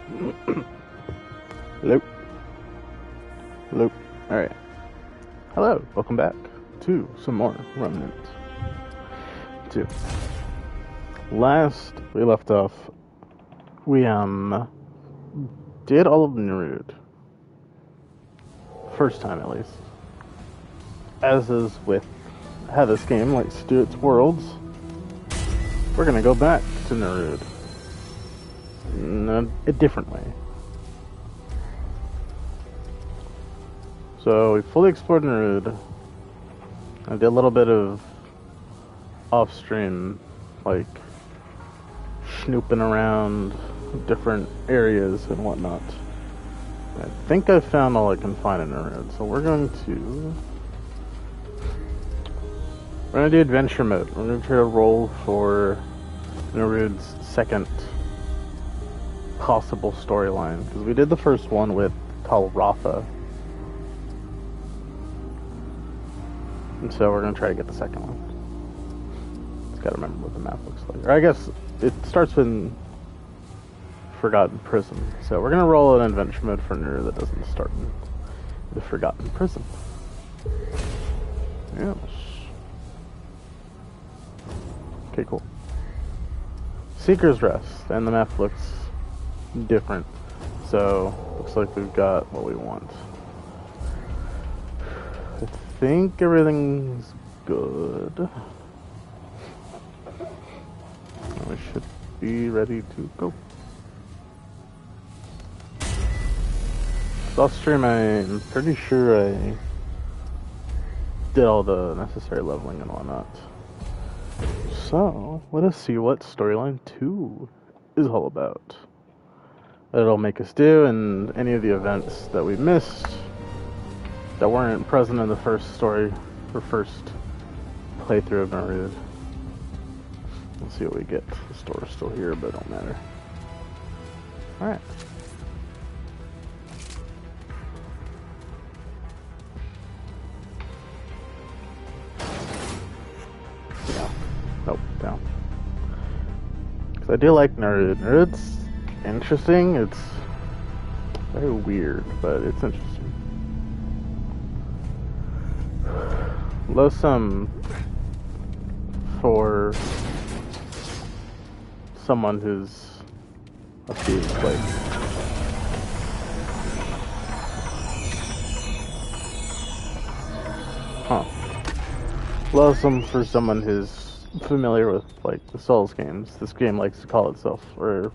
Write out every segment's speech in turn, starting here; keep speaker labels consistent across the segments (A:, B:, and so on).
A: Hello. Hello. Alright. Hello. Welcome back to some more Remnant 2. Last we left off, we did all of Nerud. First time at least. As is with how this game likes to do its worlds, we're gonna go back to Nerud in a different way. So we fully explored Nerud. I did a little bit of off-stream, like snooping around different areas and whatnot. I think I found all I can find in Nerud, so we're gonna do adventure mode. We're gonna try to roll for Nerud's second possible storyline, because we did the first one with Talratha. And so we're going to try to get the second one. Just got to remember what the map looks like. Or I guess it starts in Forgotten Prison. So we're going to roll an adventure mode for Nerud that doesn't start in the Forgotten Prison. Yes. Okay, cool. Seeker's Rest. And the map looks different. So looks like we've got what we want. I think everything's good. We should be ready to go. So off stream, I'm pretty sure I did all the necessary leveling and whatnot. So let us see what storyline 2 is all about. What it'll make us do, and any of the events that we missed that weren't present in the first story, or first playthrough of Nerud. We'll see what we get. The store's still here, but it don't matter. Alright. Yeah. Nope, down. Because I do like Nerud. Nerud's interesting. It's very weird, but it's interesting. Losum for someone who's a few like Losum for someone who's familiar with like the Souls games. This game likes to call itself, or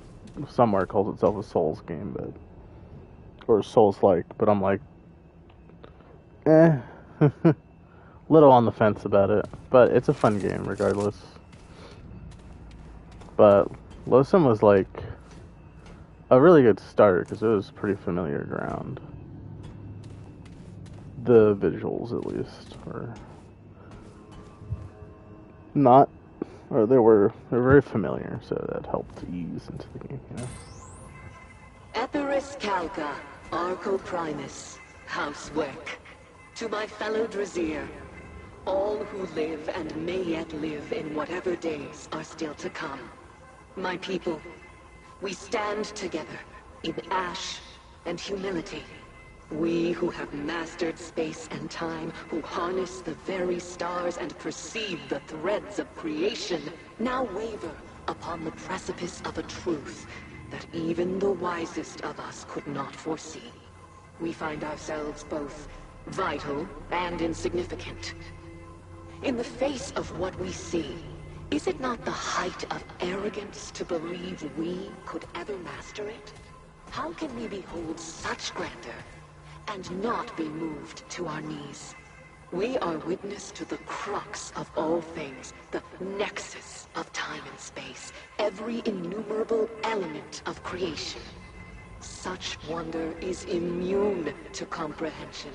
A: somewhere calls itself a Souls game, but or Souls-like, but I'm like little on the fence about it, but it's a fun game regardless. But Losum was like a really good start because it was pretty familiar ground. The visuals, at least, were not, or they're very familiar, so that helped ease into the game, you know.
B: Etheris Calca, Arco Primus, Housework. To my fellow Drazir, all who live and may yet live in whatever days are still to come. My people, we stand together in ash and humility. We who have mastered space and time, who harness the very stars and perceive the threads of creation, now waver upon the precipice of a truth that even the wisest of us could not foresee. We find ourselves both vital and insignificant. In the face of what we see, is it not the height of arrogance to believe we could ever master it? How can we behold such grandeur and not be moved to our knees? We are witness to the crux of all things, the nexus of time and space, every innumerable element of creation. Such wonder is immune to comprehension.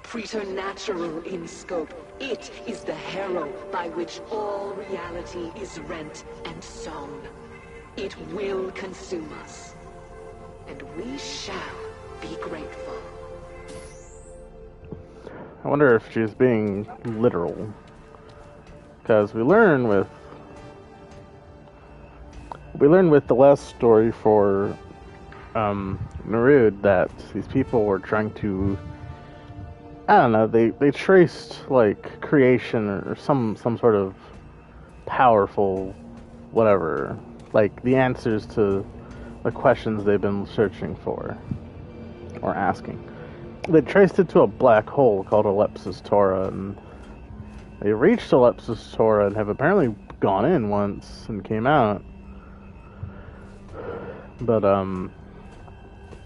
B: Preternatural in scope, it is the harrow by which all reality is rent and sown. It will consume us, and we shall be grateful.
A: I wonder if she's being literal, because we learn with the last story for Narud that these people were trying to, I don't know, they traced like creation or some sort of powerful whatever, like the answers to the questions they've been searching for or asking. They traced it to a black hole called Ellipsis Tora, and they reached Ellipsis Tora and have apparently gone in once and came out. But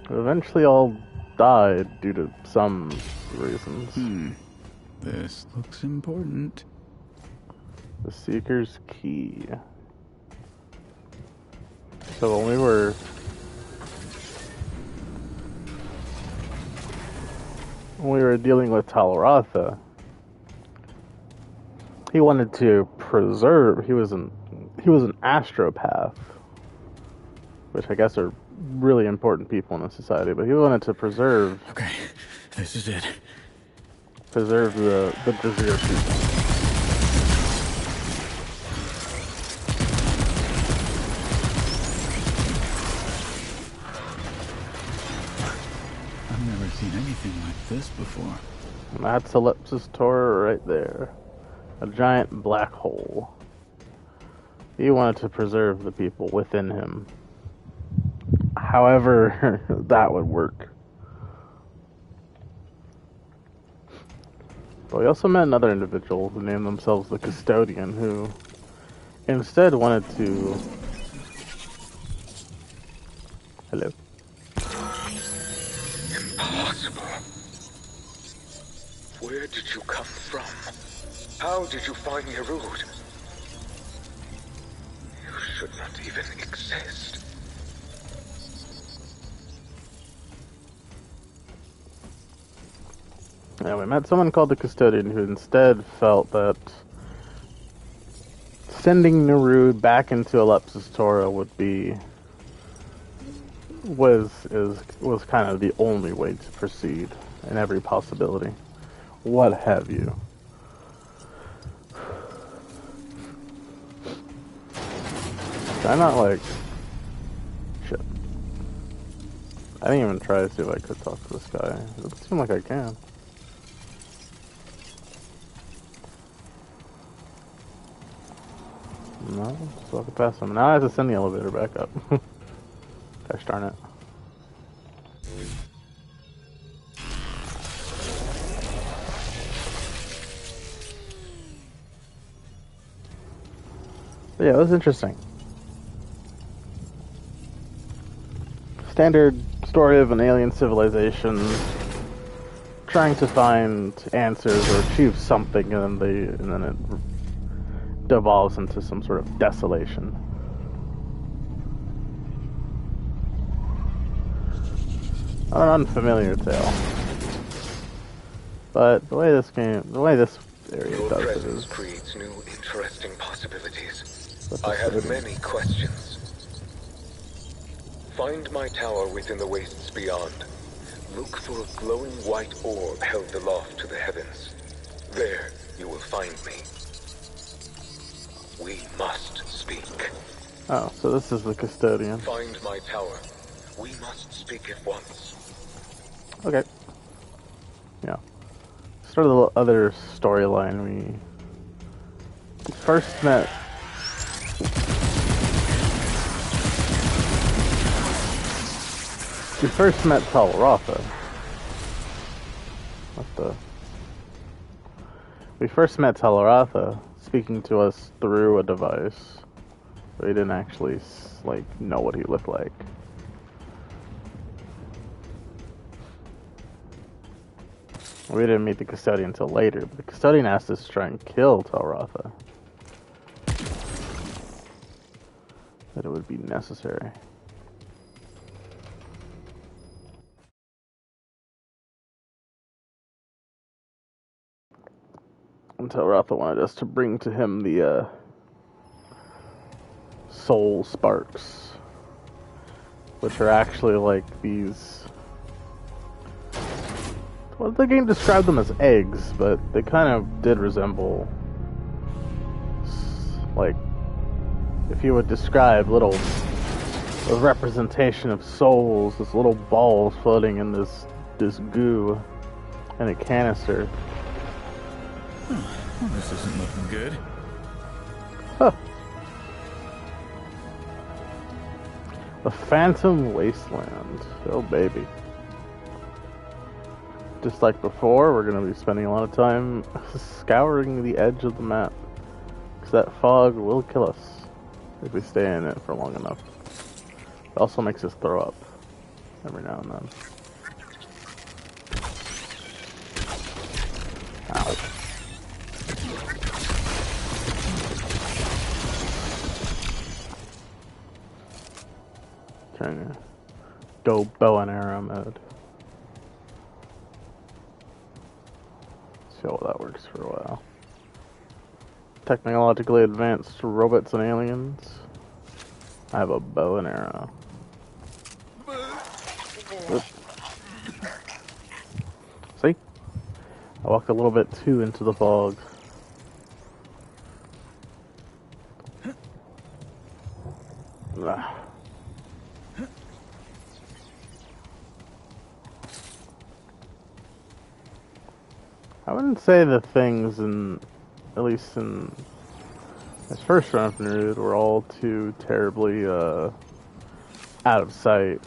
A: eventually all died due to some reasons.
C: This looks important.
A: The Seeker's Key. So when we were dealing with Talaratha, he wanted to preserve. He was an astropath, which I guess are really important people in a society. But he wanted to preserve.
C: Okay, this is it.
A: Preserve the Brazier people.
C: I've never seen anything like this before.
A: And that's Ellipsis Tora right there. A giant black hole. He wanted to preserve the people within him. However, that would work. But we also met another individual who named themselves the Custodian, who instead wanted to... Hello?
D: Impossible. Where did you come from? How did you find Nerud? You should not even exist.
A: Yeah, we met someone called the Custodian who instead felt that sending Nerud back into Ellipsis Tora would be... was kind of the only way to proceed in every possibility. What have you. Can I not, like... Shit. I didn't even try to see if I could talk to this guy. It doesn't seem like I can. No, just walking past him. Now I have to send the elevator back up. Gosh darn it. But yeah, it was interesting. Standard story of an alien civilization trying to find answers or achieve something, and then it devolves into some sort of desolation. An unfamiliar tale. But the way this area
D: Your
A: does it
D: presence
A: is...
D: creates new, interesting possibilities. I have many questions. Find my tower within the wastes beyond. Look for a glowing white orb held aloft to the heavens. There, you will find me. We must speak.
A: Oh, so this is the Custodian.
D: Find my tower. We must speak at once.
A: Okay. Yeah. Start of the other storyline. We first met... Talaratha. We first met Talaratha speaking to us through a device. We didn't actually, like, know what he looked like. We didn't meet the Custodian until later, but the Custodian asked us to try and kill Talaratha. That it would be necessary. And Talaratha wanted us to bring to him the soul sparks, which are actually like these... Well, the game described them as eggs, but they kind of did resemble, like, if you would describe little a representation of souls, this little balls floating in this goo in a canister.
C: Well, this isn't looking good.
A: Huh. The Phantom Wasteland. Oh, baby. Just like before, we're going to be spending a lot of time scouring the edge of the map. Because that fog will kill us if we stay in it for long enough. It also makes us throw up every now and then. Ow. Trying to go bow and arrow mode. See how that works for a while. Technologically advanced robots and aliens. I have a bow and arrow. Oop. See? I walked a little bit too into the fog. Ugh. I wouldn't say the things in, at least in this first Remnant, were all too terribly out of sight.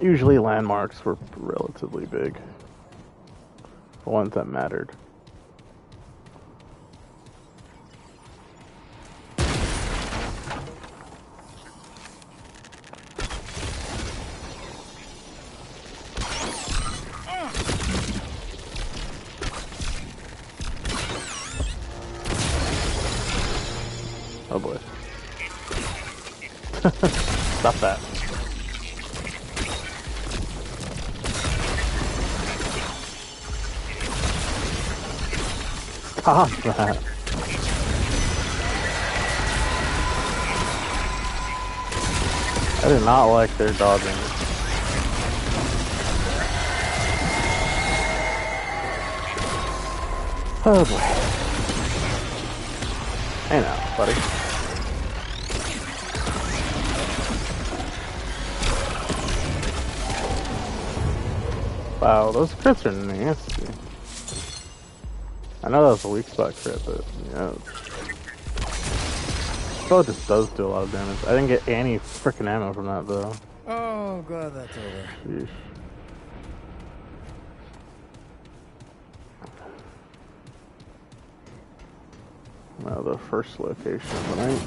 A: Usually landmarks were relatively big. The ones that mattered. Oh boy. Stop that. Stop that. I do not like their dodging. Oh boy. Hey now, buddy. Wow, those crits are nasty. I know that was a weak spot crit, but yeah. It just does do a lot of damage. I didn't get any freaking ammo from that though.
E: Oh, glad that's over.
A: Sheesh. Now the first location of the night.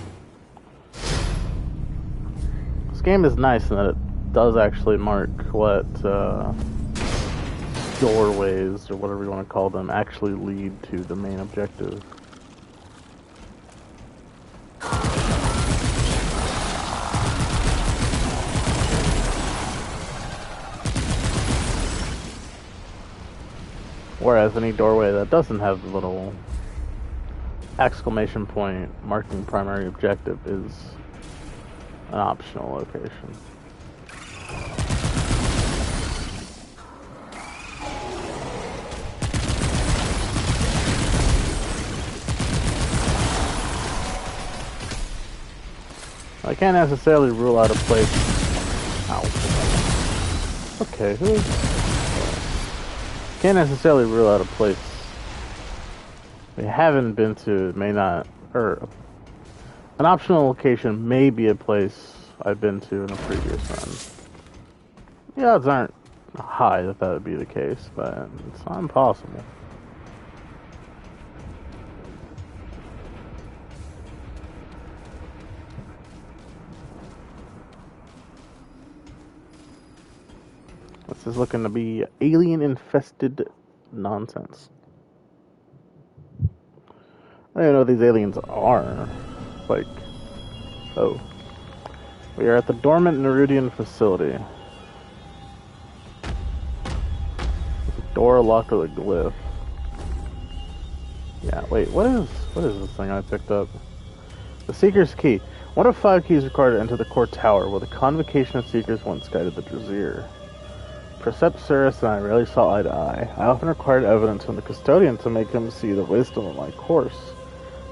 A: This game is nice in that it does actually mark what doorways, or whatever you want to call them, actually lead to the main objective. Whereas any doorway that doesn't have the little exclamation point marking primary objective is an optional location. I can't necessarily rule out a place. Ow. Okay, can't necessarily rule out a place we haven't been to, may not, or an optional location may be a place I've been to in a previous run. The odds aren't high that that would be the case, but it's not impossible. This is looking to be alien-infested nonsense. I don't even know what these aliens are. Like, oh. We are at the dormant Nerudian facility. Door locked with a glyph. Yeah, wait, what is this thing I picked up? The Seeker's Key. One of 5 keys required to enter the core tower, where the convocation of Seekers once guided the Drasir. Preceptorus and I rarely saw eye to eye. I often required evidence from the custodian to make him see the wisdom of my course.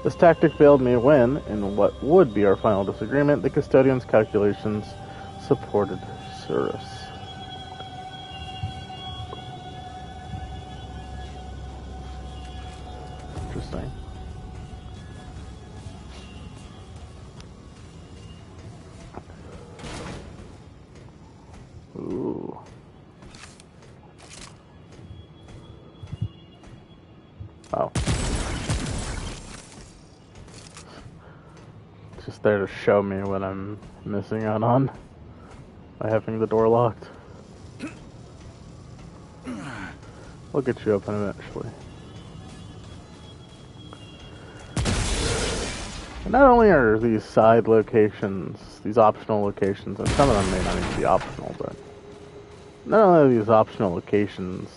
A: This tactic failed me when, in what would be our final disagreement, the custodian's calculations supported Cirrus. Interesting. Ooh. Oh. Just there to show me what I'm missing out on by having the door locked. We'll get you open eventually. And not only are these side locations, these optional locations, and some of them may not even be optional, but not only are these optional locations,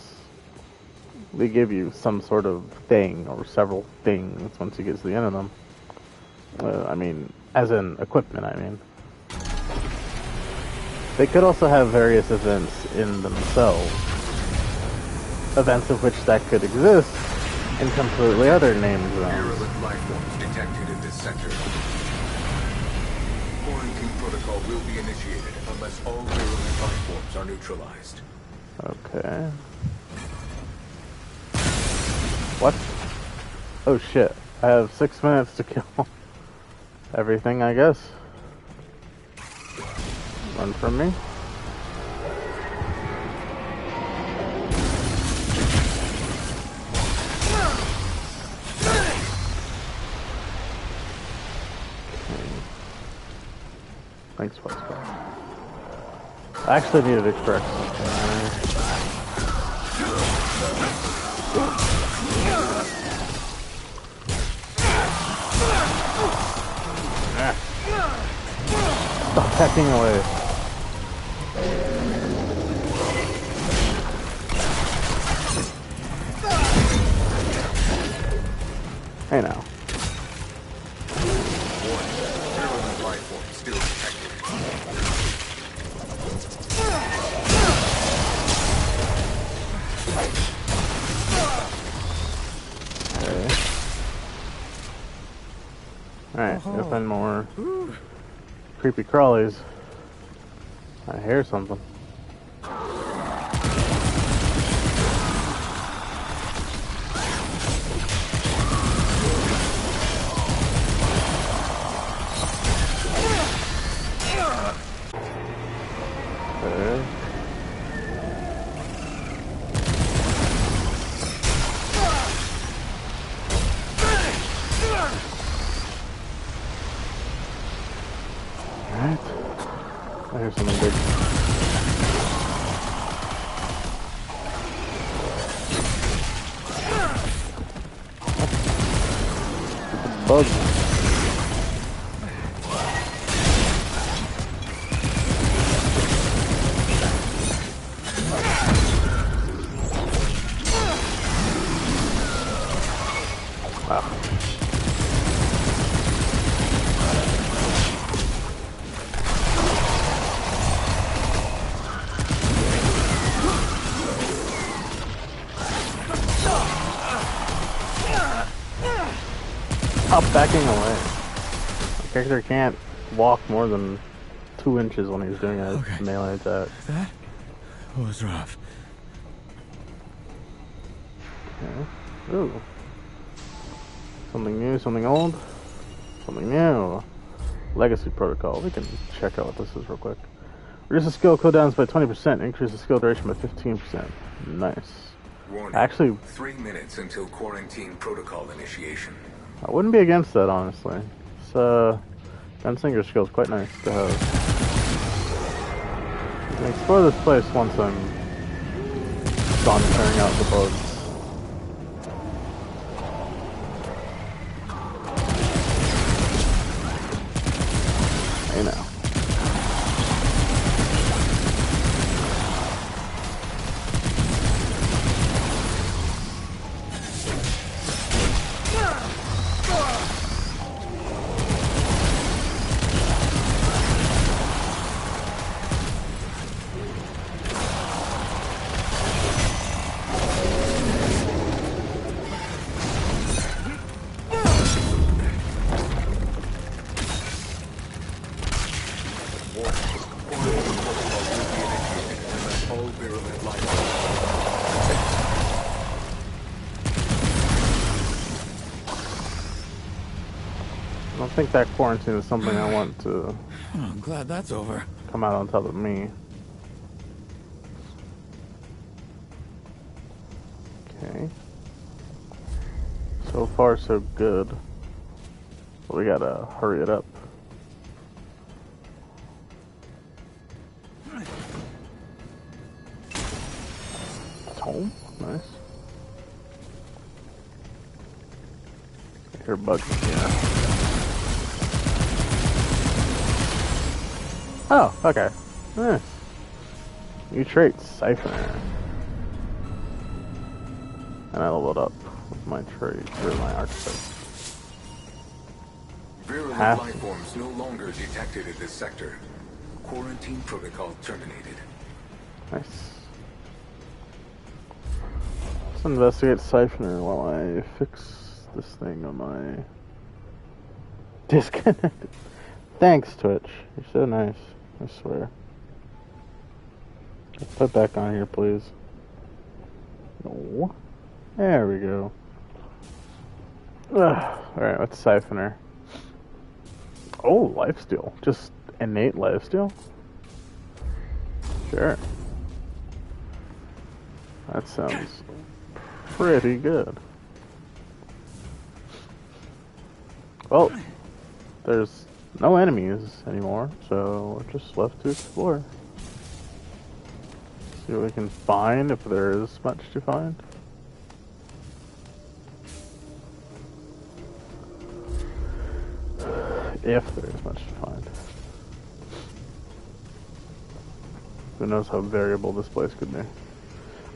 A: they give you some sort of thing or several things once you get to the end of them. I mean, as in equipment, I mean. They could also have various events in themselves. Events of which that could exist in completely other name zones.
D: Virulent life forms detected in this sector. Quarantine protocol will be initiated unless all virulent life forms are neutralized.
A: Okay. What? Oh shit. I have 6 minutes to kill everything, I guess. Run from me. Thanks, Westbrook. I actually needed to correct something. Stop hacking away. Hey now.
D: Virulent life forms still detected.
A: Okay. Alright, nothing more creepy crawlies. I hear something. Okay. Alright. I hear something big. Bug. Wow. Stop backing away. My character can't walk more than 2 inches when he's doing a melee attack.
C: That was rough.
A: Okay. Ooh. Something new, something old. Something new. Legacy protocol. We can check out what this is real quick. Reduce the skill cooldowns by 20%. Increase the skill duration by 15%. Nice.
D: Warning.
A: Actually,
D: 3 minutes until quarantine protocol initiation.
A: I wouldn't be against that, honestly. It's, Gunslinger skill is quite nice to have. You can explore this place once I'm done clearing out the bugs. Hey now. think that quarantine is something I want to
C: Oh, I'm glad that's over.
A: come out on top of me. Okay. So far, so good. But we gotta hurry it up. It's home. Nice. I hear bugs. Yeah. Oh, okay. Nice. New trait, Siphoner. And I leveled up with my trait, or my archetype.
D: Virulent life forms no longer detected in this sector. Quarantine protocol terminated.
A: Nice. Let's investigate Siphoner while I fix this thing on my disconnect. Thanks, Twitch. You're so nice. I swear. Put back on here, please. No. There we go. Alright, what's Siphoner? Oh, lifesteal. Just innate lifesteal? Sure. That sounds pretty good. Well, there's no enemies anymore, so we're just left to explore. See what we can find, if there is much to find. If there is much to find. Who knows how variable this place could be.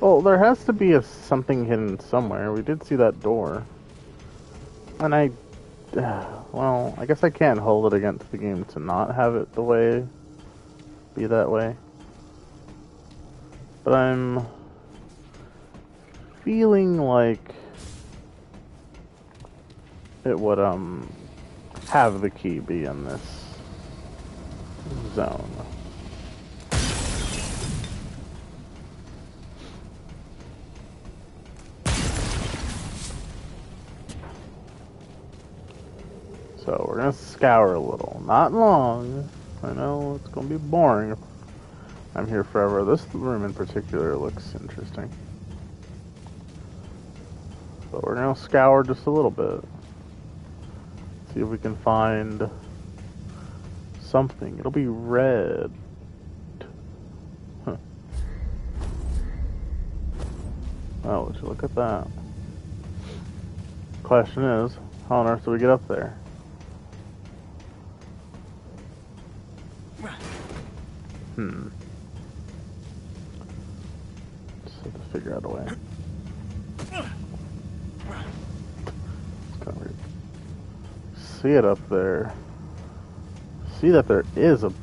A: Well, there has to be something hidden somewhere. We did see that door. And well, I guess I can't hold it against the game to not have it be that way. But I'm feeling like it would, have the key be in this zone. So we're gonna scour a little. Not long. I know it's gonna be boring if I'm here forever. This room in particular looks interesting. But we're gonna scour just a little bit. See if we can find something. It'll be red. Huh. Oh, would you look at that? Question is, how on earth do we get up there? Just have to figure out a way. It's kind of weird. See it up there. See that there is a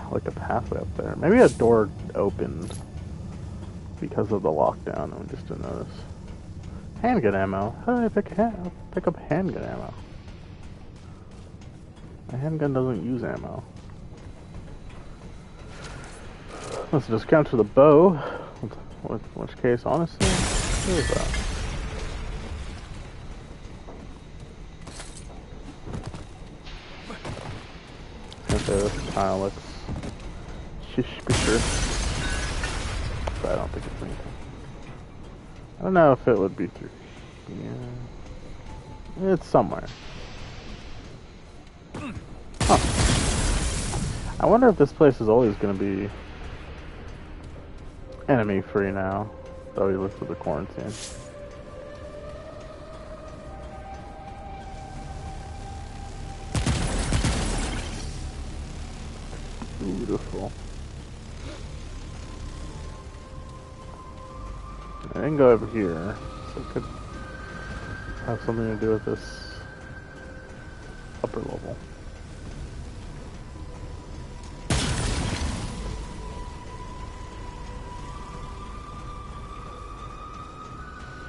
A: pathway up there. Maybe a door opened because of the lockdown and we just didn't notice. Handgun ammo. How did I pick up handgun ammo? My handgun doesn't use ammo. Let's discount to the bow. In which case, honestly, what is that? Okay, this kind of looks suspicious, but I don't think it's anything. I don't know if it would be through. Yeah, it's somewhere. Huh. I wonder if this place is always going to be enemy free now that we lifted the quarantine. Beautiful. I didn't go over here, so it could have something to do with this upper level.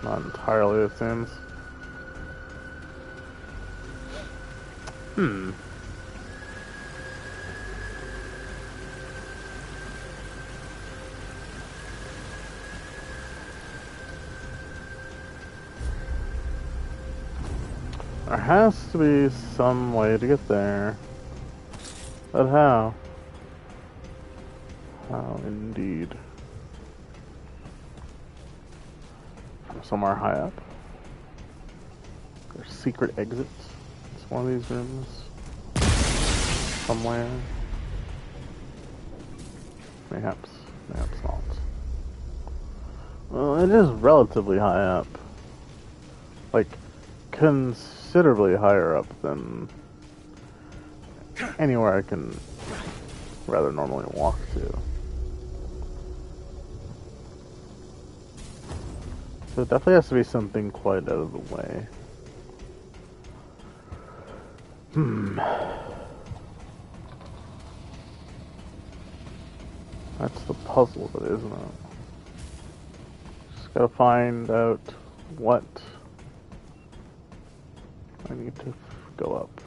A: Not entirely, it seems. There has to be some way to get there. But how? How indeed? From somewhere high up? There's secret exits. It's one of these rooms. Somewhere. Perhaps. Perhaps not. Well, it is relatively high up. Like, considerably higher up than anywhere I can rather normally walk to. So it definitely has to be something quite out of the way. That's the puzzle of it, isn't it? Just gotta find out what I need to go up.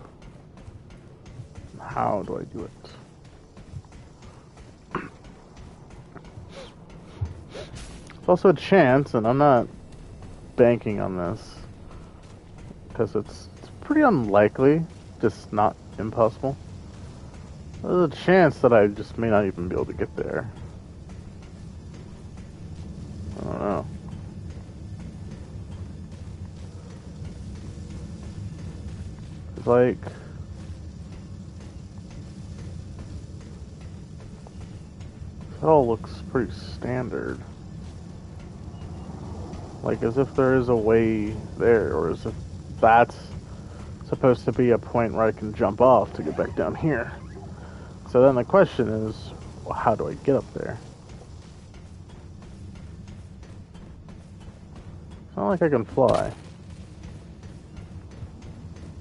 A: How do I do it? It's also a chance, and I'm not banking on this, because it's pretty unlikely, just not impossible. There's a chance that I just may not even be able to get there. I don't know. It's like... it all looks pretty standard. Like as if there is a way there, or as if that's supposed to be a point where I can jump off to get back down here. So then the question is, well, how do I get up there? It's not like I can fly.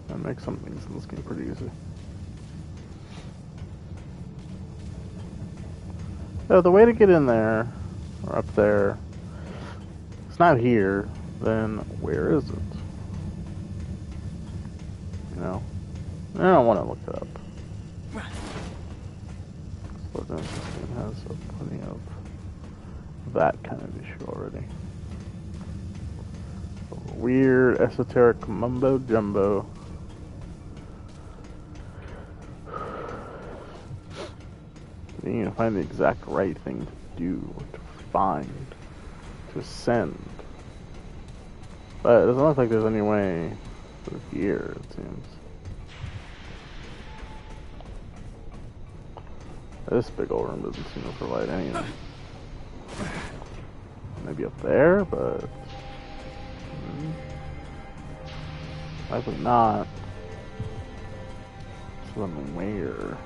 A: That makes some things in this game pretty easy. So the way to get in there, or up there, it's not here, then where is it? You know? I don't want to look it up. But this game has plenty of that kind of issue already. Weird, esoteric mumbo jumbo. You need to find the exact right thing to do, to find, to ascend. But it doesn't look like there's any way through here, it seems. This big old room doesn't seem to provide anything. Maybe up there, but... likely not. So then where?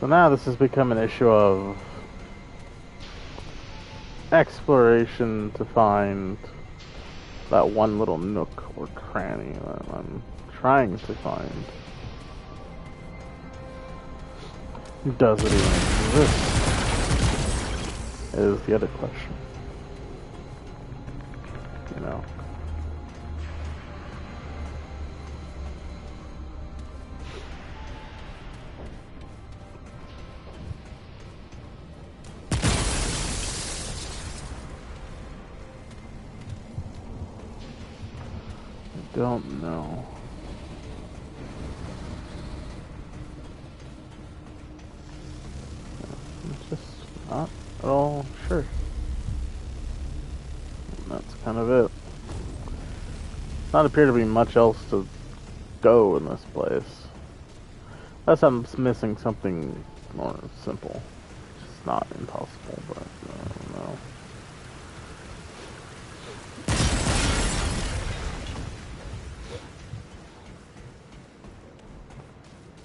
A: So now this has become an issue of exploration to find that one little nook or cranny that I'm trying to find. Does it even exist? Is the other question. You know. Don't know. I'm just not at all sure. And that's kind of it. Does not appear to be much else to go in this place. Unless I'm missing something more simple. It's not impossible, but I don't know.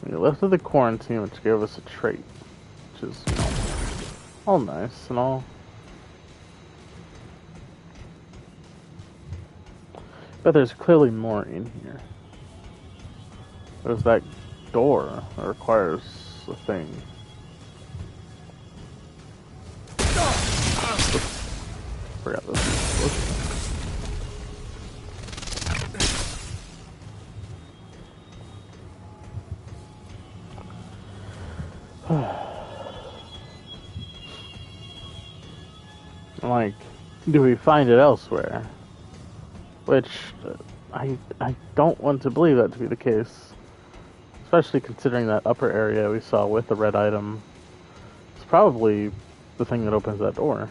A: We lifted the quarantine, which gave us a trait, which is, you know, all nice and all. But there's clearly more in here. There's that door that requires a thing. Forgot this. Like, do we find it elsewhere? Which, I don't want to believe that to be the case. Especially considering that upper area we saw with the red item. It's probably the thing that opens that door.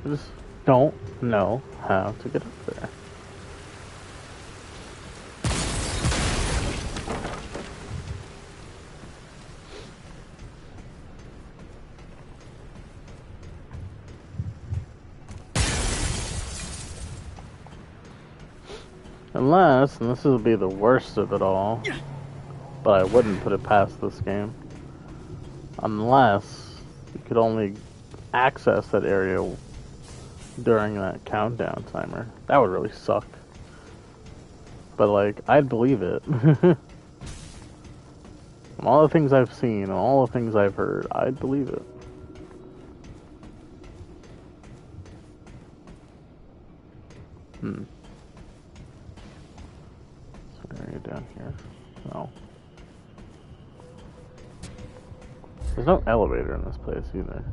A: I just don't know how to get up there. Unless, and this will be the worst of it all, but I wouldn't put it past this game, unless you could only access that area during that countdown timer. That would really suck. But, like, I'd believe it. From all the things I've seen and all the things I've heard, I'd believe it. Area down here. No. There's no elevator in this place either.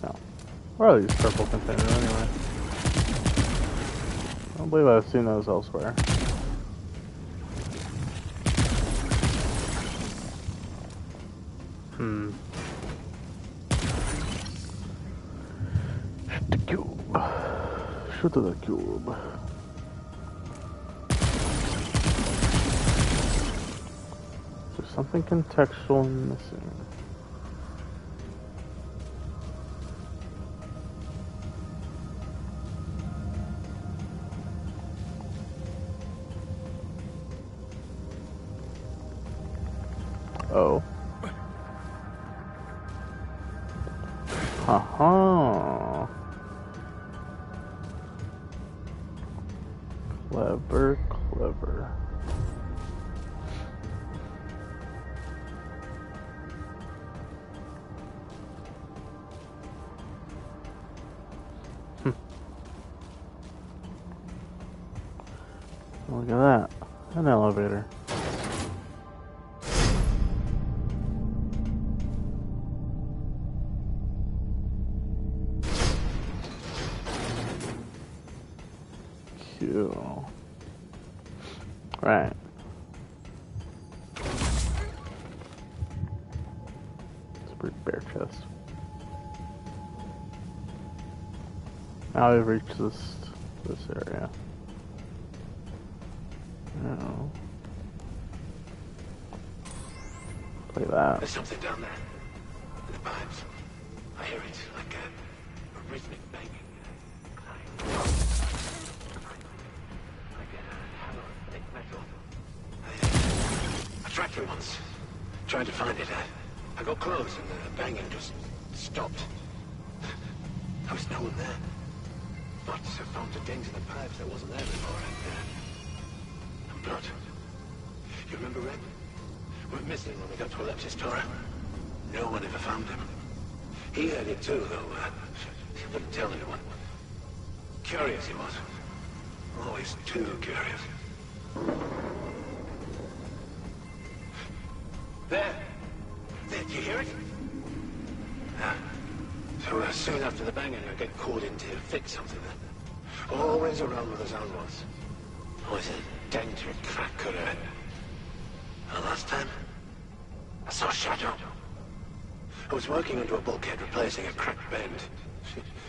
A: No. Where are these purple containers anyway? I don't believe I've seen those elsewhere. Shoot the cube. Shoot to the cube. There's something contextual missing. Oh. Haha. Clever, clever. Look at that. An elevator. Cool. Right. It's a pretty bare chest. Now we've reached this area. Oh. Play that.
F: There's something down there. In the pipes. I hear it like a rhythmic banging. I tracked it once. Tried to find it. I got close and the banging just stopped. There was no one there. But I found a dent in the pipes that wasn't there before. And blood. You remember Red? Went missing when we got to Aleptis Torah. No one ever found him. He heard it too, though. He wouldn't tell anyone. Curious he was. Always too curious. There! Did you hear it? Yeah. So soon after the banging, I get called in to fix something. Always around where the sound was. Always a dent or a crack or a... And last time, I saw a shadow. I was working under a bulkhead replacing a cracked bend.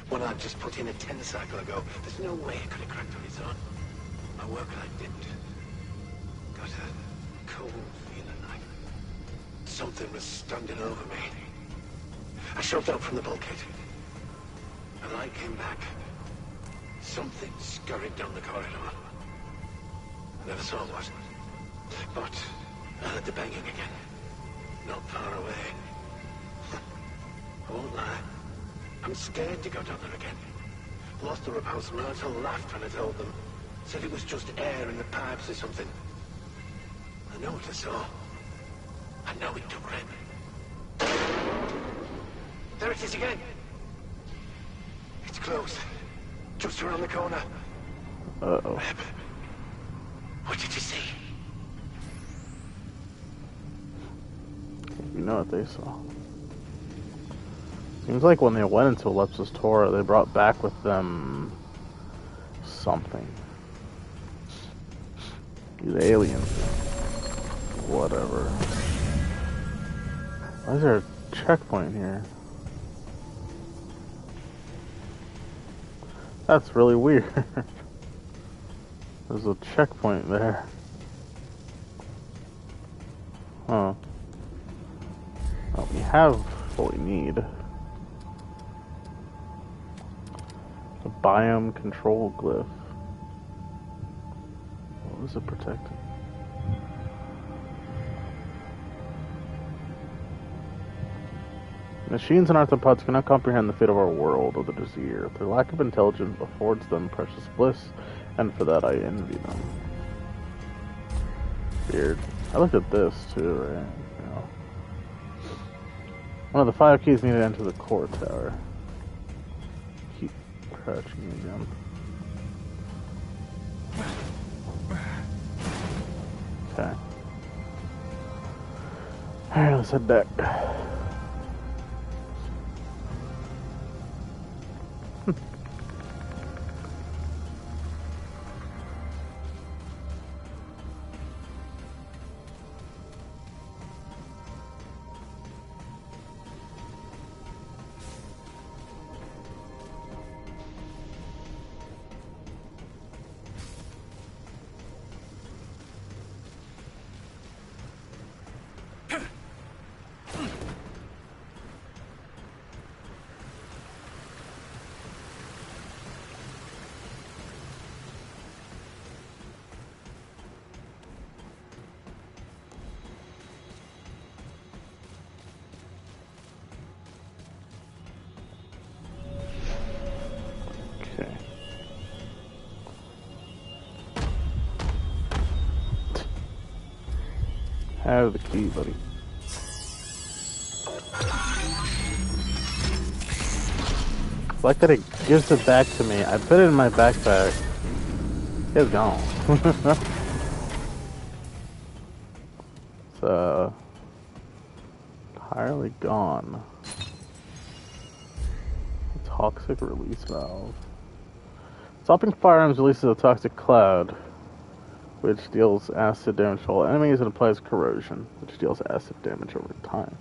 F: One I'd just put in a 10 cycle ago. There's no way it could have cracked on its own. My work I didn't. Got a cold feeling like something was standing over me. I shoved out from the bulkhead. The light came back. Something scurried down the corridor. I never saw what. But I heard the banging again. Not far away. I won't lie. I'm scared to go down there again. Lost the repulse Myrtle laughed when I told them. Said it was just air in the pipes or something. I know what I saw. I know it took Red. There it is again. It's close. Just around the corner.
A: Uh-oh.
F: What did you see?
A: You know what they saw. Seems like when they went into Ellipsis Torah, they brought back with them something. These aliens. Whatever. Why is there a checkpoint here? That's really weird. There's a checkpoint there. Huh. Well, we have what we need. A biome control glyph. What is it protecting? Machines and arthropods cannot comprehend the fate of our world or the Desir. Their lack of intelligence affords them precious bliss, and for that I envy them. Weird. I looked at this too, right? You know. One of the 5 keys needed to enter the core tower. Keep crouching again. Okay. Alright, let's head back. Have the key, buddy. I like that it gives it back to me. I put it in my backpack. It's gone. It's entirely gone. A toxic release valve. Stopping firearms releases a toxic cloud, which deals acid damage to all enemies and applies corrosion, which deals acid damage over time.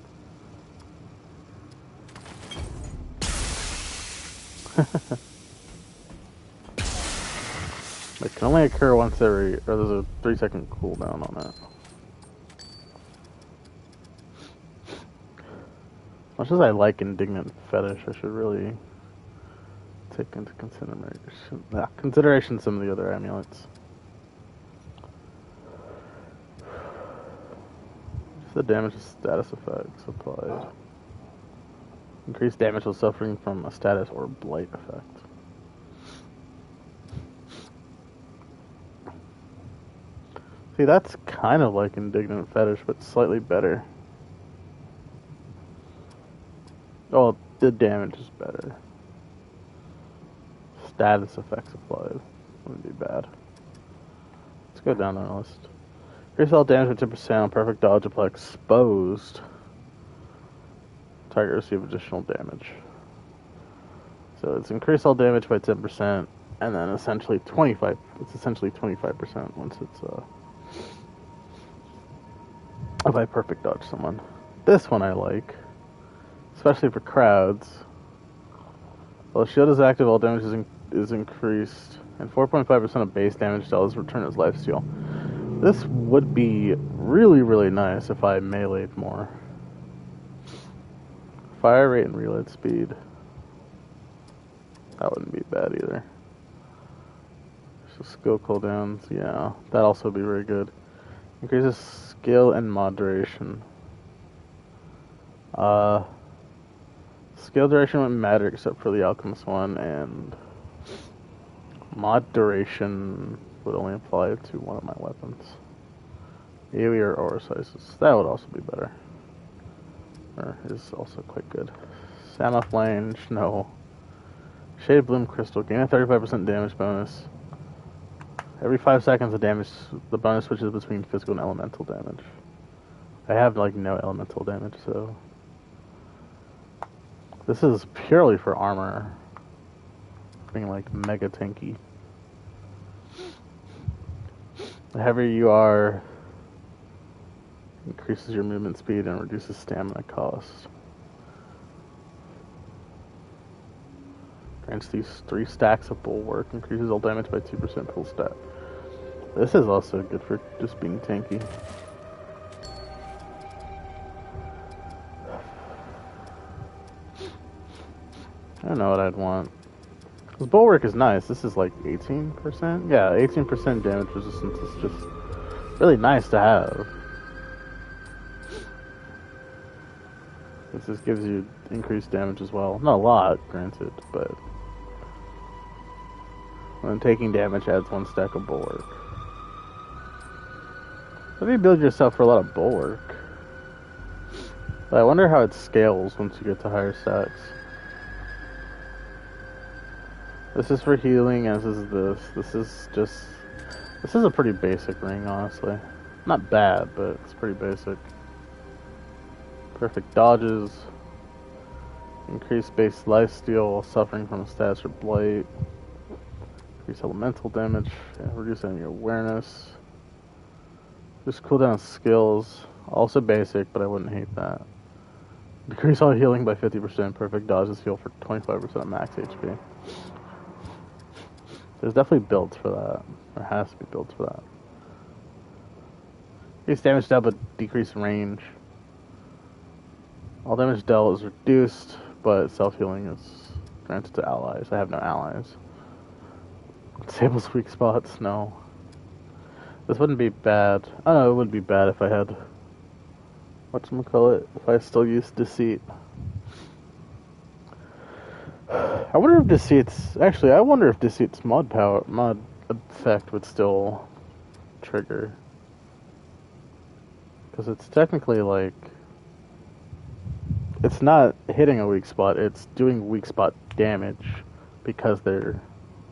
A: It can only occur once every, or there's a 3-second cooldown on that. As much as I like Indignant Fetish, I should really take into consideration some of the other amulets. The damage status effects applied. Increased damage while suffering from a status or blight effect. See, that's kind of like Indignant Fetish, but slightly better. Oh, the damage is better. Status effects applied. Wouldn't be bad. Let's go down the list. Increase all damage by 10% on perfect dodge apply exposed. Target receive additional damage. So it's increase all damage by 10%, and then essentially 25. It's essentially 25% once it's if I perfect dodge someone. This one I like, especially for crowds. While shield is active, all damage is increased, and 4.5% of base damage does return as lifesteal. This would be really, really nice if I meleeed more. Fire rate and reload speed. That wouldn't be bad either. So skill cooldowns, yeah, that'd also be very good. Increases skill and moderation. Skill duration wouldn't matter except for the alchemist one, and mod duration would only apply to one of my weapons. AoE or aura sizes. That would also be better. Or is also quite good. Samoth Lange, no. Shade Bloom Crystal, gain a 35% damage bonus. Every 5 seconds, the bonus switches between physical and elemental damage. I have like no elemental damage, so this is purely for armor, being like mega tanky. The heavier you are, increases your movement speed and reduces stamina cost. Grants these 3 stacks of bulwark, increases all damage by 2% full stat. This is also good for just being tanky. I don't know what I'd want. This bulwark is nice. This is like 18%? Yeah, 18% damage resistance is just really nice to have. This just gives you increased damage as well. Not a lot, granted, but when taking damage adds 1 stack of bulwark. How do you build yourself for a lot of bulwark? But I wonder how it scales once you get to higher stacks. This is for healing, as is this. This is a pretty basic ring, honestly. Not bad, but it's pretty basic. Perfect dodges. Increased base lifesteal while suffering from a status or blight. Increase elemental damage. Reduce enemy awareness. Just cooldown skills. Also basic, but I wouldn't hate that. Decrease all healing by 50%. Perfect dodges heal for 25% of max HP. There's definitely builds for that. There has to be builds for that. Increase damage dealt but decrease range. All damage dealt is reduced, but self-healing is granted to allies. I have no allies. Disables weak spots? No. This wouldn't be bad. I don't know, it would be bad if I had... whatchamacallit? If I still used Deceit. I wonder if Deceit's... Actually, I wonder if Deceit's mod effect would still trigger. Because it's technically like... It's not hitting a weak spot, it's doing weak spot damage because they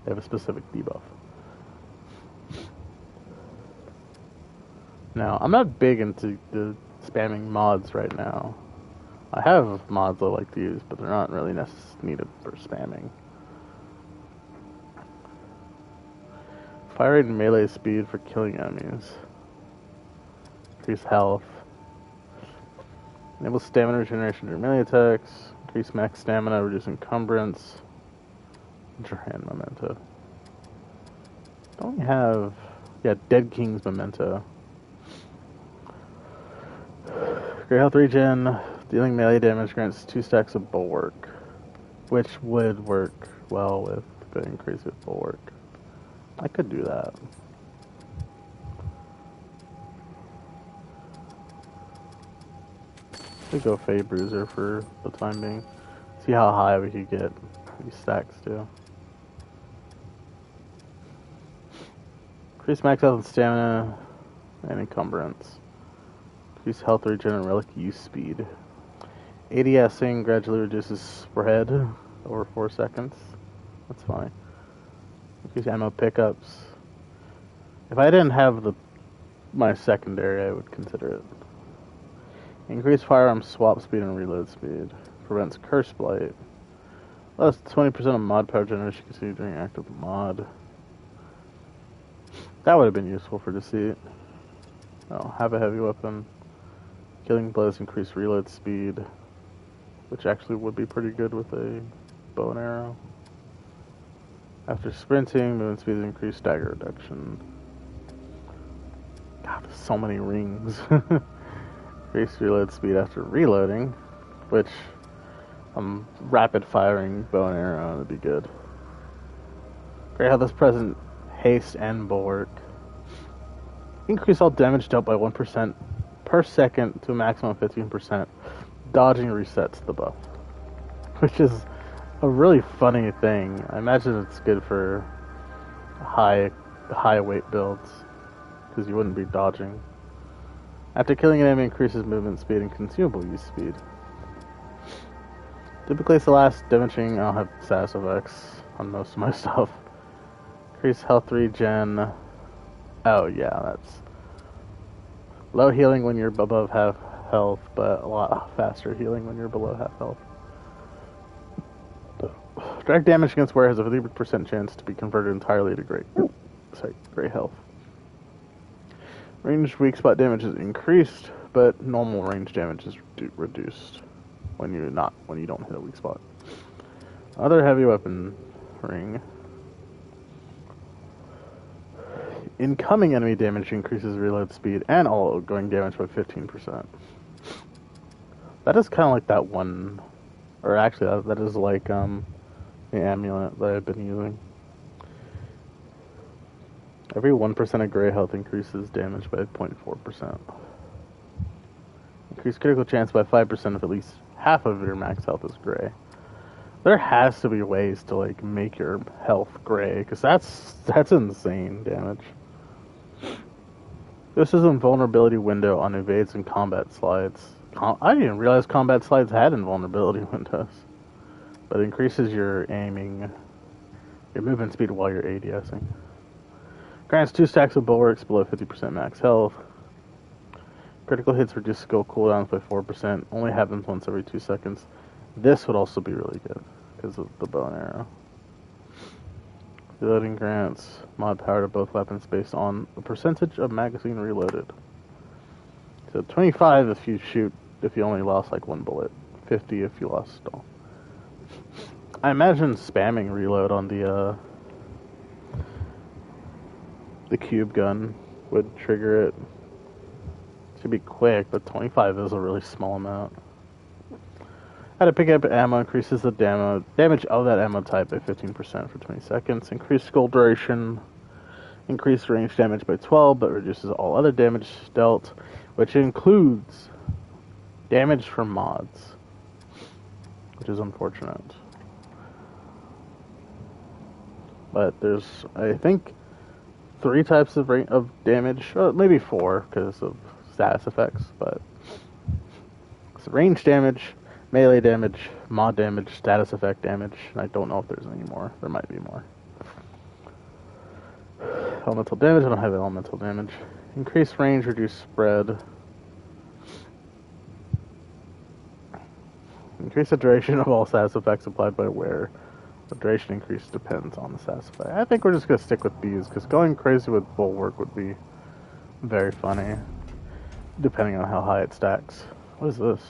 A: have a specific debuff. Now, I'm not big into the spamming mods right now. I have mods I like to use, but they're not really needed for spamming. Fire rate and melee speed for killing enemies. Increase health. Enable stamina regeneration during melee attacks. Increase max stamina, reduce encumbrance. Drahan memento. Don't we have... Yeah, Dead King's memento. Great health regen. Dealing melee damage grants 2 stacks of bulwark. Which would work well with the increase of bulwark. I could do that. We go Fey Bruiser for the time being. See how high we could get these stacks to. Increase max health and stamina and encumbrance. Increase health regen and relic use speed. ADSing gradually reduces spread over 4 seconds. That's fine. Increase ammo pickups. If I didn't have my secondary, I would consider it. Increase firearm swap speed and reload speed. Prevents curse blight. Less 20% of mod power generation continued during active mod. That would have been useful for Deceit. Oh, have a heavy weapon. Killing blows increase reload speed, which actually would be pretty good with a bow and arrow. After sprinting, movement speed increase stagger reduction. God, there's so many rings. Increase reload speed after reloading, which I'm rapid firing bow and arrow would be good. Great how this present haste and bulwark. Increase all damage dealt by 1% per second to a maximum of 15%. Dodging resets the buff, which is a really funny thing. I imagine it's good for high weight builds because you wouldn't be dodging. After killing an enemy, increases movement speed and consumable use speed. Typically it's the last damaging. I'll have status effects on most of my stuff. Increase health regen Oh yeah, that's low healing when you're above half health, but a lot faster healing when you're below half health. Direct damage against wear has a 50% chance to be converted entirely to gray health. Ranged weak spot damage is increased, but normal range damage is reduced when you don't hit a weak spot. Other heavy weapon ring. Incoming enemy damage increases reload speed and all outgoing damage by 15%. That is kind of like that one, or actually that is like the amulet that I've been using. Every 1% of gray health increases damage by 0.4%. Increase critical chance by 5% if at least half of your max health is gray. There has to be ways to like make your health gray, because that's insane damage. This is invulnerability window on evades and combat slides. I didn't even realize combat slides had invulnerability windows. But it increases your aiming, your movement speed while you're ADSing. Grants 2 stacks of bulwarks below 50% max health. Critical hits reduce skill cooldowns by 4%. Only happens once every 2 seconds. This would also be really good because of the bow and arrow. Reloading grants mod power to both weapons based on the percentage of magazine reloaded. So 25 if you only lost like one bullet. 50 if you lost all. I imagine spamming reload on the cube gun would trigger it. It should be quick, but 25 is a really small amount. How to pick up ammo increases the damage of that ammo type by 15% for 20 seconds. Increased skull duration. Increased range damage by 12, but reduces all other damage dealt, which includes damage from mods, which is unfortunate. But there's, I think, 3 types of damage, maybe 4 because of status effects, but it's range damage, melee damage, mod damage, status effect damage, and I don't know if there's any more. There might be more. Elemental damage, I don't have elemental damage. Increased range, reduced spread. Increase the duration of all status effects applied by wear. The duration increase depends on the status effect. I think we're just going to stick with these, because going crazy with bulwark would be very funny, depending on how high it stacks. What is this?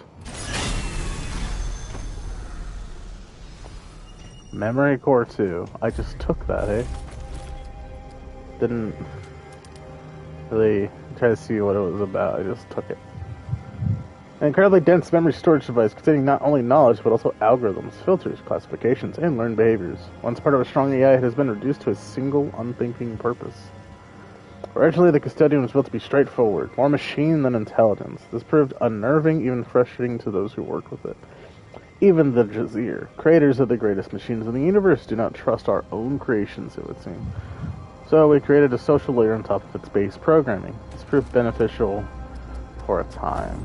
A: Memory Core 2. I just took that, eh? Didn't really try to see what it was about. I just took it. An incredibly dense memory storage device containing not only knowledge, but also algorithms, filters, classifications, and learned behaviors. Once part of a strong AI, it has been reduced to a single, unthinking purpose. Originally, the Custodian was built to be straightforward, more machine than intelligence. This proved unnerving, even frustrating to those who worked with it. Even the Jazir, creators of the greatest machines in the universe, do not trust our own creations, it would seem. So we created a social layer on top of its base programming. This proved beneficial for a time.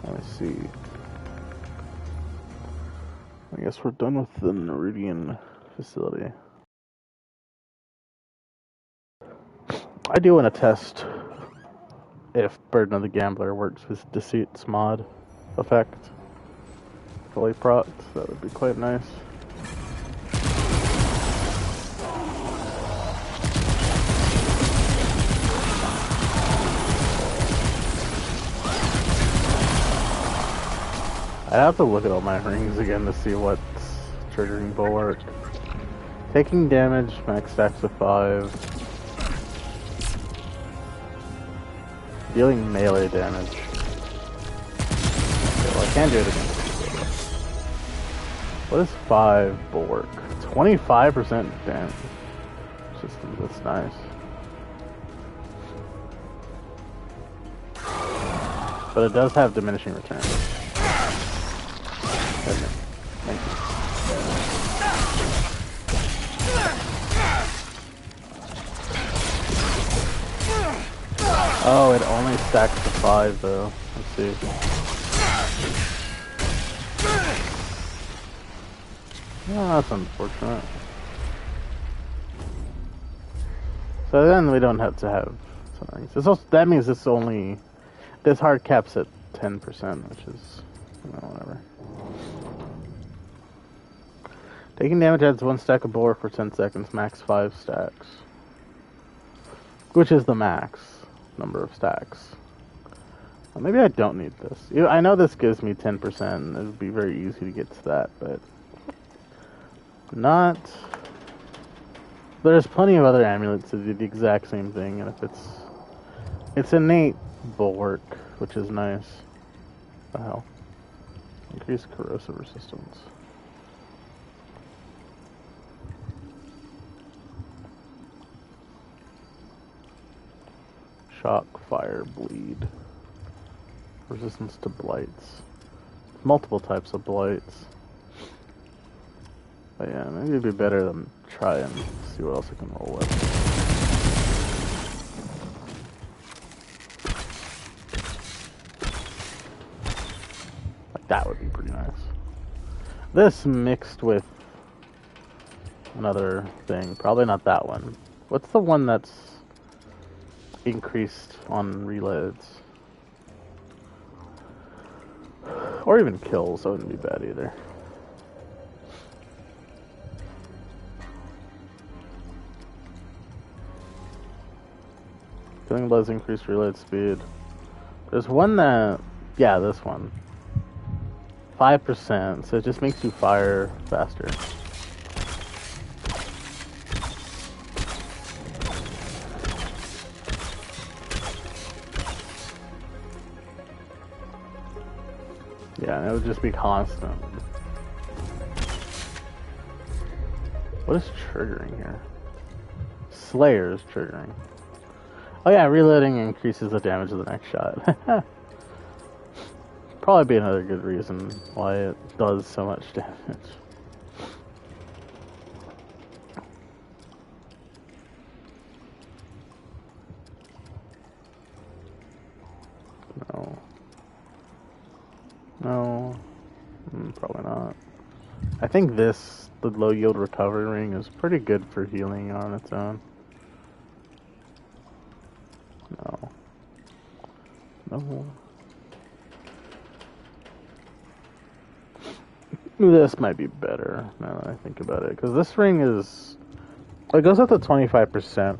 A: Let me see. I guess we're done with the Neridian facility. I do want to test if Burden of the Gambler works with Deceit's mod effect. Fully procced, that would be quite nice. I'd have to look at all my rings again to see what's triggering bulwark. Taking damage, max stacks of 5. Dealing melee damage. Okay, well I can do it again. What is 5 bulwark? 25% damage. System, that's nice. But it does have diminishing returns. Thank you. Oh, it only stacks to 5 though. Let's see. Yeah, that's unfortunate. So then we don't have to have something. That means this hard cap's at 10%, which is, whatever. Taking damage adds 1 stack of bore for 10 seconds, max 5 stacks. Which is the max number of stacks. Well, maybe I don't need this. I know this gives me 10%, and it would be very easy to get to that, but not. There's plenty of other amulets that do the exact same thing, and if it's innate bulwark, which is nice. What the hell? Increased corrosive resistance. Shock, fire, bleed. Resistance to blights. Multiple types of blights. But yeah, maybe it'd be better than try and see what else I can roll with. Like that would be pretty nice. This mixed with another thing. Probably not that one. What's the one that's increased on reloads? Or even kills, that wouldn't be bad either. Killing blows increased reload speed. There's one that, yeah, this one. 5%, so it just makes you fire faster. Yeah, and it would just be constant. What is triggering here? Slayer is triggering. Oh yeah, reloading increases the damage of the next shot. Probably be another good reason why it does so much damage. No, probably not. I think the low yield recovery ring is pretty good for healing on its own. No. This might be better now that I think about it, because this ring it goes up to 25%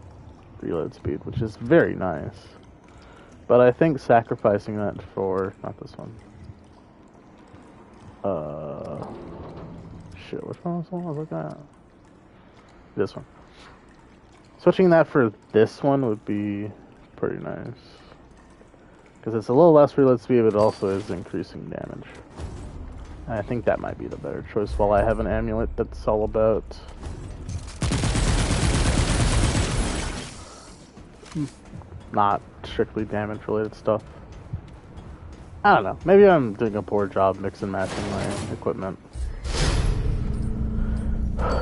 A: reload speed, which is very nice. But I think sacrificing that for, not this one. Shit, which one was the one I was looking at? This one. Switching that for this one would be pretty nice. Because it's a little less reload speed, but it also is increasing damage. And I think that might be the better choice while I have an amulet that's all about not strictly damage related stuff. I don't know. Maybe I'm doing a poor job mix and matching my equipment.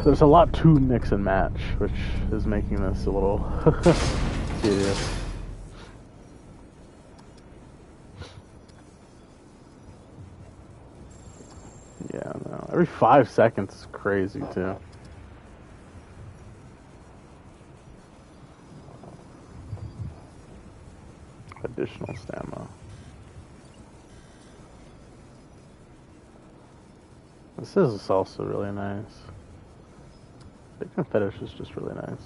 A: There's a lot to mix and match, which is making this a little tedious. Yeah, no. Every 5 seconds is crazy, too. Additional stamina. This is also really nice. Victim Fetish is just really nice.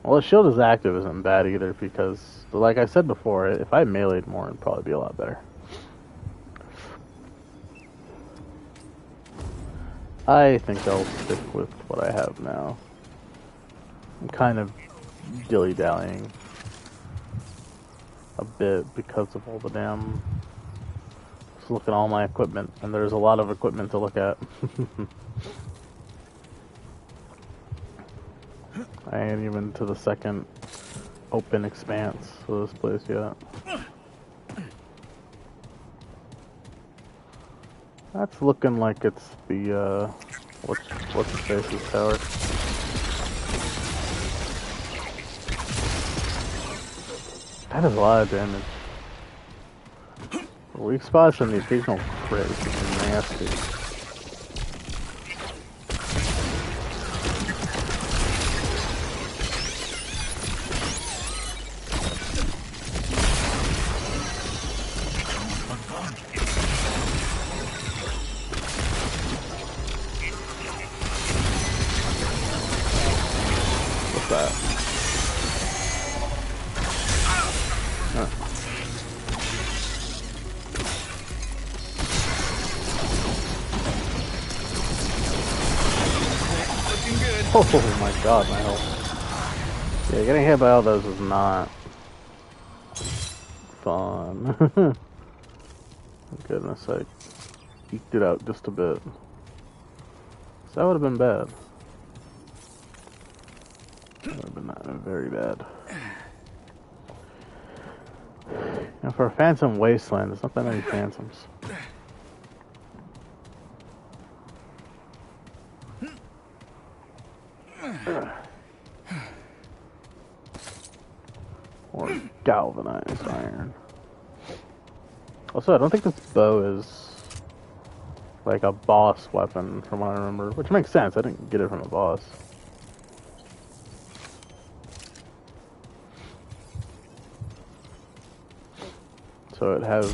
A: Well, the shield is active isn't bad either, because, like I said before, if I meleeed more, it'd probably be a lot better. I think I'll stick with what I have now. I'm kind of dilly-dallying a bit because of all the damn... Just look at all my equipment, and there's a lot of equipment to look at. I ain't even to the second open expanse of this place yet. That's looking like it's the, what's the face's tower. That is a lot of damage. Weak spots and the occasional crit is nasty. Oh my god, my health. Yeah, getting hit by all those is not fun. Goodness, I eked it out just a bit. So that would have been bad. That would have been very bad. Now for a Phantom Wasteland, there's not that many Phantoms. Or galvanized iron. Also, I don't think this bow is like a boss weapon from what I remember, which makes sense. I didn't get it from a boss. So it has,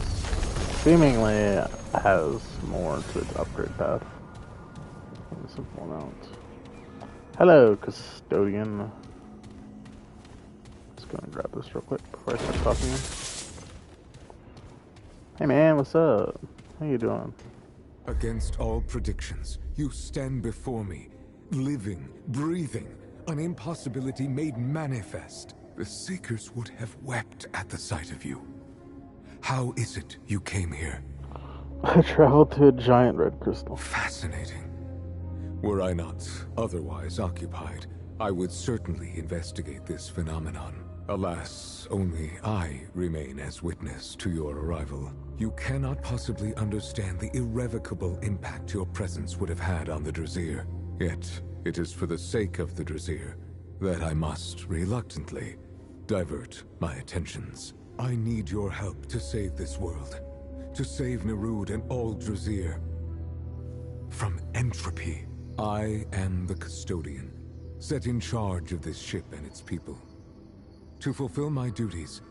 A: seemingly has more to its upgrade path. A simple amount. Hello, custodian. Just gonna grab this real quick before I start talking to you. Hey man, what's up? How you doing?
G: Against all predictions, you stand before me, living, breathing, an impossibility made manifest. The Seekers would have wept at the sight of you. How is it you came here?
A: I traveled to a giant red crystal.
G: Fascinating. Were I not otherwise occupied, I would certainly investigate this phenomenon. Alas, only I remain as witness to your arrival. You cannot possibly understand the irrevocable impact your presence would have had on the Drazir. Yet, it is for the sake of the Drazir that I must, reluctantly, divert my attentions. I need your help to save this world, to save Nerud and all Drazir from entropy. I am the custodian, set in charge of this ship and its people. To fulfill my duties,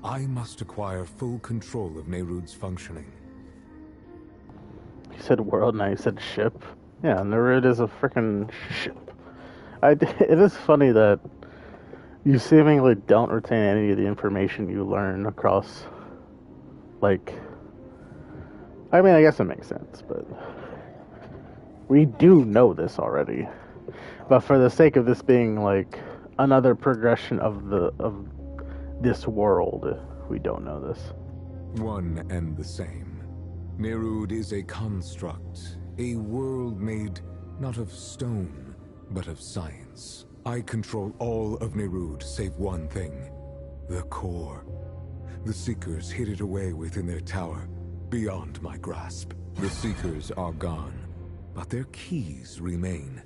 G: I must acquire full control of Nerud's functioning.
A: You said world, now you said ship. Yeah, Nerud is a freaking ship. It is funny that you seemingly don't retain any of the information you learn across, like, I mean, I guess it makes sense, but we do know this already. But for the sake of this being, like, another progression of this world, we don't know this.
G: One and the same. Nerud is a construct, a world made not of stone, but of science. I control all of Nerud save one thing, the core. The Seekers hid it away within their tower, beyond my grasp. The Seekers are gone, but their keys remain.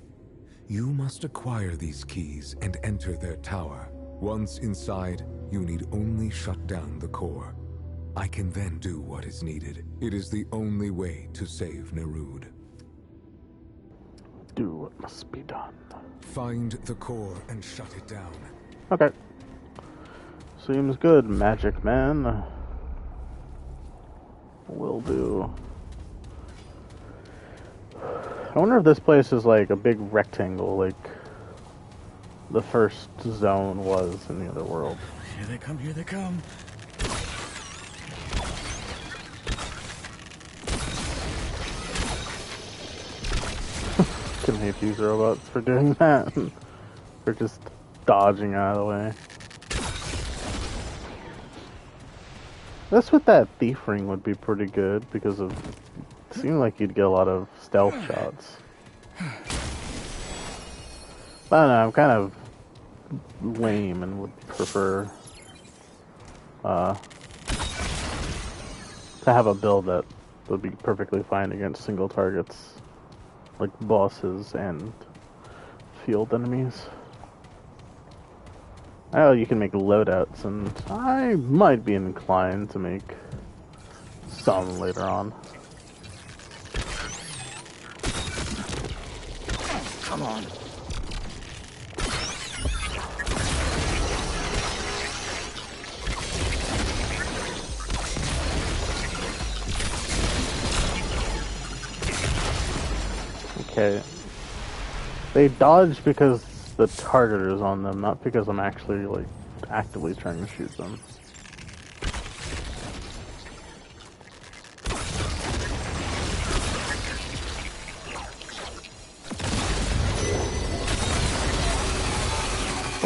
G: You must acquire these keys and enter their tower. Once inside, you need only shut down the core. I can then do what is needed. It is the only way to save Nerud.
A: Do what must be done.
G: Find the core and shut it down.
A: Okay. Seems good, Magic Man. Will do. I wonder if this place is like a big rectangle, like the first zone was in the other world.
C: Here they come, here they come.
A: Can hate these robots for doing that. For just dodging out of the way. This with that thief ring would be pretty good because of it seemed like you'd get a lot of stealth shots. I don't know, I'm kind of lame and would prefer to have a build that would be perfectly fine against single targets. Like bosses and field enemies. Oh, you can make loadouts, and I might be inclined to make some later on.
C: Come on.
A: Okay. They dodge because the target is on them, not because I'm actually, like, actively trying to shoot them.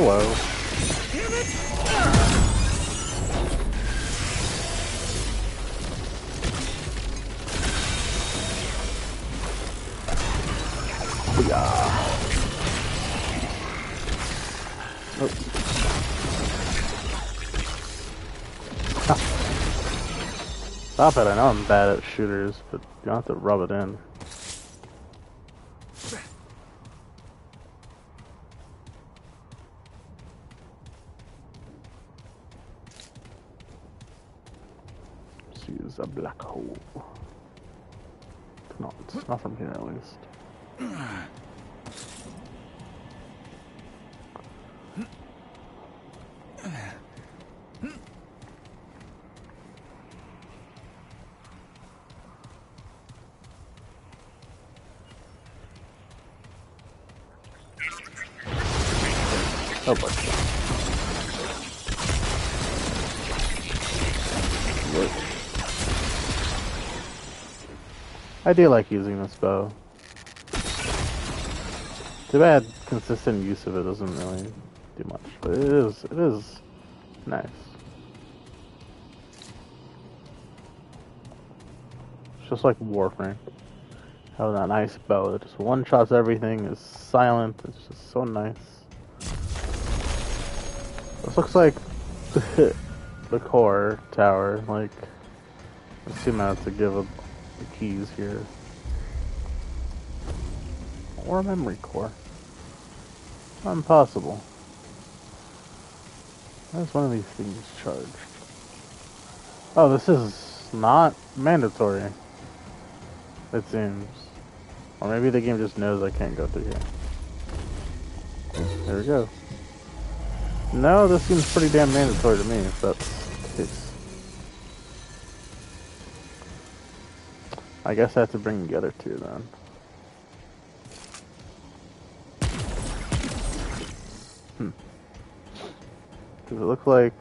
A: Hello. Yeah. Oh. Stop it, I know I'm bad at shooters, but you don't have to rub it in. Let's use a black hole. No, it's not from here at least. Oh boy. I do like using this bow. Too bad consistent use of it doesn't really do much, but it is nice. It's just like Warframe. Having that nice bow that just one-shots everything, is silent, it's just so nice. This looks like the core tower, like, I assume I have to give up the keys here. Or a memory core. Impossible. Where's one of these things charged? Oh, this is not mandatory, it seems. Or maybe the game just knows I can't go through here. There we go. No, this seems pretty damn mandatory to me, if that's the case. I guess I have to bring the other two then. Does it look like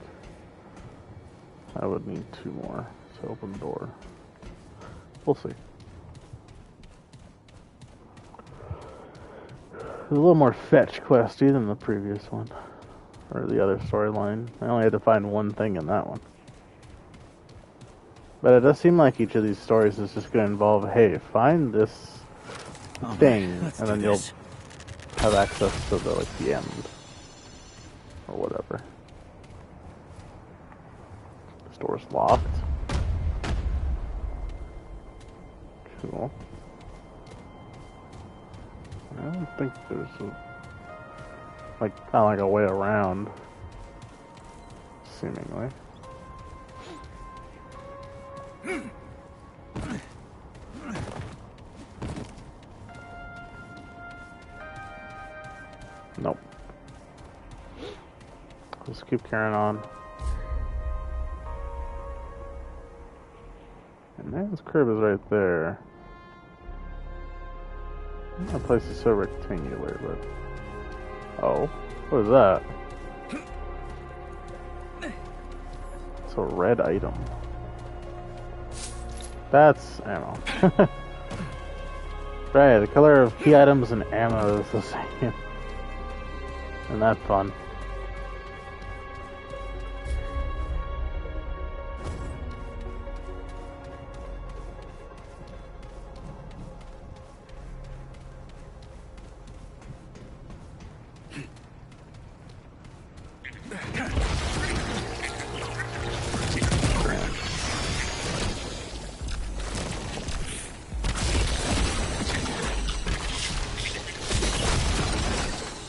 A: I would need two more to open the door? We'll see. It's a little more fetch questy than the previous one. Or the other storyline. I only had to find one thing in that one. But it does seem like each of these stories is just going to involve, hey, find this thing, and then you'll have access to the end. Or whatever. This door's locked. Cool. I don't think there's kind of like a way around, seemingly. Nope. Let's keep carrying on. And man's crib is right there. That place is so rectangular, but... Oh, what is that? It's a red item. That's ammo. Right, the color of key items and ammo is the same. Isn't that fun?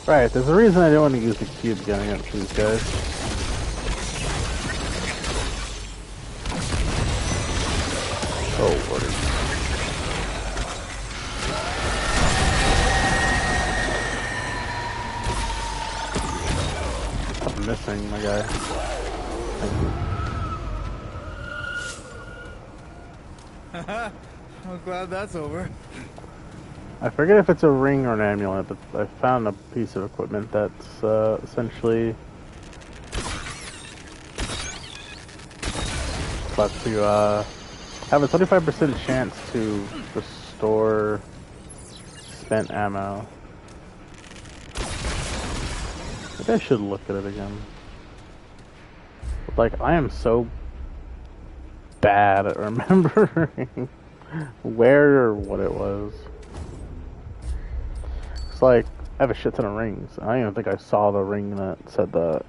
A: Right, there's a reason I didn't want to use the cube gun against these guys. Oh, what is... I'm missing my guy. Thank you.
E: I'm glad that's over.
A: I forget if it's a ring or an amulet, but I found a piece of equipment that's essentially but to have a 25% chance to restore spent ammo. Maybe I should look at it again. But, like, I am so bad at remembering where or what it was. It's like, I have a shit ton of rings. I don't even think I saw the ring that said that.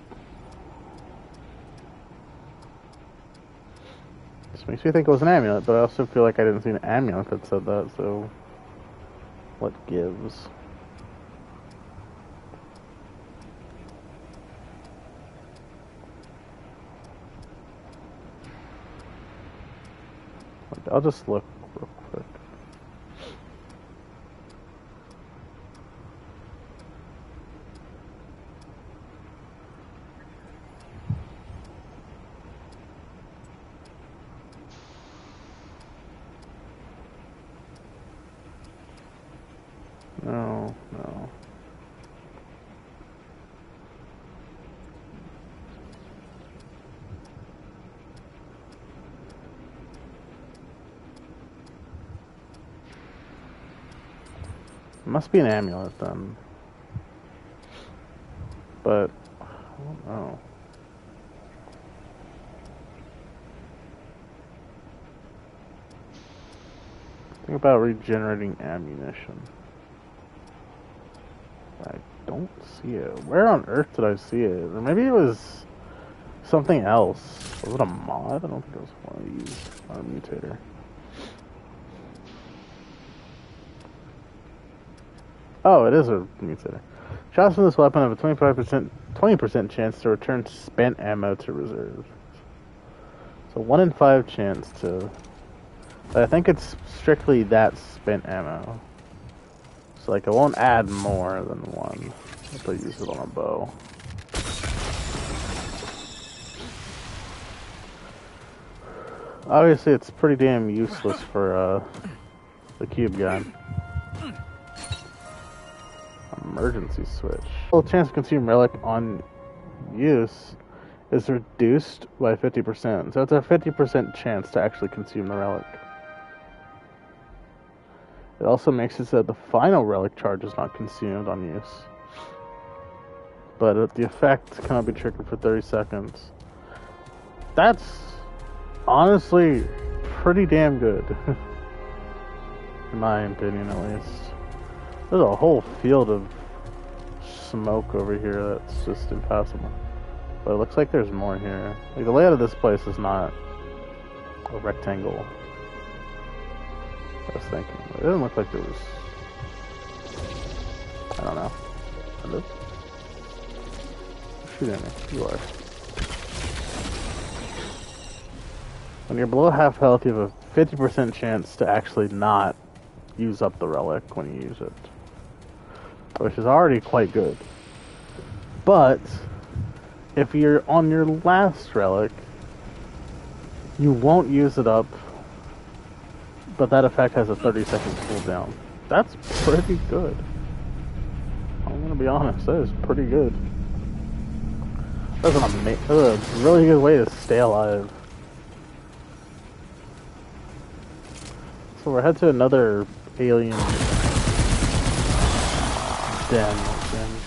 A: This makes me think it was an amulet, but I also feel like I didn't see an amulet that said that, so what gives? I'll just look real quick. No, no. It must be an amulet then. But, I don't know. Think about regenerating ammunition. I don't see it. Where on earth did I see it? Or maybe it was something else. Was it a mod? I don't think it was one of these. Not a mutator. Oh, it is a mutator. Shots from this weapon have a 20% chance to return spent ammo to reserve. So 1 in 5 chance to... But I think it's strictly that spent ammo. So like it won't add more than 1 if I use it on a bow. Obviously it's pretty damn useless for the cube gun. Emergency switch. Well, chance to consume relic on use is reduced by 50%. So it's a 50% chance to actually consume the relic. It also makes it so that the final relic charge is not consumed on use. But the effect cannot be triggered for 30 seconds. That's honestly pretty damn good. In my opinion, at least. There's a whole field of smoke over here that's just impassable. But it looks like there's more here. Like, the layout of this place is not a rectangle. I was thinking. It doesn't look like there was... I don't know. Hello? Shoot at me. You are. When you're below half health, you have a 50% chance to actually not use up the relic when you use it. Which is already quite good. But if you're on your last relic, you won't use it up, but that effect has a 30-second cooldown. That's pretty good. I'm gonna be honest, that is pretty good. That's a really good way to stay alive. So we're headed to another alien den of things.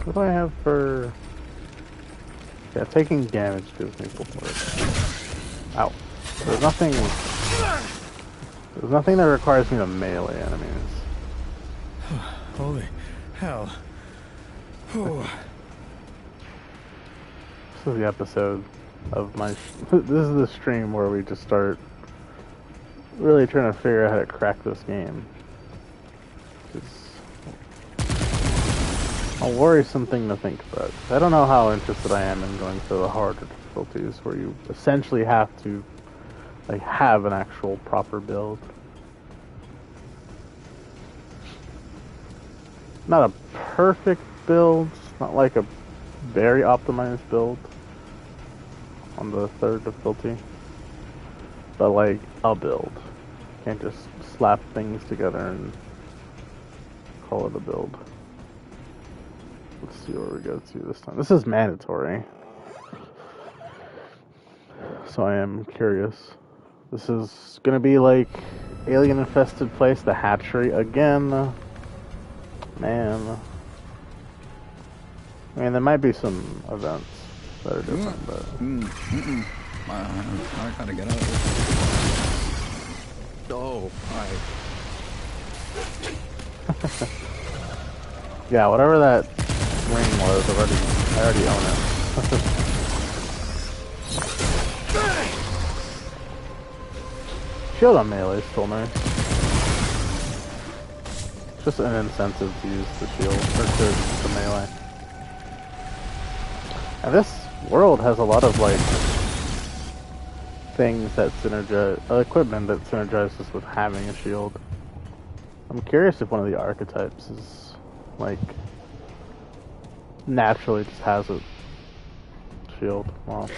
A: What do I have for... Yeah, taking damage gives me full force. Ow. There's nothing that requires me to melee enemies.
C: Holy hell. Whew.
A: This is the episode of my... This is the stream where we just start really trying to figure out how to crack this game. It's a worrisome thing to think about. I don't know how interested I am in going to the harder difficulties where you essentially have to like have an actual proper build. Not a perfect build, not like a very optimized build on the 3rd difficulty, but like a build. Can't just slap things together and call it a build. Let's see where we go to this time. This is mandatory. So I am curious. This is gonna be like alien infested place, the hatchery again. Man. I mean, there might be some events that are different, but...
C: I gotta get out of here. Oh, hi.
A: Yeah, whatever that ring was, I already own it. Shield on melee is still nice. Just an incentive to use the shield, or the melee. And this world has a lot of, like, things that synergize, equipment that synergizes with having a shield. I'm curious if one of the archetypes is, like, naturally just has a shield. Well,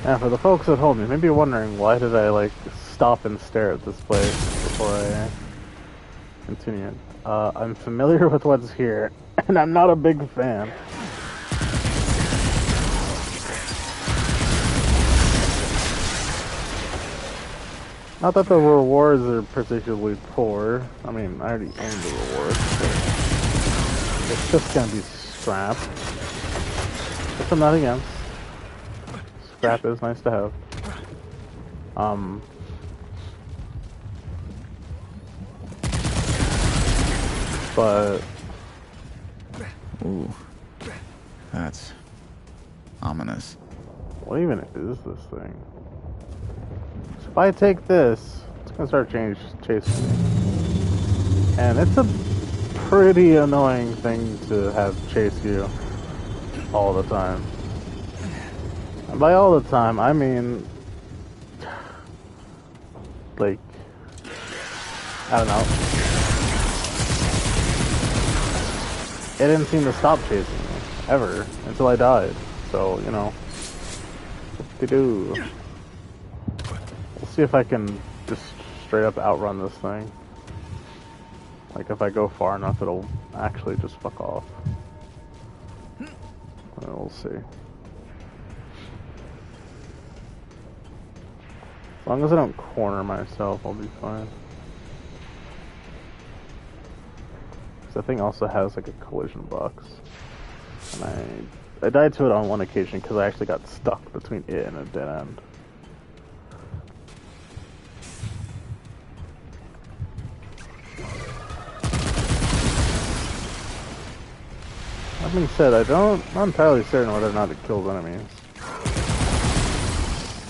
A: yeah, for the folks at home, you may be wondering why did I, like, stop and stare at this place before I continued. I'm familiar with what's here, and I'm not a big fan. Not that the rewards are particularly poor. I mean, I already own the rewards, but it's just gonna be scrap. Which I'm not against. Scrap is nice to have. But...
C: Ooh. That's... ominous.
A: what even is this thing? So if I take this, it's gonna start chasing me. And it's a pretty annoying thing to have chase you all the time. And by all the time, I mean... like... I don't know. It didn't seem to stop chasing me, ever, until I died. So, you know, what-de-do. We'll see if I can just straight up outrun this thing. Like, if I go far enough, it'll actually just fuck off. We'll see. As long as I don't corner myself, I'll be fine. That thing also has like a collision box, and I died to it on one occasion because I actually got stuck between it and a dead end. That being said, I'm not entirely certain whether or not it kills enemies.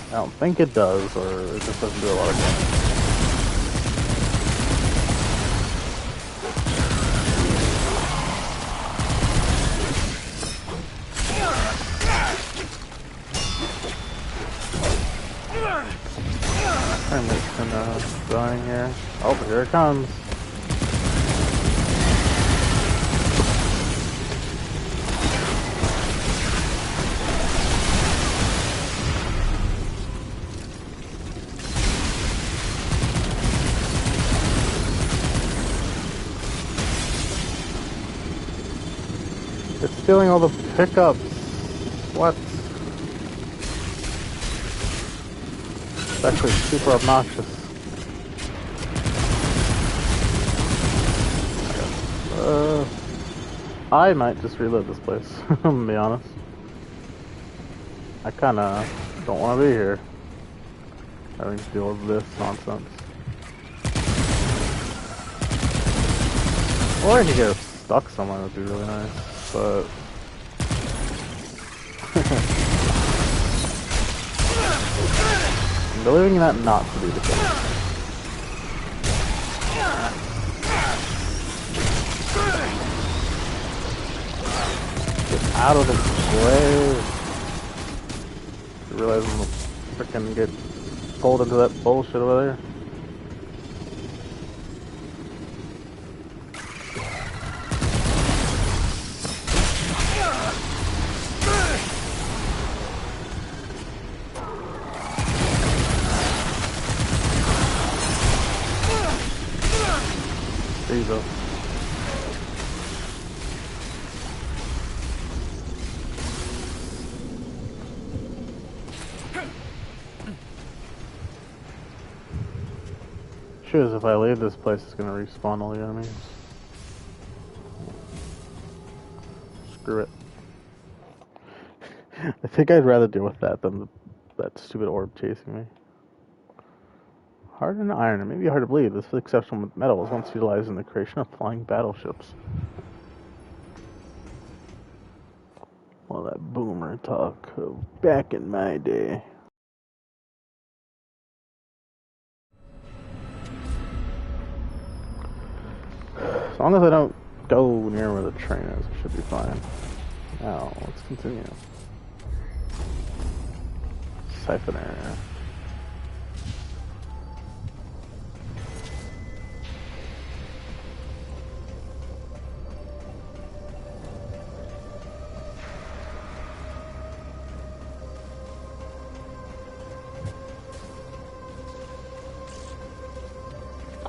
A: I don't think it does, or it just doesn't do a lot of damage. I'm just dying here. Oh, here it comes. It's stealing all the pickups. What? It's actually super obnoxious. I might just reload this place, to be honest. I kinda don't want to be here. Having to deal with this nonsense. Or I could get stuck somewhere, would be really nice, but... I'm believing that not to be the case. Get out of the way. I realize I'm gonna frickin' get pulled into that bullshit over there. freeze us. Shoes, if I leave this place, it's gonna respawn all the enemies. Screw it. I think I'd rather deal with that than that stupid orb chasing me. Hardened iron. It may be hard to believe this exceptional metal was once utilized in the creation of flying battleships. Well, that boomer talk of back in my day. As long as I don't go near where the train is, it should be fine. Now, let's continue. Siphon area.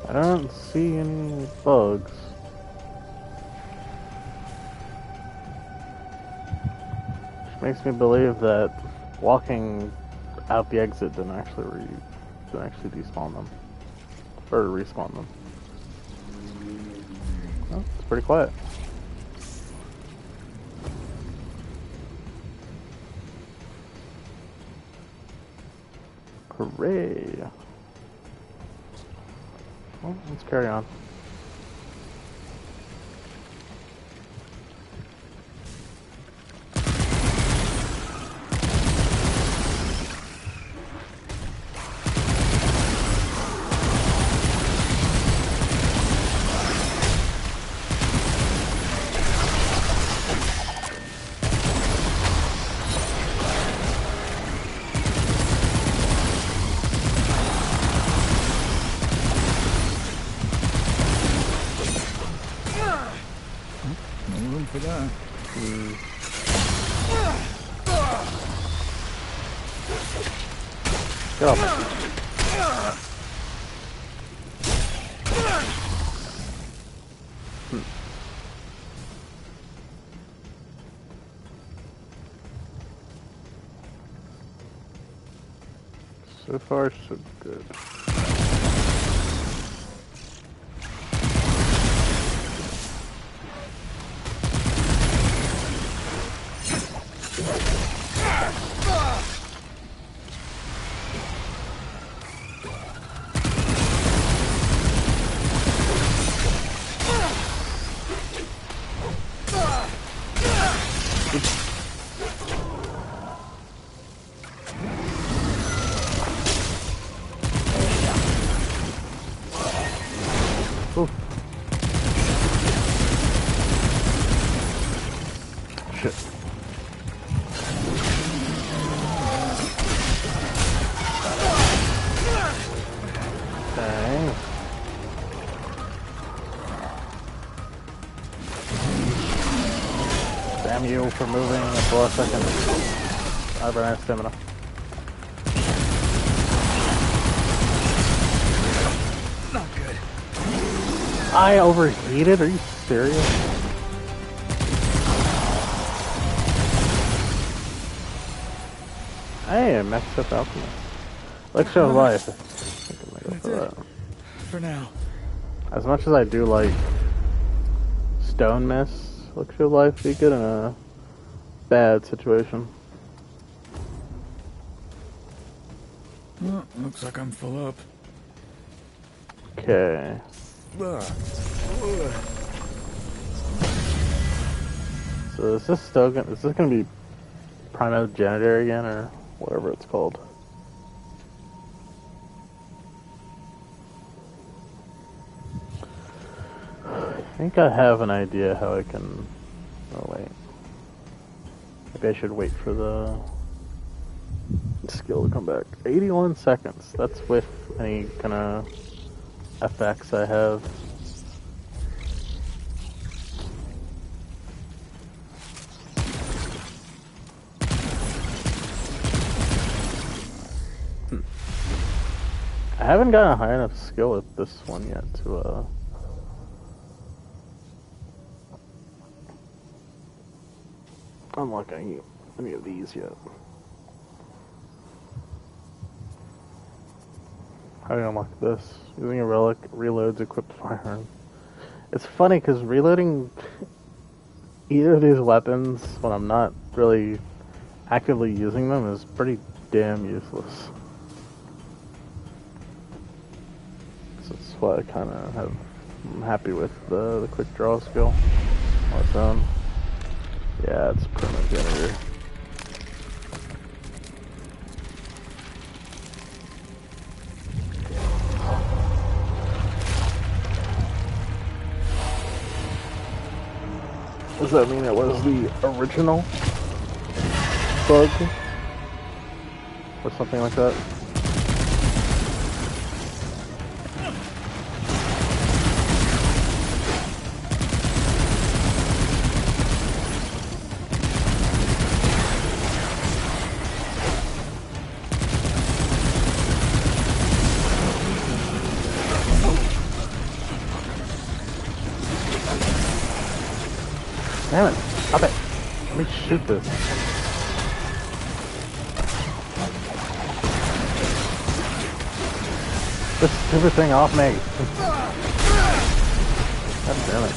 A: I don't see any bugs. Which makes me believe that walking out the exit didn't actually despawn them. Or respawn them. Oh, it's pretty quiet. Hooray! Well, let's carry on.
C: For that.
A: Get off. So far, so good. Shit. Okay. Damn you for moving for a second. I ran out of stamina.
C: Not good.
A: I overheated? Are you serious? Hey, maxed up alchemist. Elixir of life. I think I'm gonna go for that.
C: For now.
A: As much as I do like stone mist, elixir of life be good in a bad situation.
C: Well, looks like I'm full up.
A: Okay. So is this still gonna, is this gonna be primogenitor again, or whatever it's called? I think I have an idea how I can... Oh wait. Maybe I should wait for the skill to come back. 81 seconds. That's with any kind of effects I have. I haven't gotten a high enough skill with this one yet to unlock any of these yet. How do you unlock this? Using a relic reloads equipped firearm. It's funny because reloading either of these weapons when I'm not really actively using them is pretty damn useless. So that's why I kind of have. I'm happy with the quick draw skill on its own. Yeah, it's primogenitor. Does that mean it was the original bug? Or something like that? Damn it! Stop it! Let me shoot this. This stupid thing off me! God damn it.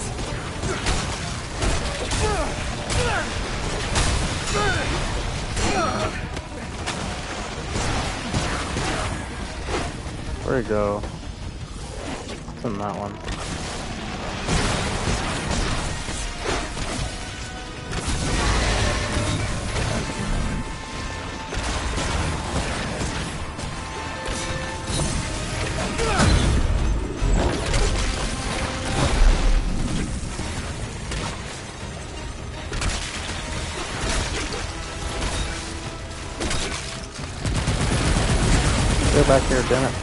A: Where'd it go? It's in that one. Get back here, damn it.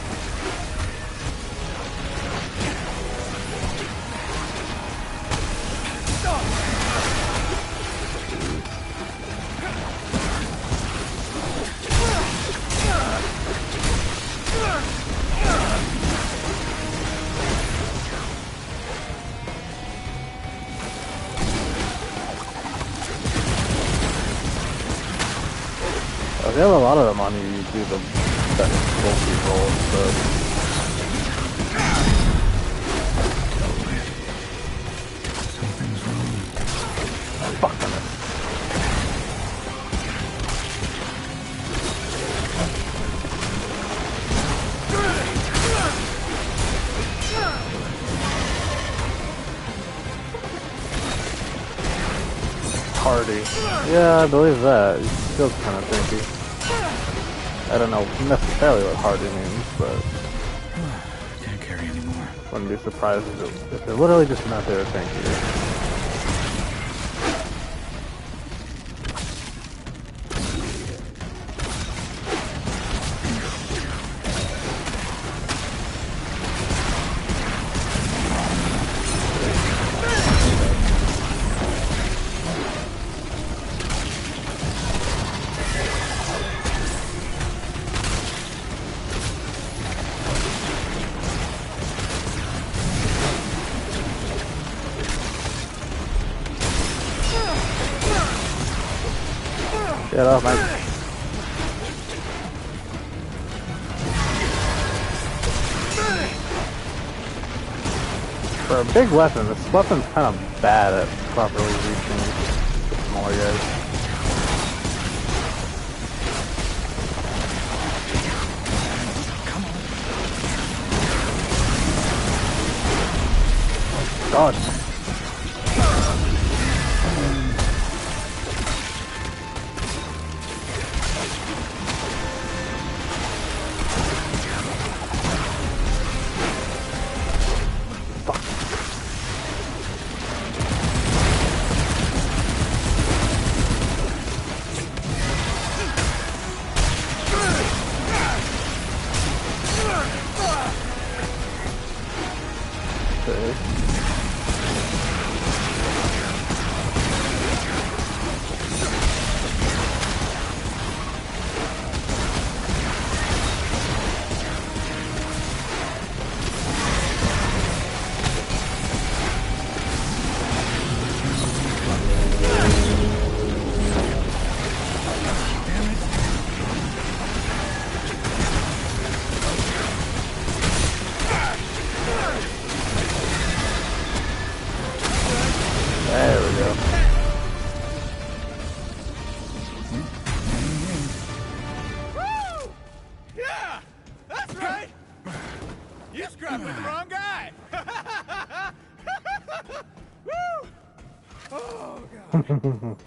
A: They have a lot of them on YouTube that bullshit rolls, but
C: Something's wrong.
A: fuck on it. Hardy. Yeah, I believe that. He feels kind of tanky. I don't know necessarily what hardy means, but
C: Can't carry anymore.
A: wouldn't be surprised if it literally just meant they were tanky. Get off my... For a big weapon, this weapon's kind of bad at properly reaching the smaller guys. God. Okay.
E: I'm with the wrong guy. Woo! Oh god.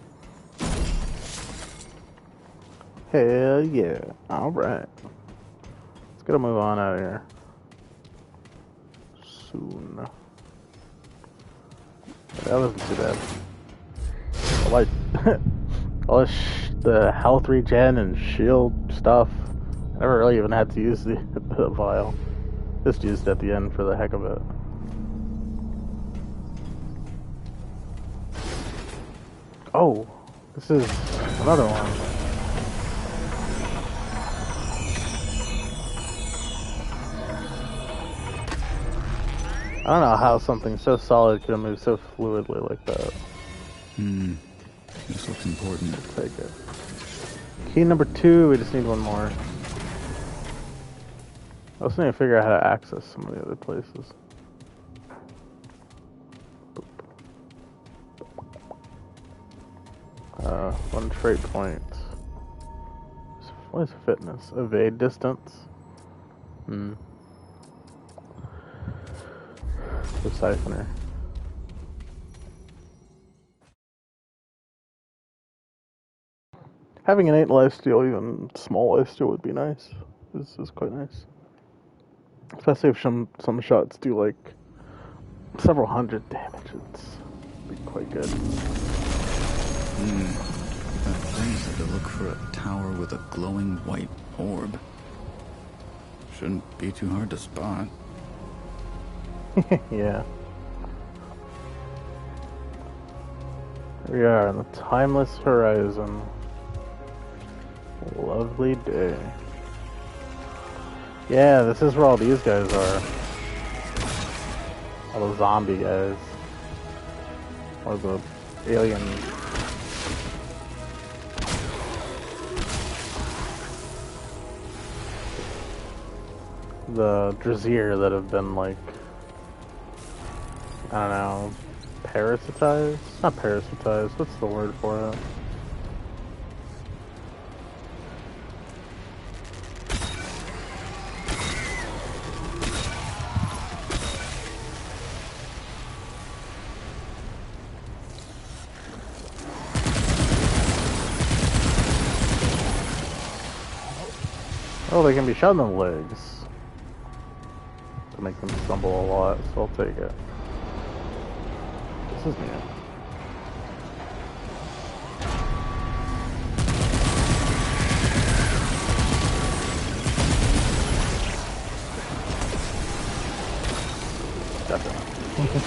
A: Hell yeah. Alright. Let's get a move on out of here. Soon. That wasn't too bad. I like all the health regen and shield stuff. I never really even had to use the vial. Just used it at the end for the heck of it. Oh, this is another one. I don't know how something so solid could move so fluidly like that.
C: This looks important.
A: Take it. Key number 2, we just need one more. I also need to figure out how to access some of the other places. One trait point. What is fitness? Evade distance? The siphoner. Having an 8 lifesteal, even small lifesteal, would be nice. This is quite nice. Especially if some shots do like several hundred damage, it's be quite good.
C: That thing said to look for a tower with a glowing white orb. Shouldn't be too hard to spot.
A: Yeah. Here we are on the timeless horizon. Lovely day. Yeah, this is where all these guys are. All the zombie guys. Or the alien. The Drazier that have been like, I don't know, parasitized? Not parasitized, what's the word for it? Oh, they can be shot in the legs to make them stumble a lot, so I'll take it. This is new. Definitely.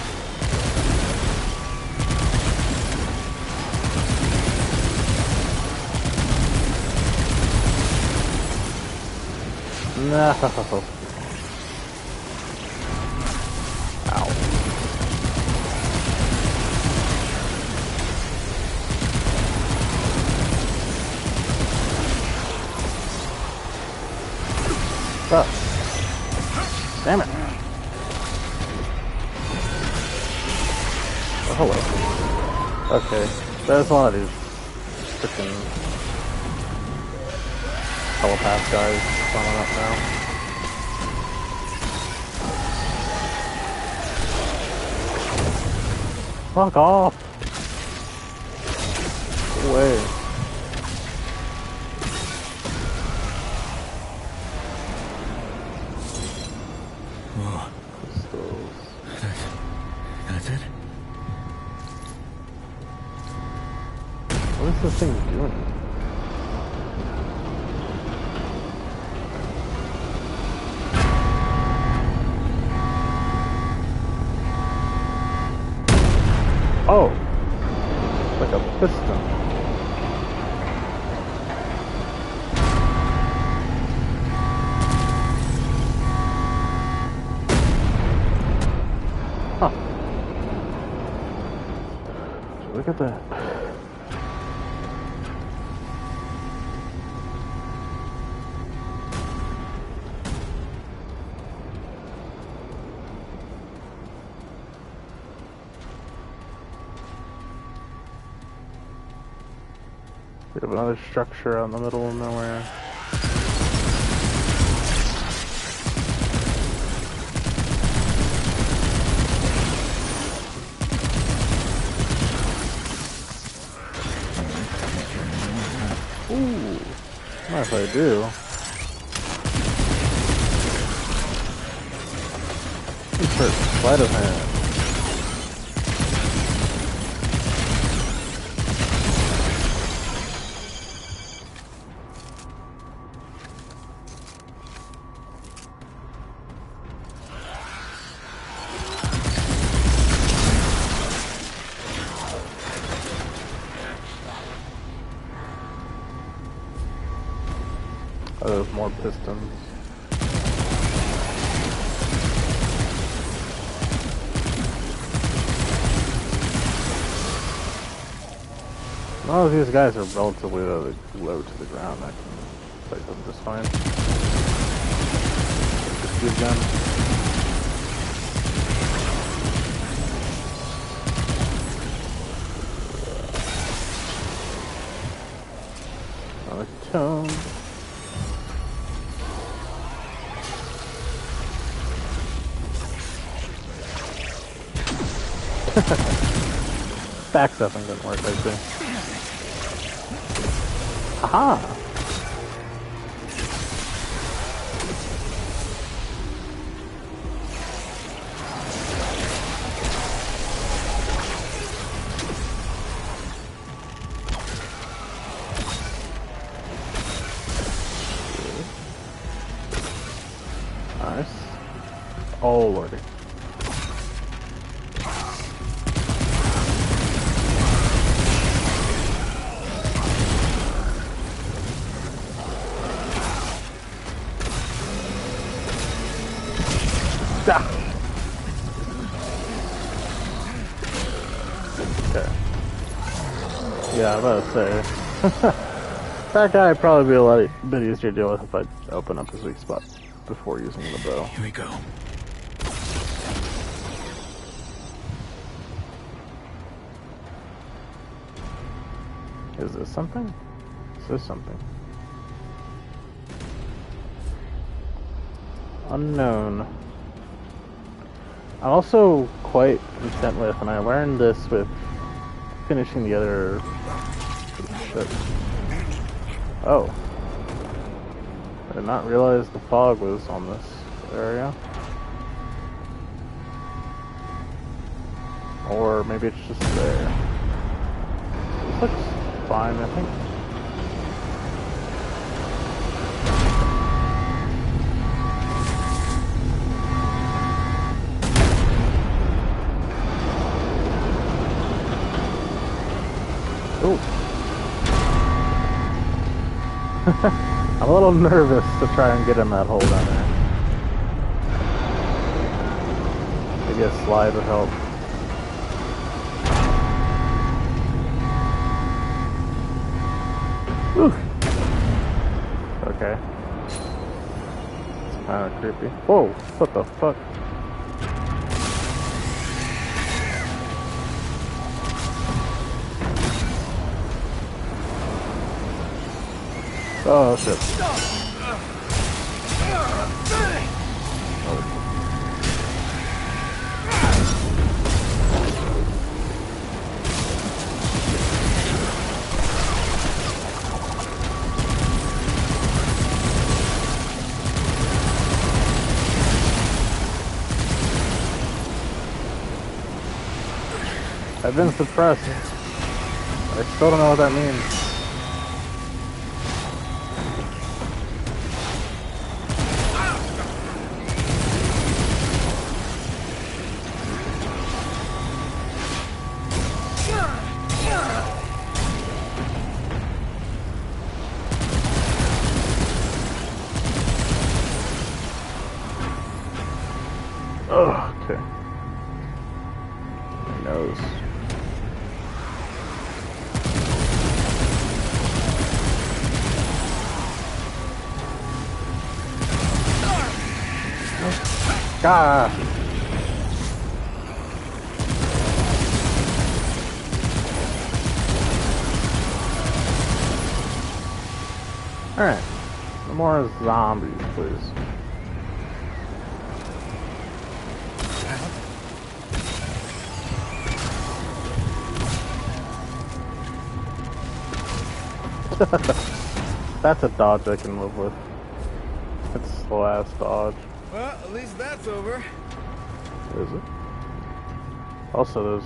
A: No. Ow. Oh. Damn it. Oh, hello. Okay. There's one of these freaking telepath guys coming up now. Fuck off! Get away.
C: Whoa.
A: Crystals.
C: That's it?
A: What is this thing doing? Oh! Like a piston. Huh. Look at that. We have another structure out in the middle of nowhere. if I do. Insert sleight of hand. Oh, there's more pistons. All of these guys are relatively low to the ground. I can fight them just fine. Just use them. Another tome. Back stuffing didn't work, I see. Aha! Nice. Oh, lordy. Okay. Yeah, I'm about to say. That guy would probably be a bit easier to deal with if I open up his weak spot before using the bow.
C: Here we go.
A: Is this something? Is this something? Unknown. I'm also quite content with, and I learned this with finishing the other shit. Oh. I did not realize the fog was on this area. Or maybe it's just there. This looks fine, I think. Ooh. I'm a little nervous to try and get in that hole down there. Maybe a slide would help. Ooh. Okay. It's kind of creepy. Whoa! What the fuck? Oh shit. I've been suppressed. I still don't know what that means. Oh, okay. My nose. God. Alright. No more zombies, please. That's a dodge I can live with. It's slow ass dodge.
E: Well, at least that's over.
A: Is it? Also, there's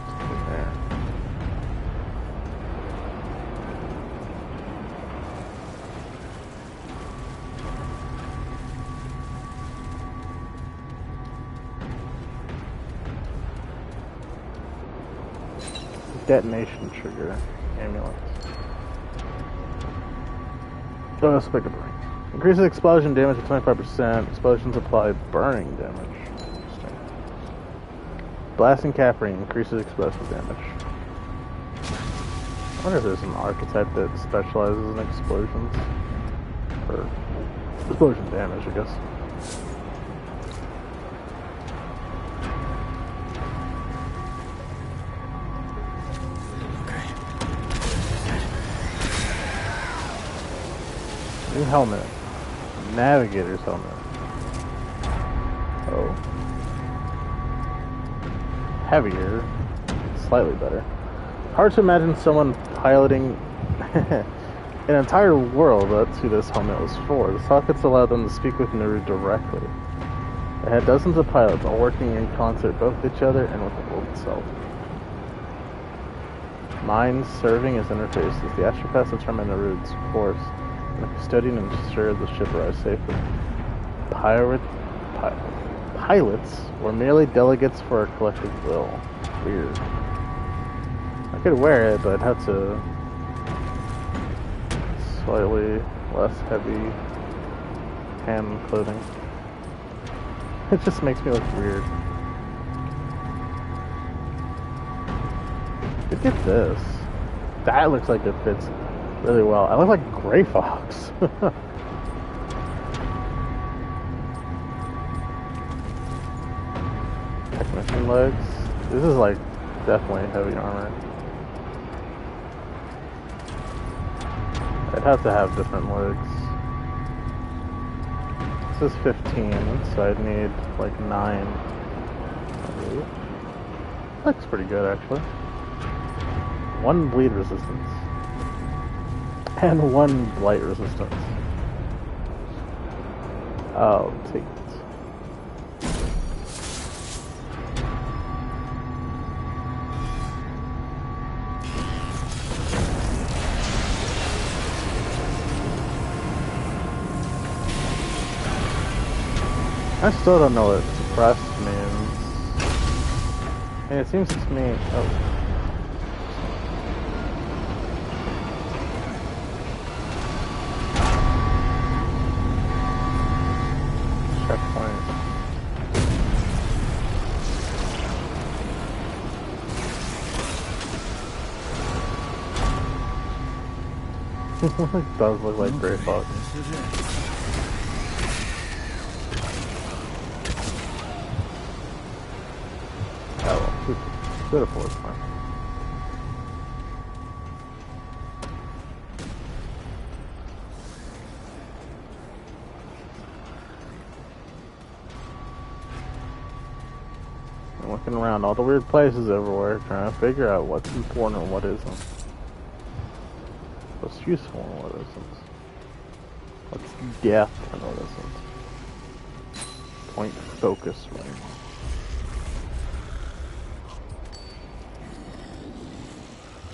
A: something there. Detonation trigger amulet. Oh, that's pick a ring. Increases explosion damage by 25%. Explosions apply burning damage. Interesting. Blasting cap ring increases explosive damage. I wonder if there's an archetype that specializes in explosions. Or explosion damage, I guess. New helmet. Navigator's helmet. Oh. Heavier. Slightly better. Hard to imagine someone piloting an entire world. That's who this helmet was for. The sockets allow them to speak with Naru directly. It had dozens of pilots all working in concert both with each other and with the world itself. Minds serving as interfaces. The astropaths determine Naru's course. The custodian ensured the ship arrived safely. Pilots were merely delegates for a collective will. Weird. I could wear it, but I'd have to slightly less heavy hand clothing. It just makes me look weird. Look at this. That looks like it fits really well. I look like Gray Fox. Technician legs. This is like definitely heavy armor. I'd have to have different legs. This is 15, so I'd need like 9. Looks pretty good actually. 1 bleed resistance. And 1 blight resistance. I'll take it. I still don't know what suppressed means. And it seems to me... Oh. Checkpoint. It does look like Gray Fox. Beautiful, it's fine. I'm looking around all the weird places everywhere, trying to figure out what's important and what isn't. What's useful and what isn't. What's death and what isn't. Point focus ring.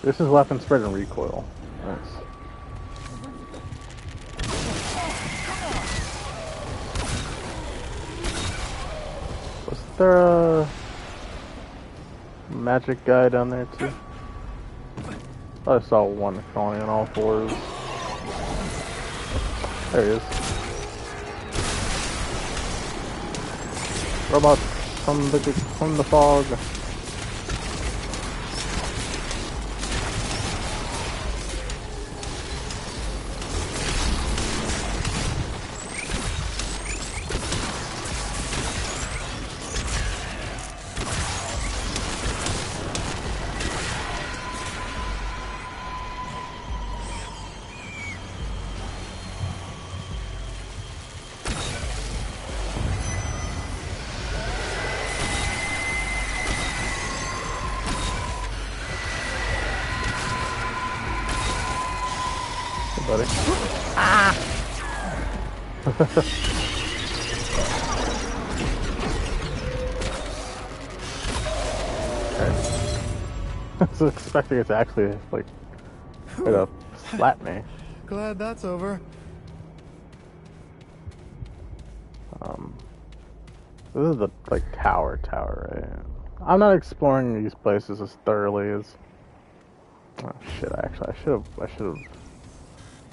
A: This is weapon spread and recoil. Nice. Was there a magic guy down there too? I saw one crawling on all fours. There he is. Robots from the fog. buddy. Ah! I was expecting it to actually, like, try to slap me.
E: Glad that's over.
A: This is the, like, tower, right? I'm not exploring these places as thoroughly as... Oh, shit, actually, I should have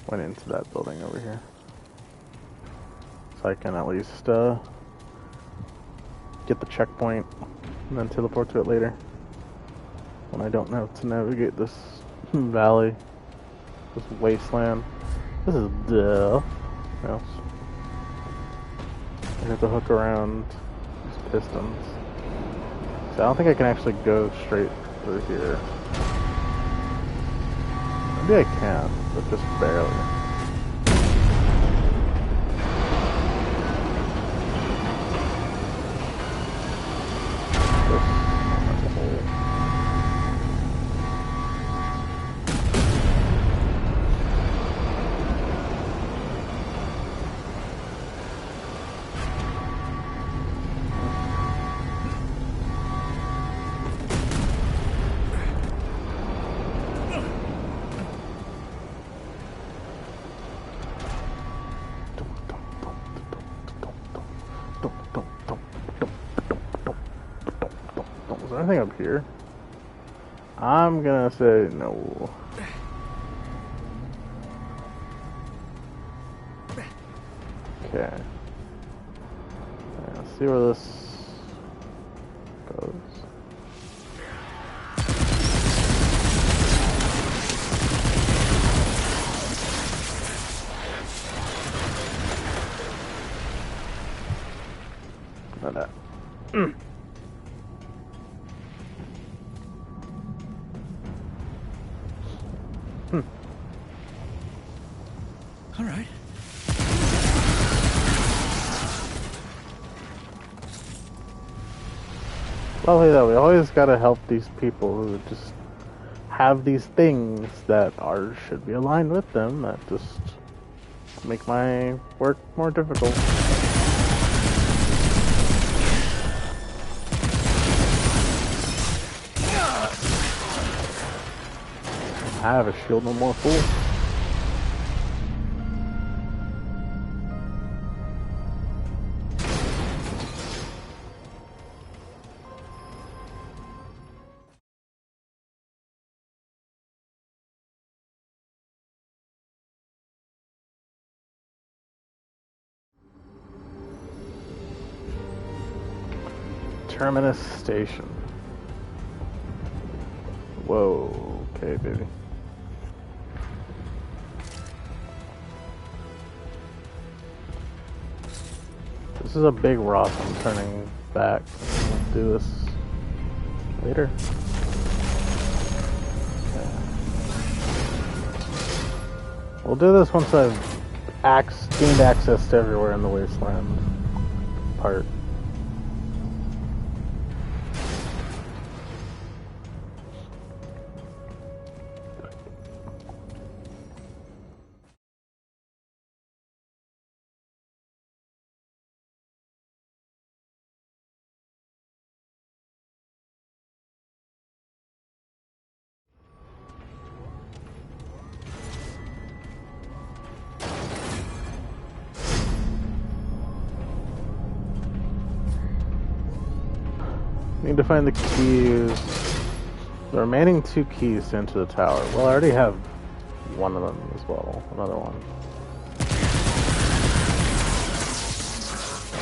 A: went into that building over here. So I can at least, get the checkpoint and then teleport to it later. When I don't know to navigate this valley, this wasteland. This is duh. Yes. I have to hook around these pistons. So I don't think I can actually go straight through here. Maybe I can, but just barely. Is there anything up here? I'm gonna say no. Okay. Let's see where this goes. Not that.
E: All right.
A: Lovely though, we always gotta help these people who just have these things that should be aligned with them that just make my work more difficult. I have a shield no more, fool. Terminus Station. Whoa, okay, baby. This is a big rock. I'm turning back. We'll do this later. Okay. We'll do this once I've gained access to everywhere in the wasteland part. Need to find the keys. The remaining 2 keys to enter the tower. Well, I already have one of them as well. Another one.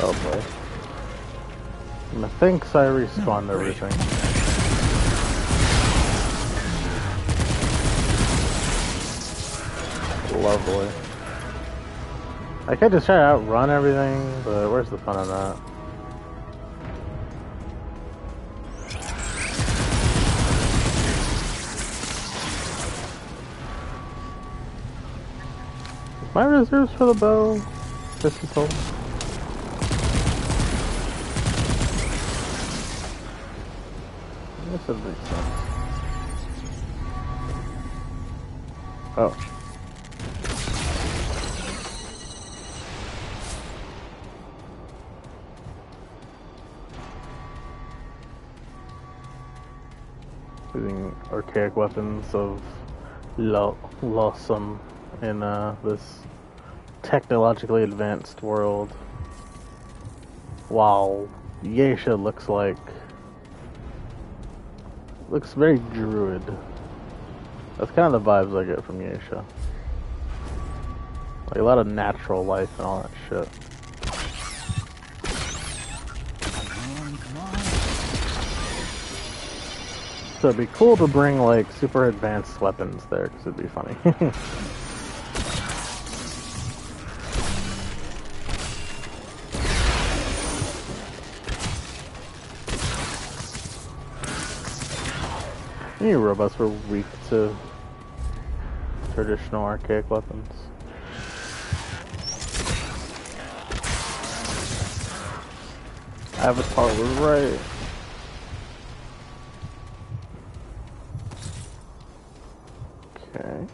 A: Oh boy. Methinks I respawned everything. Lovely. I could just try to outrun everything, but where's the fun in that? My reserves for the bow. Pistol. This would make sense. Oh. using archaic weapons of Lawsome in this technologically advanced world. While Geisha looks very druid. That's kind of the vibes I get from Geisha. Like a lot of natural life and all that shit.
C: Come on.
A: So it'd be cool to bring like super advanced weapons there, because it'd be funny. Any robots were weak to traditional archaic weapons. Avatar was right. Okay.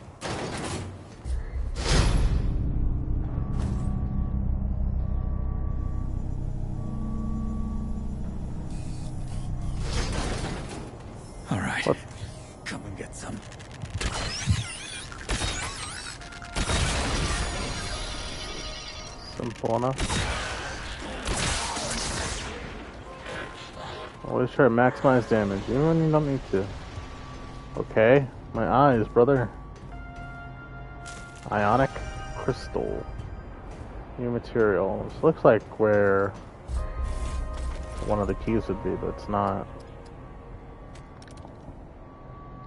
C: All right.
A: What?
C: Come and get some.
A: Simple enough. Always try to maximize damage, even when you don't need to. Okay, my eyes, brother. Ionic crystal. New materials. Looks like where one of the keys would be, but it's not.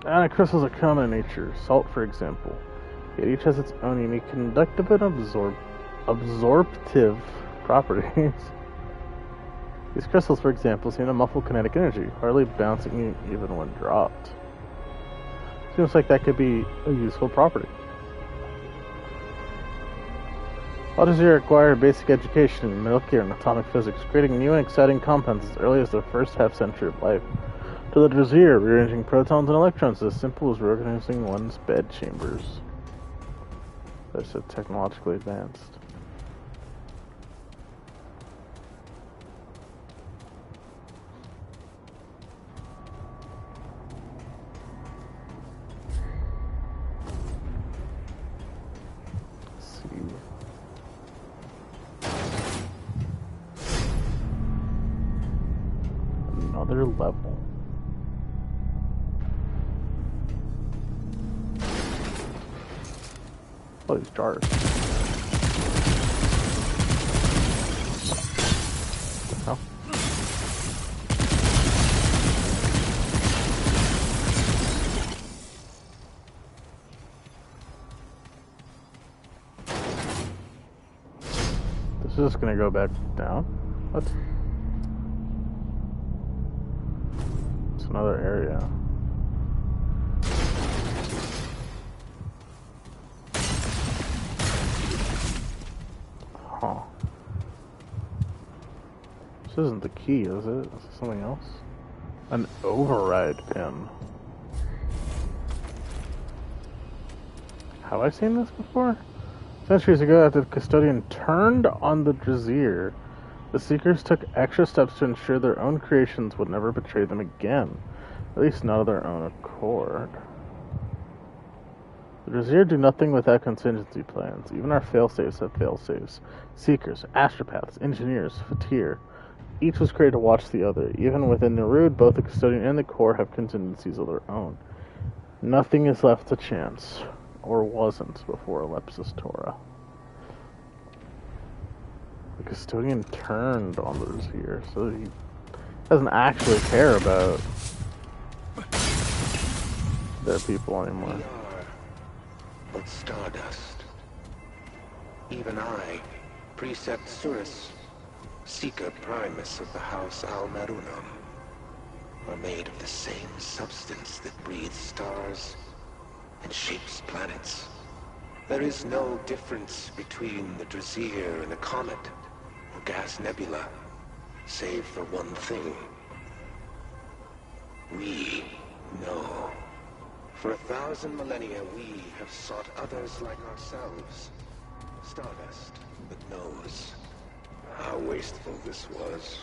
A: Ionic crystals are common in nature. Salt, for example. Yet each has its own unique conductive and absorptive properties. These crystals, for example, seem to muffle kinetic energy, hardly bouncing even when dropped. Seems like that could be a useful property. Al Jazeera acquired basic education in molecular and atomic physics, creating new and exciting compounds as early as the first half-century of life. To the Jazeera, rearranging protons and electrons is as simple as reorganizing one's bed chambers. They're so technologically advanced. Another level. Oh, these jars. Oh. This is just gonna go back down? What? It's another area. Huh. This isn't the key, is it? Is it something else? An override pin. Have I seen this before? Centuries ago, after the custodian turned on the Drazier, the Seekers took extra steps to ensure their own creations would never betray them again. At least not of their own accord. The Drazier do nothing without contingency plans. Even our failsafes have failsafes. Seekers, astropaths, engineers, Fatir. Each was created to watch the other. Even within Nerud, both the custodian and the core have contingencies of their own. Nothing is left to chance. Or wasn't before Alepsis Torah. The custodian turned on the Drazier, so he doesn't actually care about their people anymore.
F: We are but stardust. Even I, Precept Surus, Seeker Primus of the House Al-Marunam, are made of the same substance that breathes stars and shapes planets. There is no difference between the Drazier and a comet or gas nebula, save for one thing. We know. For 1,000 millennia, we have sought others like ourselves. Stardust that knows how wasteful this was.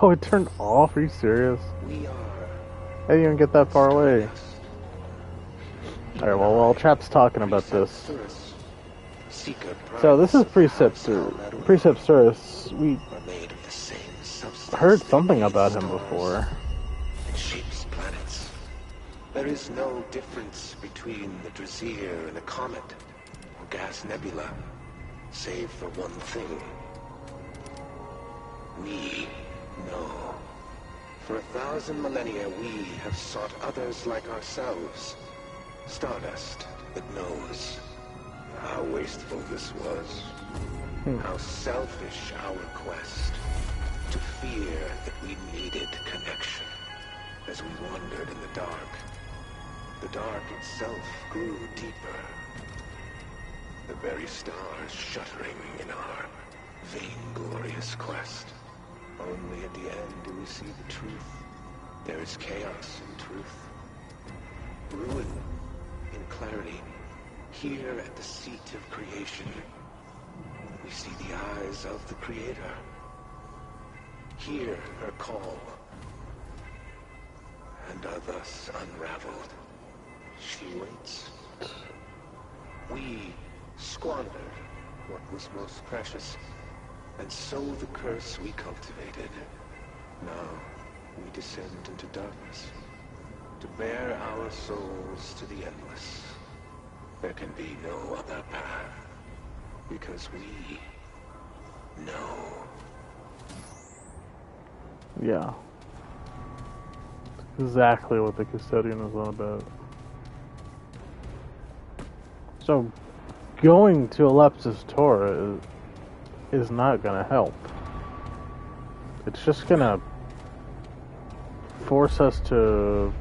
A: Oh, it turned off? Are you serious?
F: We are.
A: I didn't even get that far away.
F: Stardust.
A: Alright, well, while Trap's talking about this.
F: Seeker
A: So, this is
F: primes of
A: Preceptorus. We
F: are made of the same substance
A: heard
F: that
A: something
F: made
A: about him
F: stars
A: before.
F: and shapes planets. There is no difference between the Drasier and a comet or gas nebula, save for one thing. We know. For 1,000 millennia, we have sought others like ourselves. Stardust that knows how wasteful this was. How selfish our quest. To fear that we needed connection. As we wandered in the dark, the dark itself grew deeper. The very stars shuddering in our vainglorious quest. Only at the end do we see the truth. There is chaos in truth. Ruin in clarity. Here at the seat of creation, we see the eyes of the Creator. Hear her call, and are thus unraveled. She waits. We squandered what was most precious, and so the curse we cultivated. Now we descend into darkness, to bear our souls to the endless. There can be no other path, because we know.
A: Yeah. Exactly what the Custodian is all about. So, going to Alepsis Torah is not gonna help. It's just gonna force us to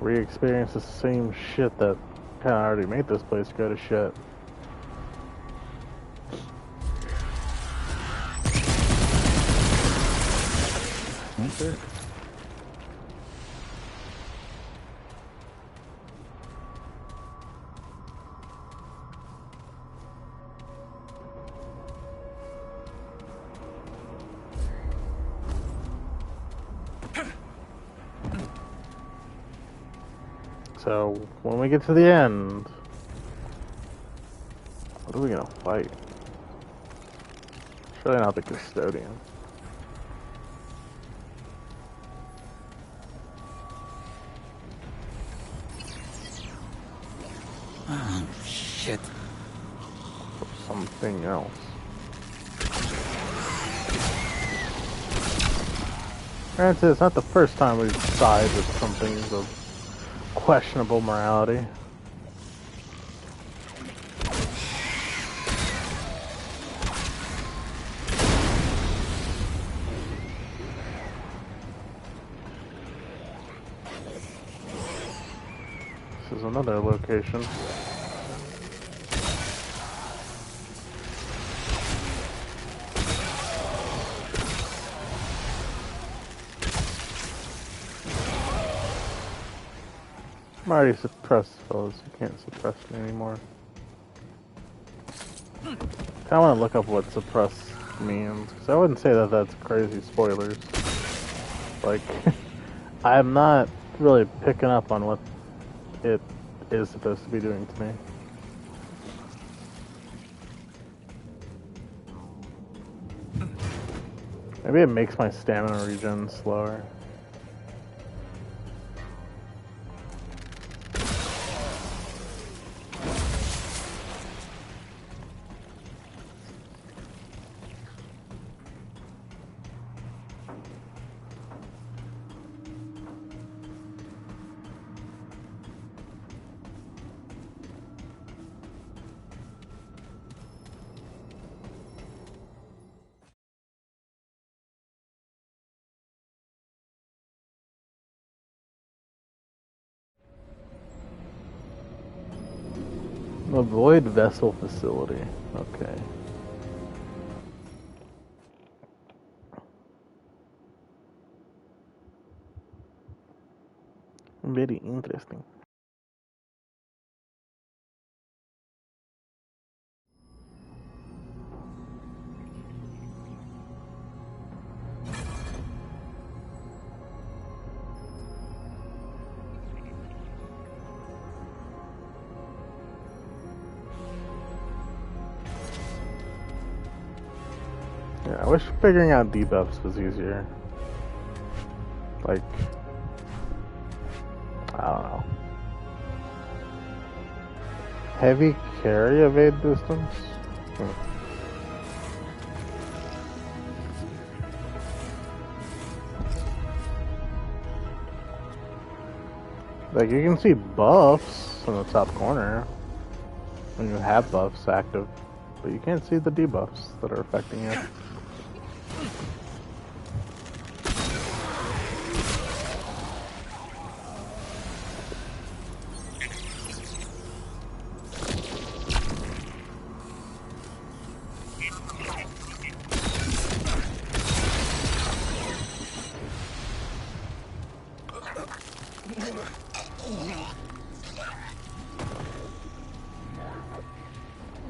A: re-experience the same shit that kinda already made this place go to shit.
C: Okay.
A: So, when we get to the end, what are we gonna fight? Surely not the Custodian.
C: Oh, shit.
A: Or something else. Granted, it's not the first time we've sided with something of questionable morality. This is another location. I'm already suppressed, fellas. You can't suppress me anymore. I want to look up what suppress means, because I wouldn't say that that's crazy spoilers. Like, I'm not really picking up on what it is supposed to be doing to me. Maybe it makes my stamina regen slower. Avoid vessel facility. Okay. Very interesting. Yeah, I wish figuring out debuffs was easier. Like, I don't know. Heavy carry evade distance? Like, you can see buffs in the top corner when you have buffs active, but you can't see the debuffs that are affecting you.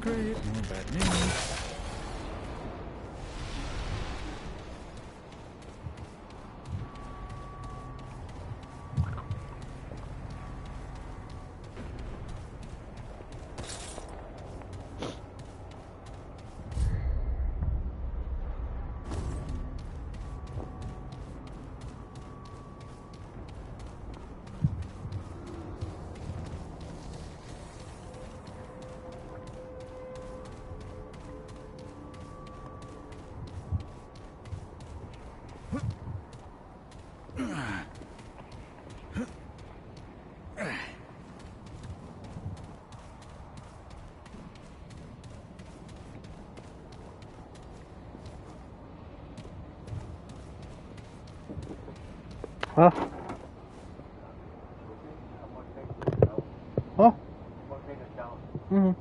E: Great, more bad news.
A: Huh? Huh? Mm-hmm.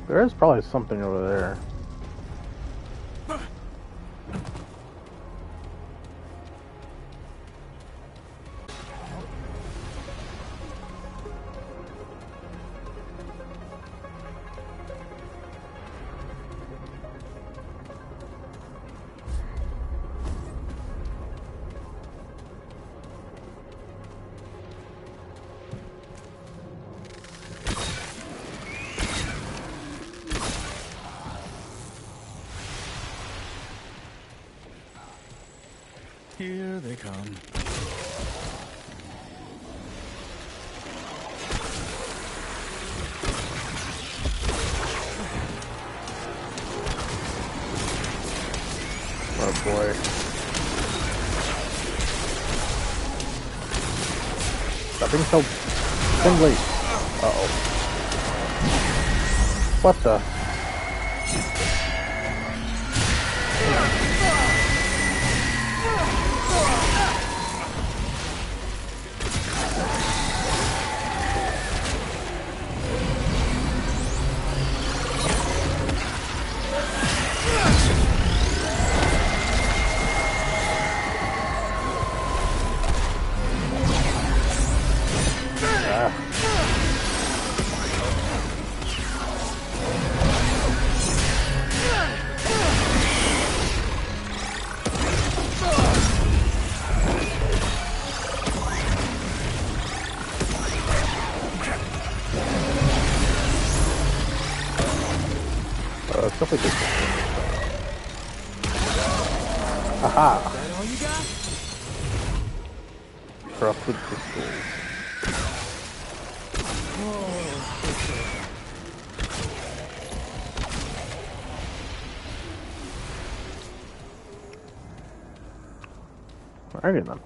A: There is probably something over there.
E: Here they come.
A: Oh boy. Stop being so friendly. Uh-oh. What the? Stuff like this. Aha!
E: Is that all you got?
A: Corrupted crystals. Alrighty then.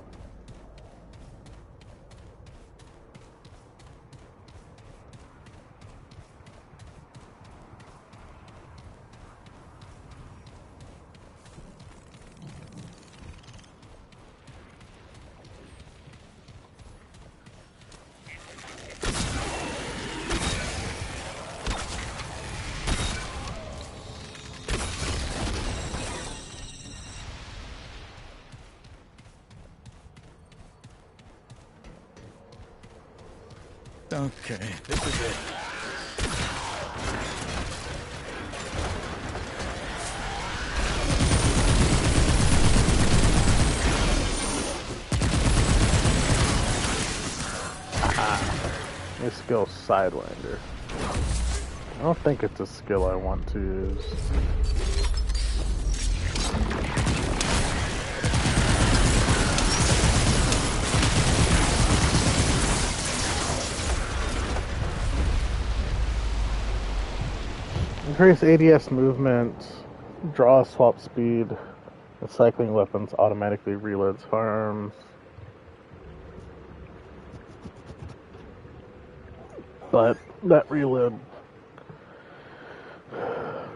E: Okay, this is it.
A: My skill Sidewinder. I don't think it's a skill I want to use. Increase ADS movement, draw swap speed, recycling weapons automatically reloads firearms. But that reload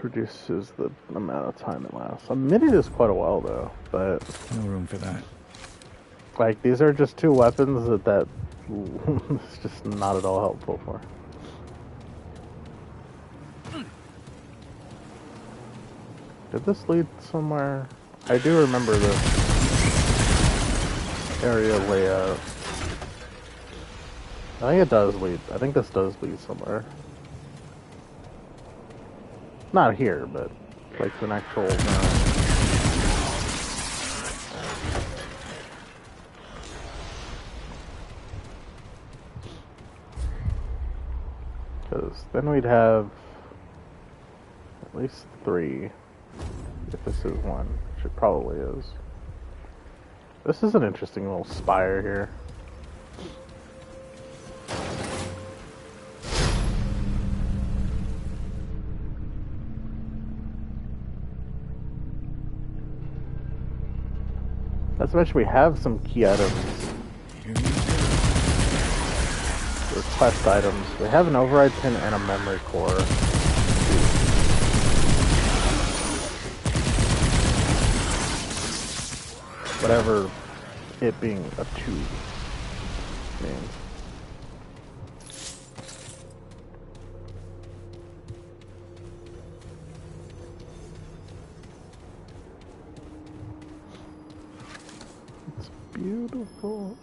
A: reduces the amount of time it lasts. A minute is quite a while though, but
E: No room for that.
A: like these are just two weapons that it's just not at all helpful for. Did this lead somewhere? I do remember this area layout. I think it does lead. I think this does lead somewhere. Not here, but like an actual. Because then we'd have at least 3. If this is one, which it probably is. This is an interesting little spire here. Not to mention we have some key items. Or quest items. We have an override pin and a memory core. Whatever it being a 2 means. It's beautiful.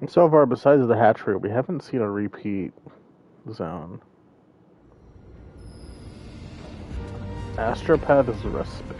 A: And so far, besides the hatchery, we haven't seen a repeat zone. Astropath is a respite.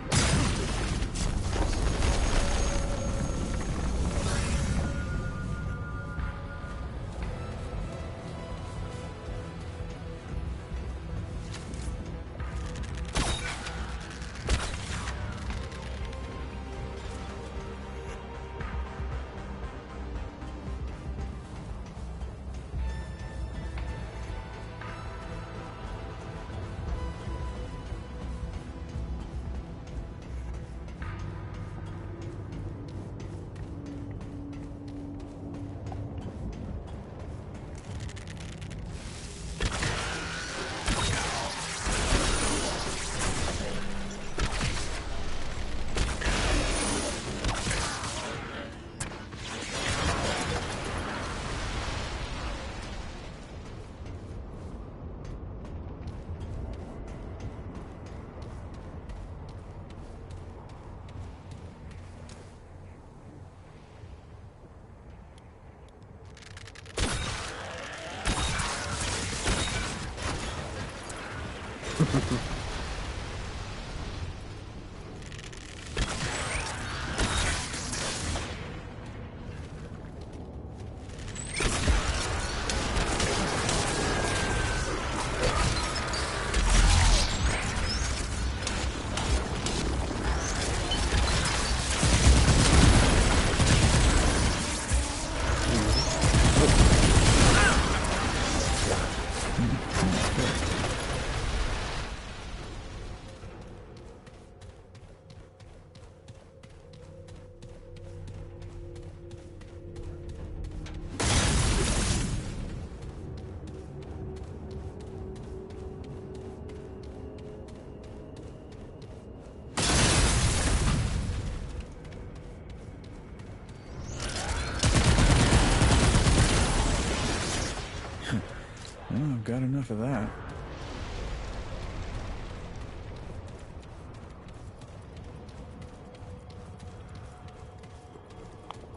E: Well, I've got enough of that.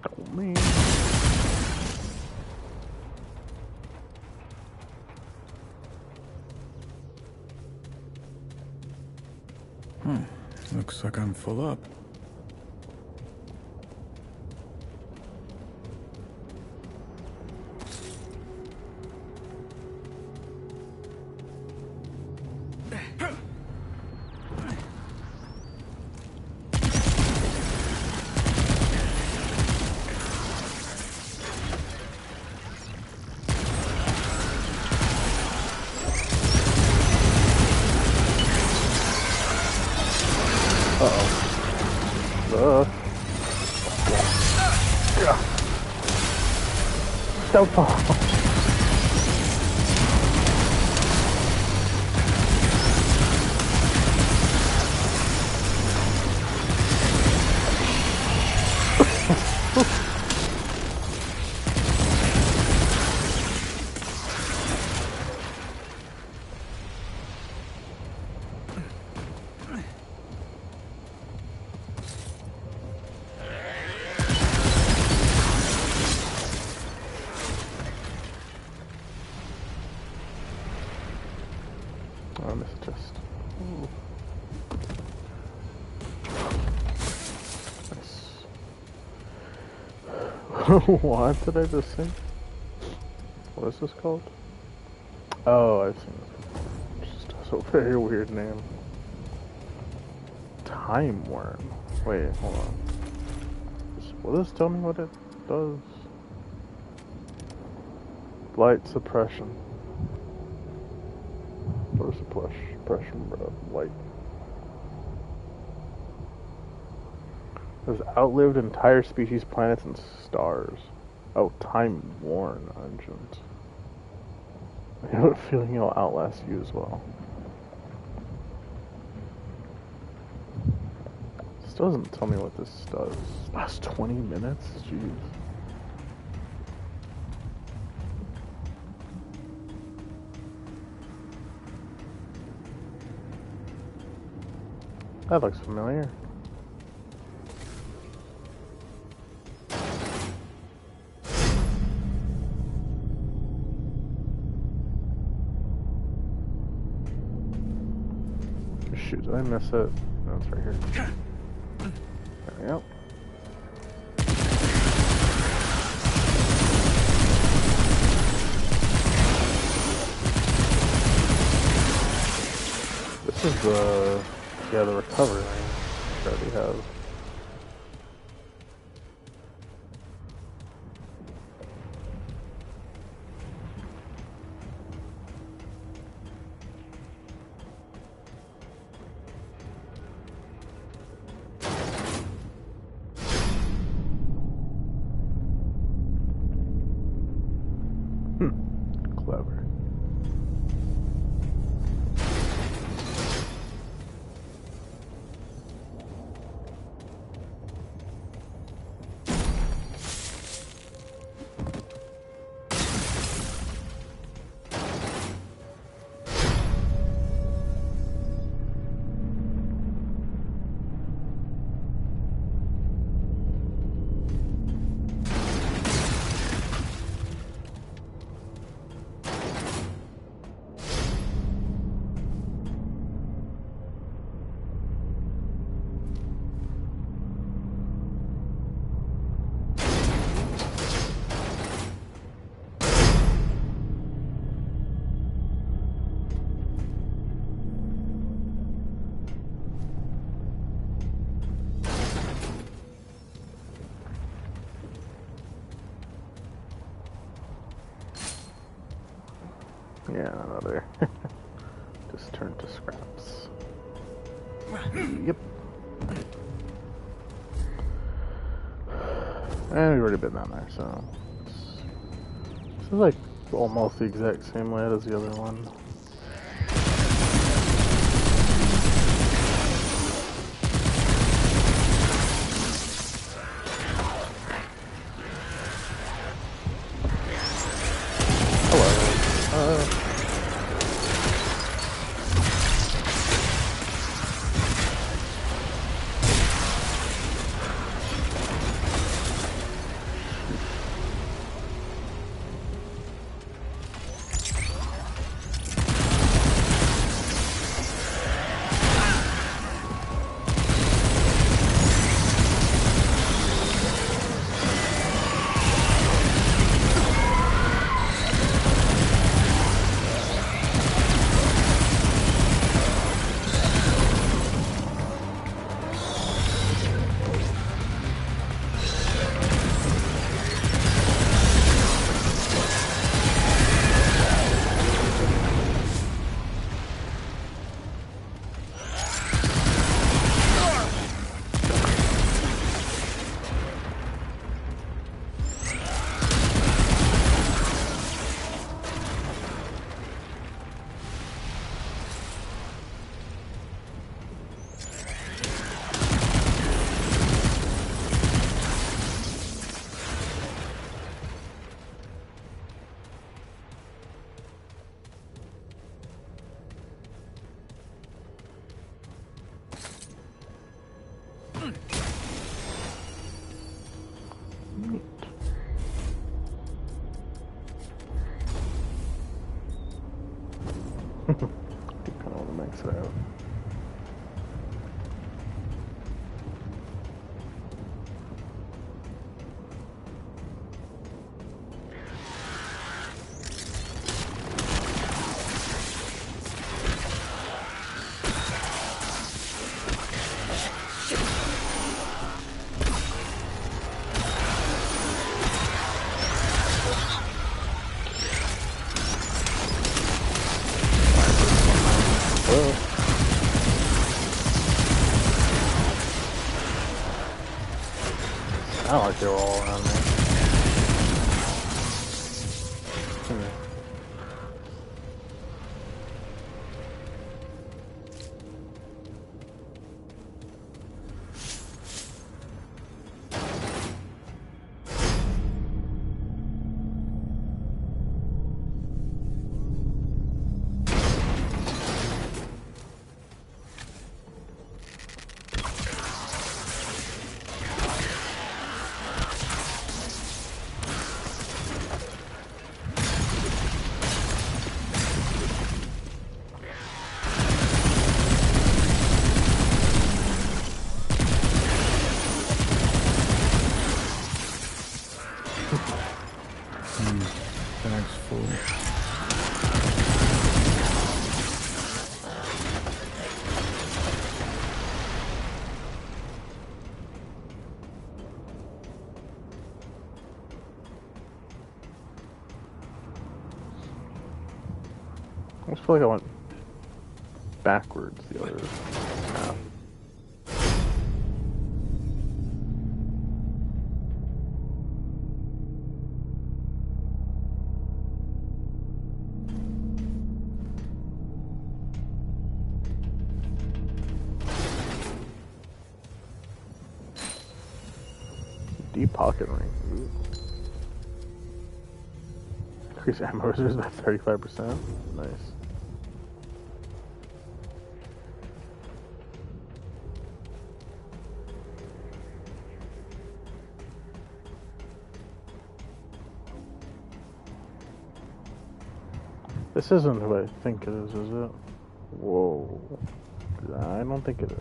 A: Oh man.
E: Looks like I'm full up.
A: Don't fall. I missed a chest. Nice. What did I just say? What is this called? Oh, I've seen this before. Just a very weird name. Time worm. Wait, hold on. Will this tell me what it does? Light suppression. Or suppression of light. Has outlived entire species, planets, and stars. Oh, time-worn engines. I have a feeling it'll outlast you as well. This doesn't tell me what this does. Last 20 minutes? Jeez. That looks familiar. Shoot, did I miss it? No, it's right here. There we go. This is the... yeah, the recovery ring that we have. Clever. Yeah, another. Just turned to scraps. Yep. And we've already been down there, so this is like almost the exact same layout as the other one. I kind of want to max it out. I don't like they were all around there.
E: Bag's full.
A: I just feel like I went backwards the other half. Deep pocket ring. Ooh. Increase ammo reserves by 35%. Nice. This isn't who I think it is it? Whoa. I don't think it is.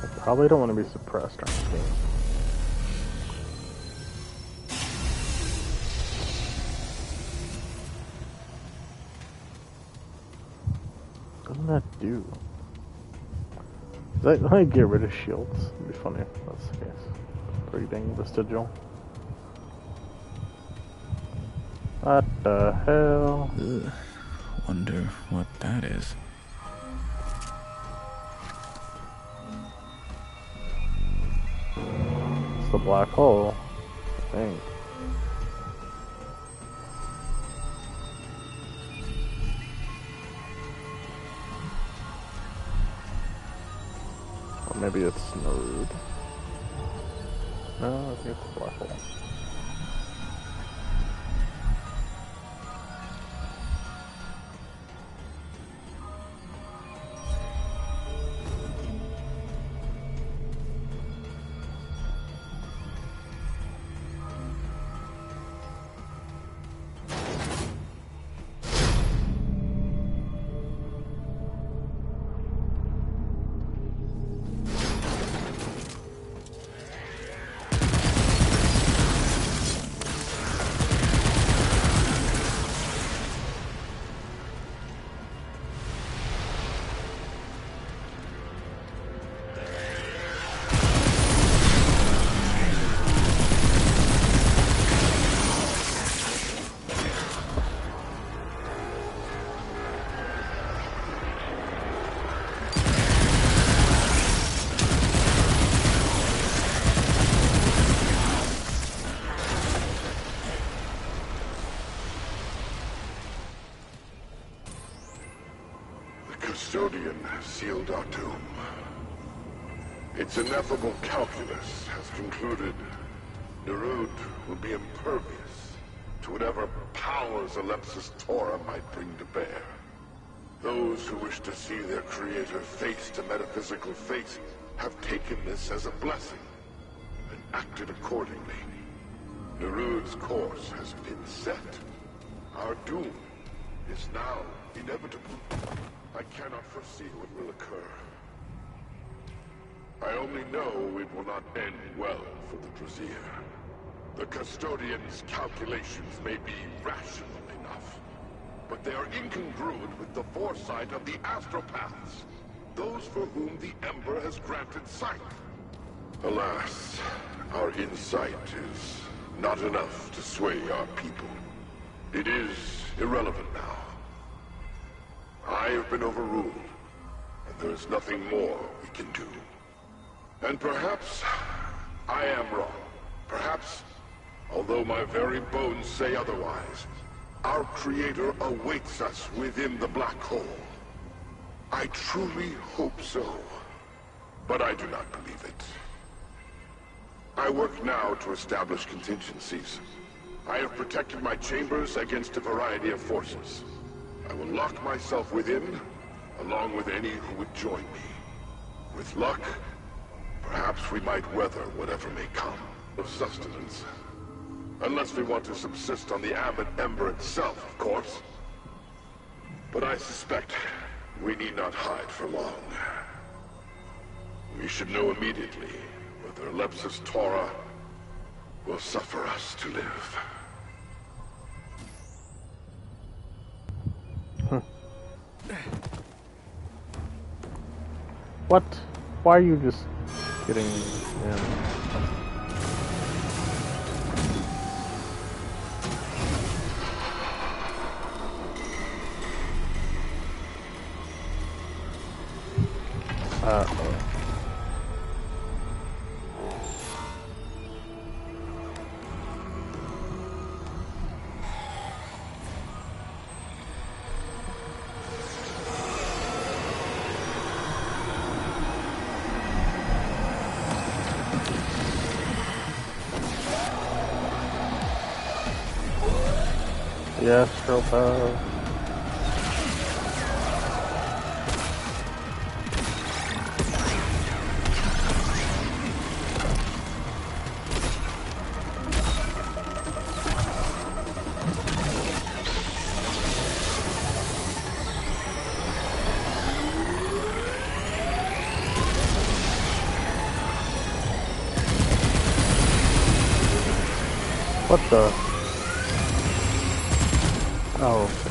A: I probably don't want to be suppressed or anything. What does that do? Does that like get rid of shields? It'd be funny if that's the case. Pretty dang vestigial. What the hell?
C: Ugh. Wonder what that is.
A: It's the black hole, I think. Or maybe it's Node. No, I think it's a black hole.
H: Custodian has sealed our tomb. Its ineffable calculus has concluded Nerud will be impervious to whatever powers Alepsis Tora might bring to bear. Those who wish to see their creator face to metaphysical fate have taken this as a blessing and acted accordingly. Nerude's course has been set. Our doom is now inevitable. I cannot foresee what will occur. I only know it will not end well for the Brazier. The Custodian's calculations may be rational enough, but they are incongruent with the foresight of the Astropaths, those for whom the Ember has granted sight. Alas, our insight is not enough to sway our people. It is irrelevant now. I have been overruled, and there is nothing more we can do. And perhaps I am wrong. Perhaps, although my very bones say otherwise, our Creator awaits us within the black hole. I truly hope so, but I do not believe it. I work now to establish contingencies. I have protected my chambers against a variety of forces. I will lock myself within, along with any who would join me. With luck, perhaps we might weather whatever may come of sustenance. Unless we want to subsist on the Abbot Ember itself, of course. But I suspect we need not hide for long. We should know immediately whether Lepsis Tora will suffer us to live.
A: What? Why are you just getting in? Yes, Tropa. What the? Oh, okay.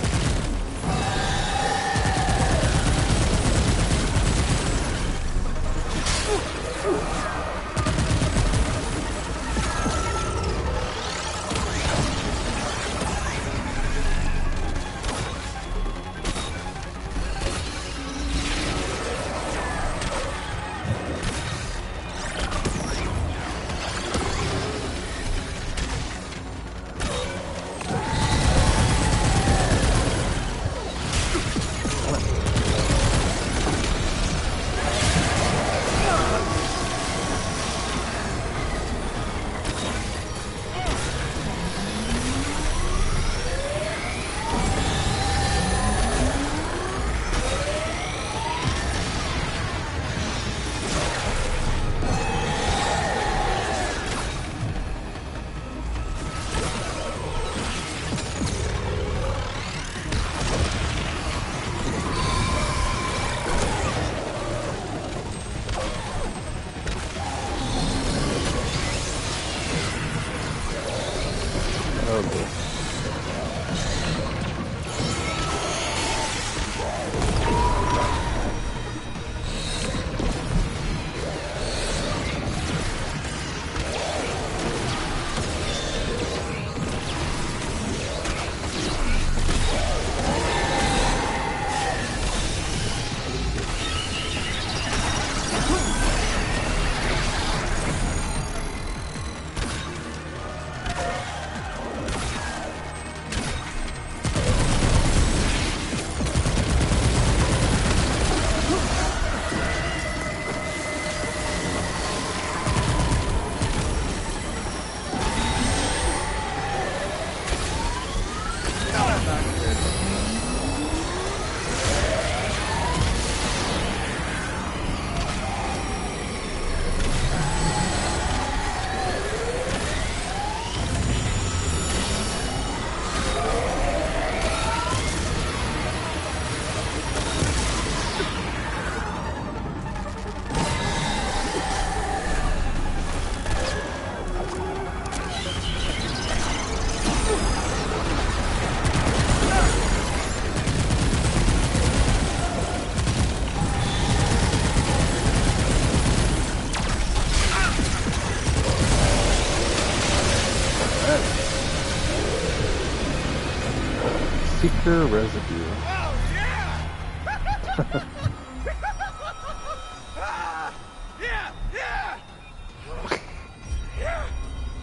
A: Seeker residue.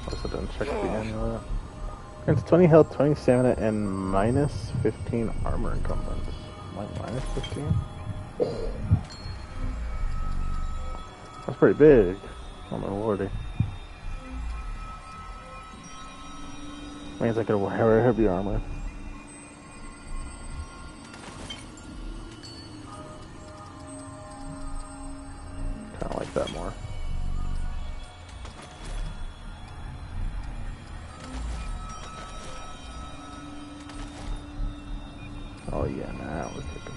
A: Also didn't check the amulet. It's 20 health, 20 stamina, and minus 15 armor encumbrance. Minus 15? That's pretty big. Oh my lordy. Means I could wear heavy armor. Kinda like that more. Oh yeah, now we're kicking.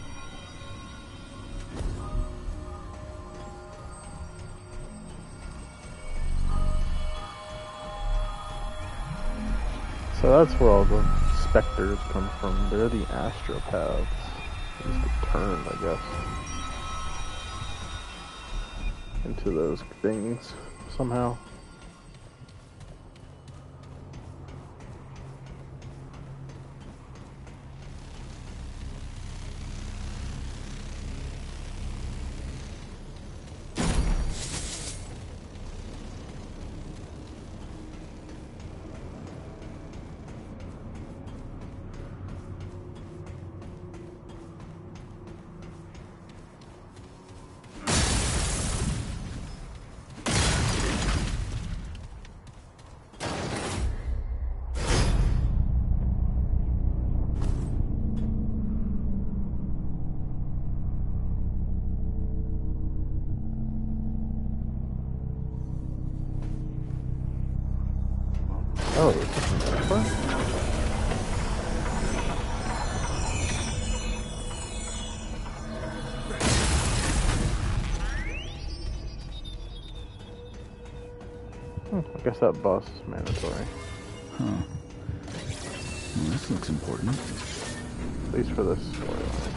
A: So that's where all the specters come from. They're the astropaths. They just get turned, I guess, into those things somehow. Oh, it's just an alpha? I guess that boss is mandatory.
C: Huh. Well, this looks important.
A: At least for this storyline.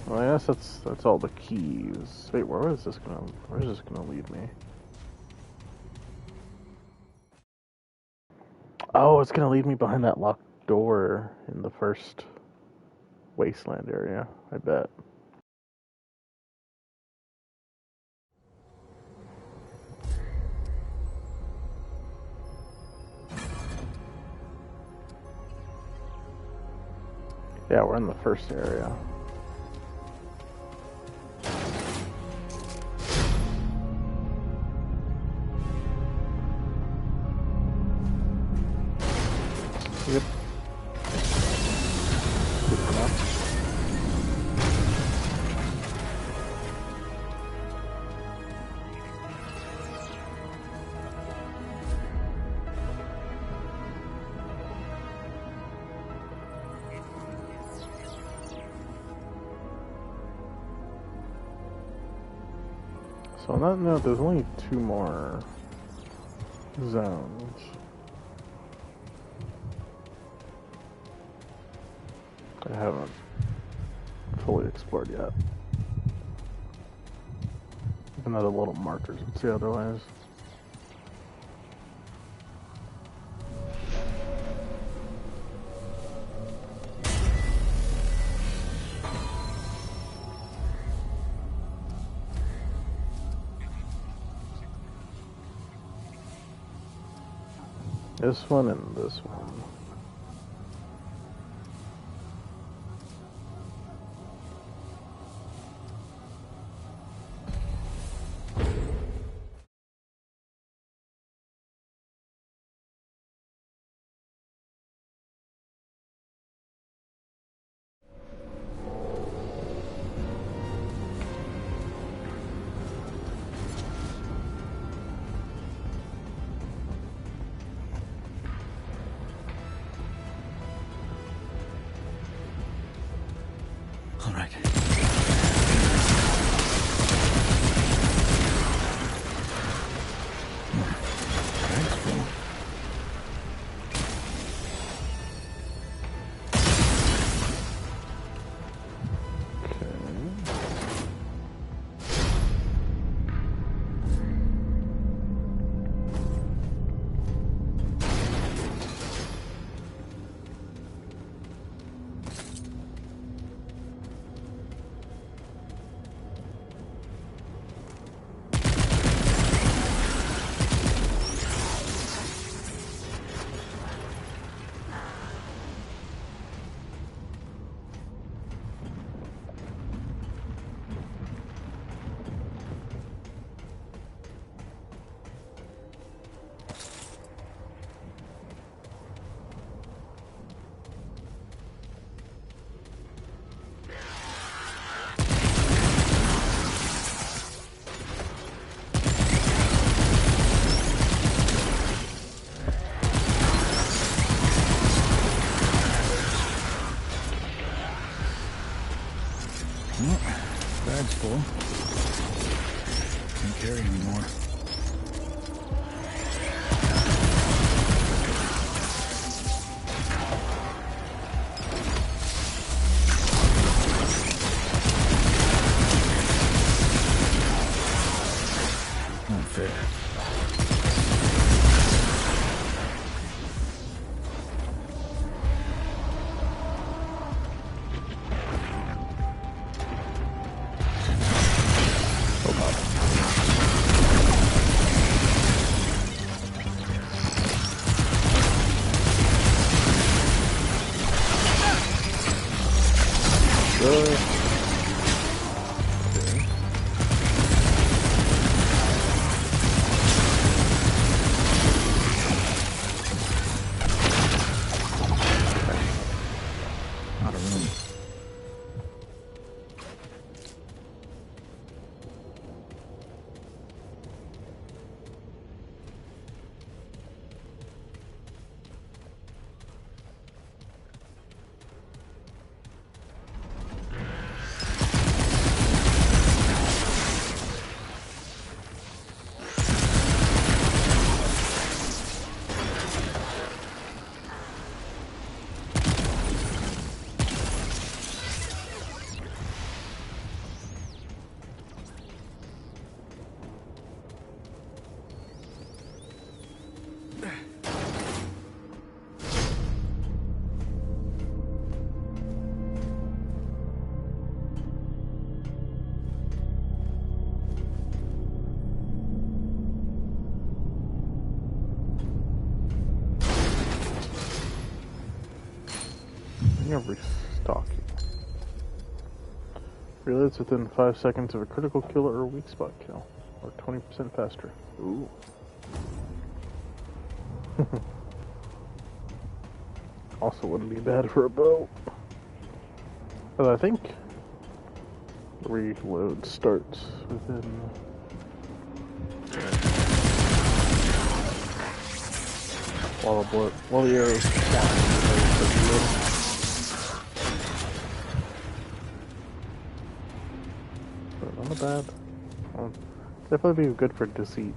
A: Well, I guess that's all the keys. Wait, where is this gonna lead me? Oh, it's gonna lead me behind that locked door in the first wasteland area, I bet. Yeah, we're in the first area. Yep. Good enough. So on that note, there's only 2 more zones. I haven't fully explored yet. Even though the little markers would say otherwise. This one and this one. Thinking of restocking. Reloads within 5 seconds of a critical kill or weak spot kill. Or 20% faster. Ooh. Also wouldn't be bad for a bow. But I think reload starts within... While the arrow's flying, but not bad. Definitely be good for deceit.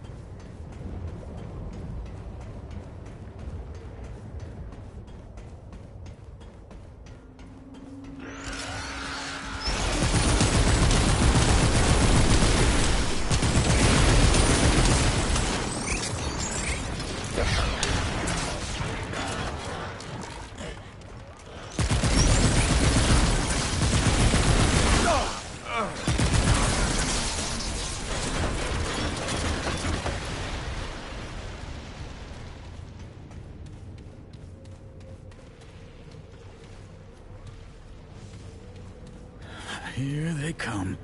C: Here they come.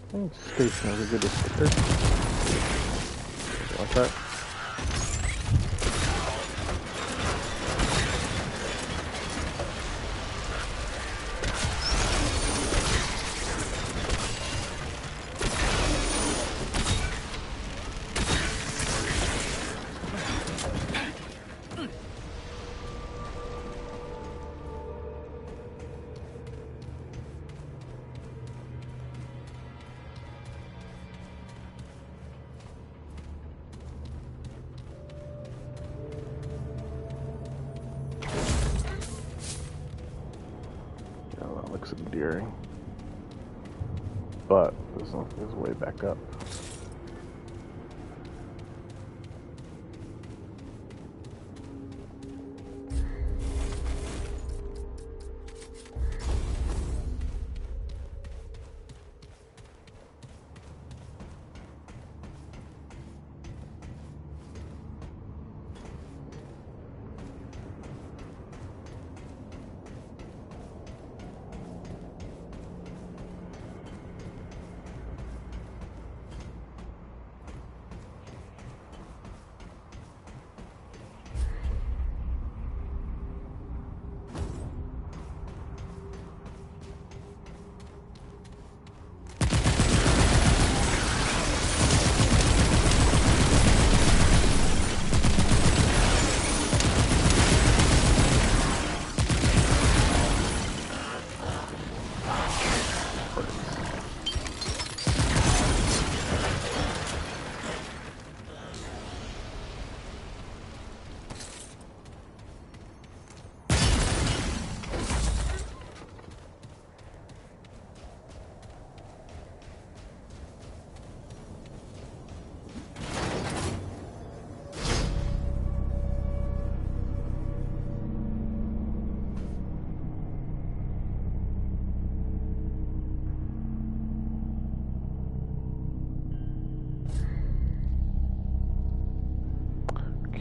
A: I think station is a good escape. Like that. Looks endearing, but this one is way back up.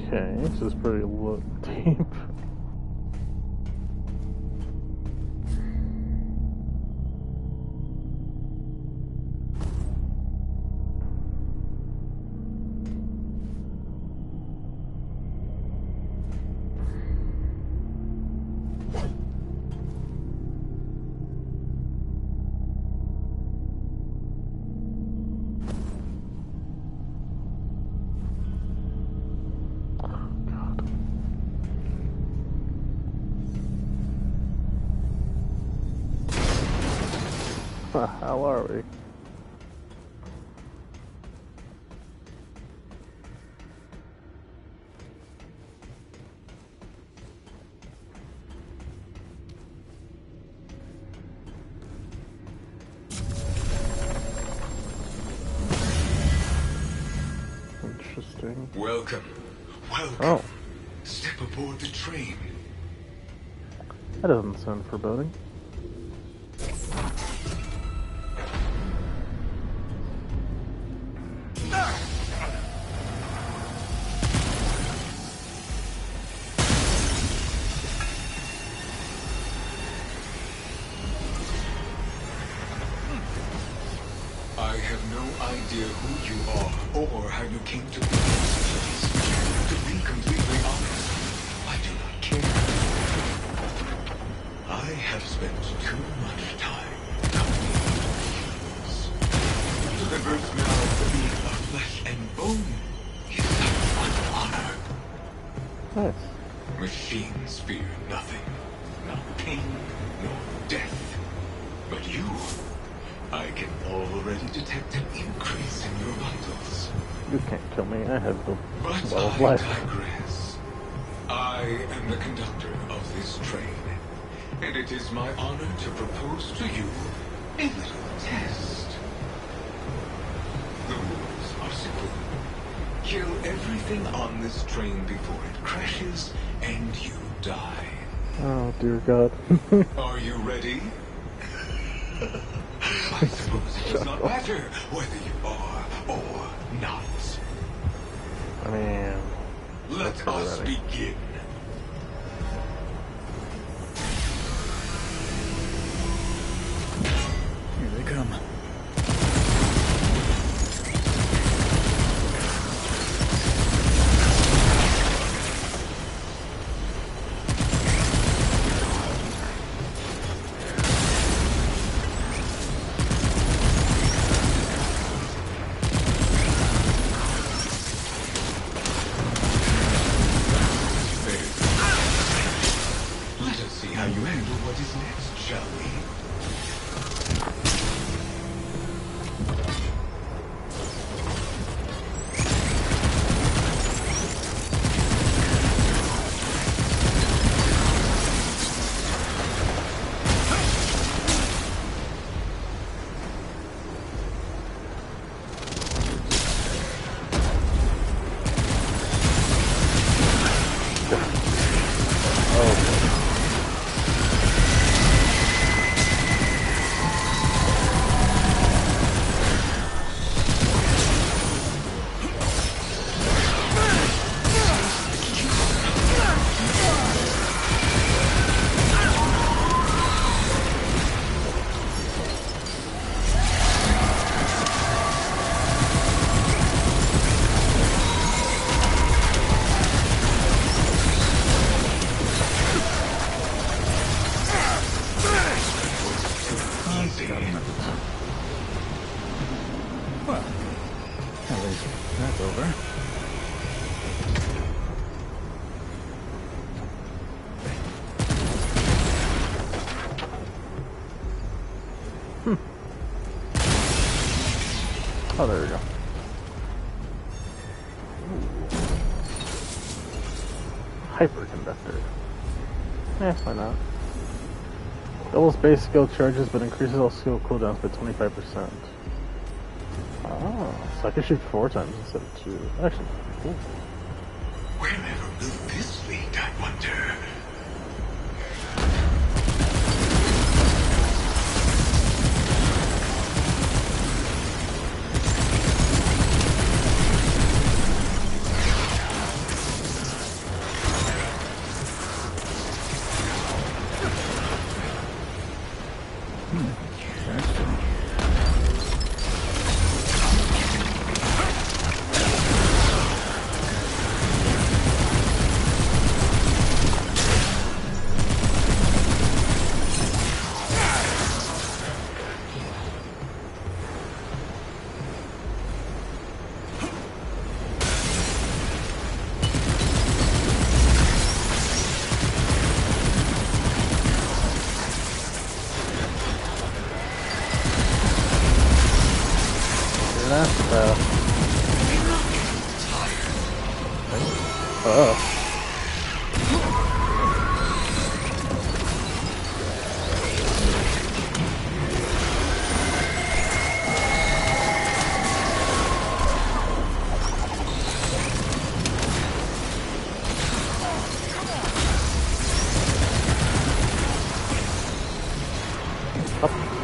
A: Okay, this is pretty deep. How are we? Interesting.
I: Welcome. Welcome.
A: Oh,
I: Step aboard the train.
A: that doesn't sound foreboding.
I: idea who you are or how you came to be in this place. To be completely honest, I do not care. I have spent too much time copying machines. To convert now to being of flesh and bone is an honor.
A: Nice.
I: Machines fear nothing. Not pain, nor death. But you, I can already detect an increase in your vitals.
A: You can't kill me. I have the
I: But
A: well of
I: I
A: life.
I: digress. I am the conductor of this train, and it is my honor to propose to you a little test. The rules are simple. Kill everything on this train before it crashes, and you die.
A: Oh dear God.
I: Are you ready? I suppose it does not matter whether you are or not.
A: I mean,
I: Let us
A: ready.
I: begin.
C: Here they come.
I: Let us see how you handle what is next, shall we? Well, at least that's over.
A: Oh, there we go. Hyperconductor. Why not? Doubles base skill charges, but increases all skill cooldowns by 25%. Oh, so I can shoot 4 times instead of 2. Actually, cool.
I: Wherever will this lead, I wonder?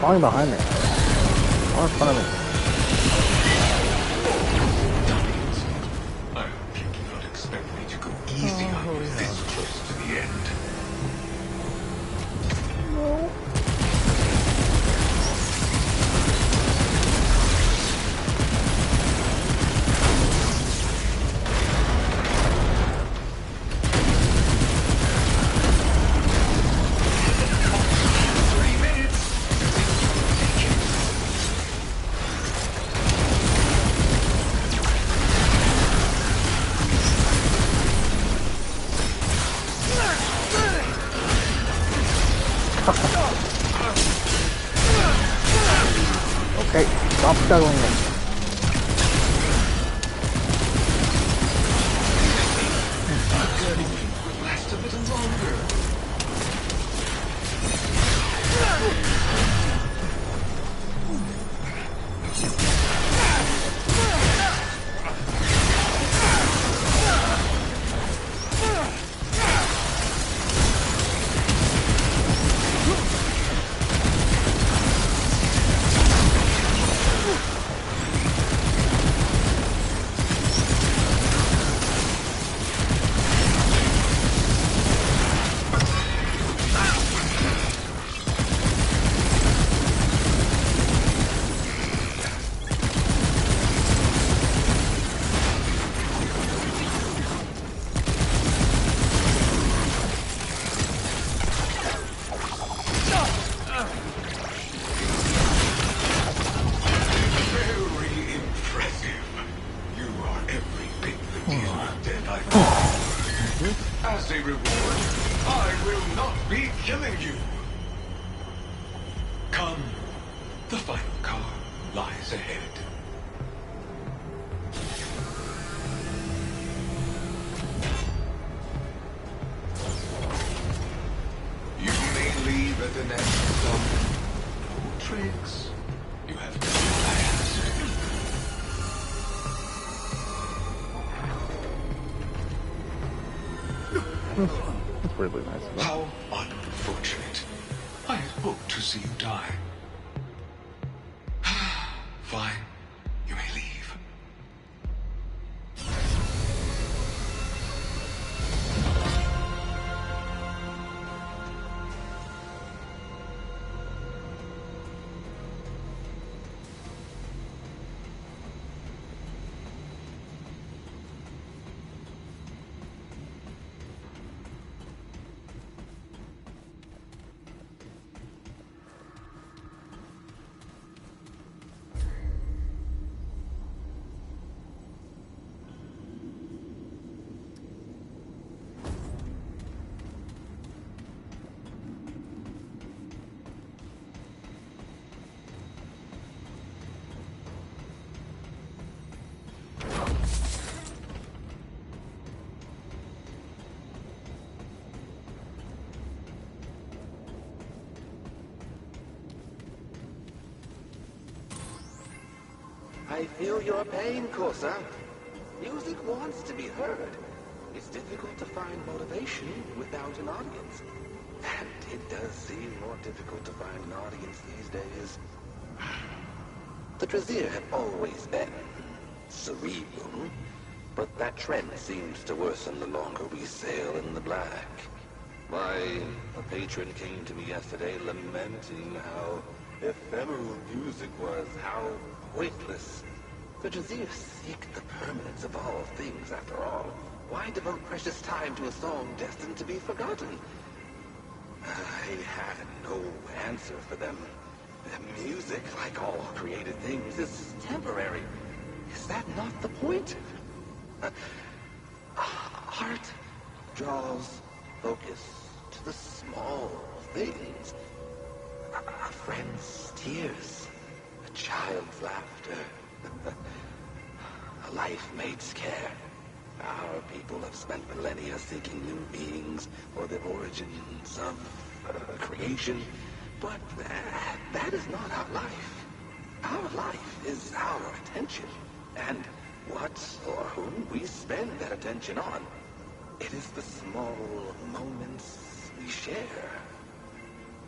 A: Falling behind me. Or in front of me.
I: I hope you do not expect me to go easy on you this close to the end.
A: juggling it.
I: Last a little longer. As a reward, I will not be killing you. Come, the final car lies ahead. You may leave at the next stop. No tricks. You have no plans.
A: That's really nice of them.
I: How unfortunate. I had hoped to see you die. Fine. You may leave.
F: I feel your pain, Corsa. Music wants to be heard. It's difficult to find motivation without an audience. And it does seem more difficult to find an audience these days. The Drazier have always been cerebral, but that trend seems to worsen the longer we sail in the black. Why, a patron came to me yesterday lamenting how ephemeral music was, how weightless. The Drazier seek the permanence of all things, after all. Why devote precious time to a song destined to be forgotten? I had no answer for them. Music, like all created things, is temporary. Is that not the point? Art draws focus to the small things. A friend's tears, a child's laughter, a life-mate's care. Our people have spent millennia seeking new beings or the origins of creation, but that is not our life. Our life is our attention, and what or whom we spend that attention on. It is the small moments we share,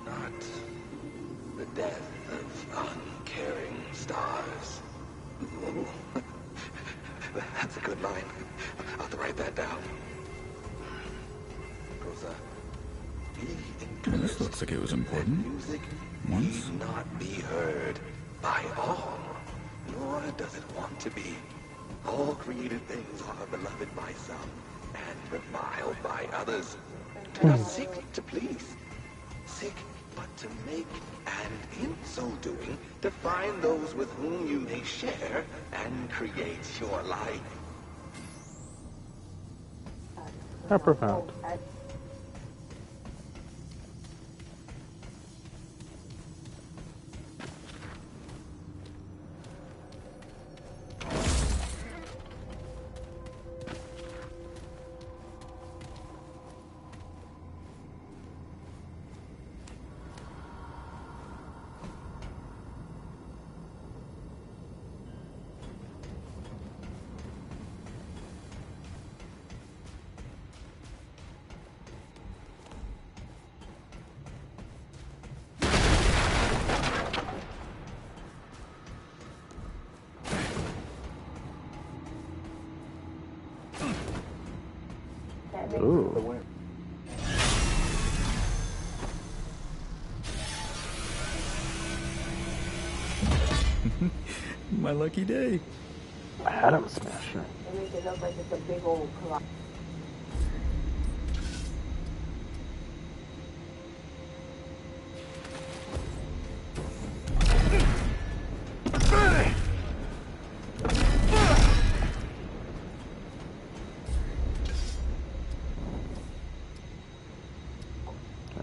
F: not the death of uncaring stars. Ooh. That's a good line. I'll have to write that down. Rosa,
C: Well, this looks like it was important.
F: music
C: Once.
F: need not be heard by all, nor does it want to be. All created things are beloved by some and reviled by others. Do not seek to please. Seek but to make, and in so doing, to find those with whom you may share and create your life.
A: How profound. Ooh.
C: My lucky day.
A: Atom Smasher.
J: It makes it look like it's a big old clock.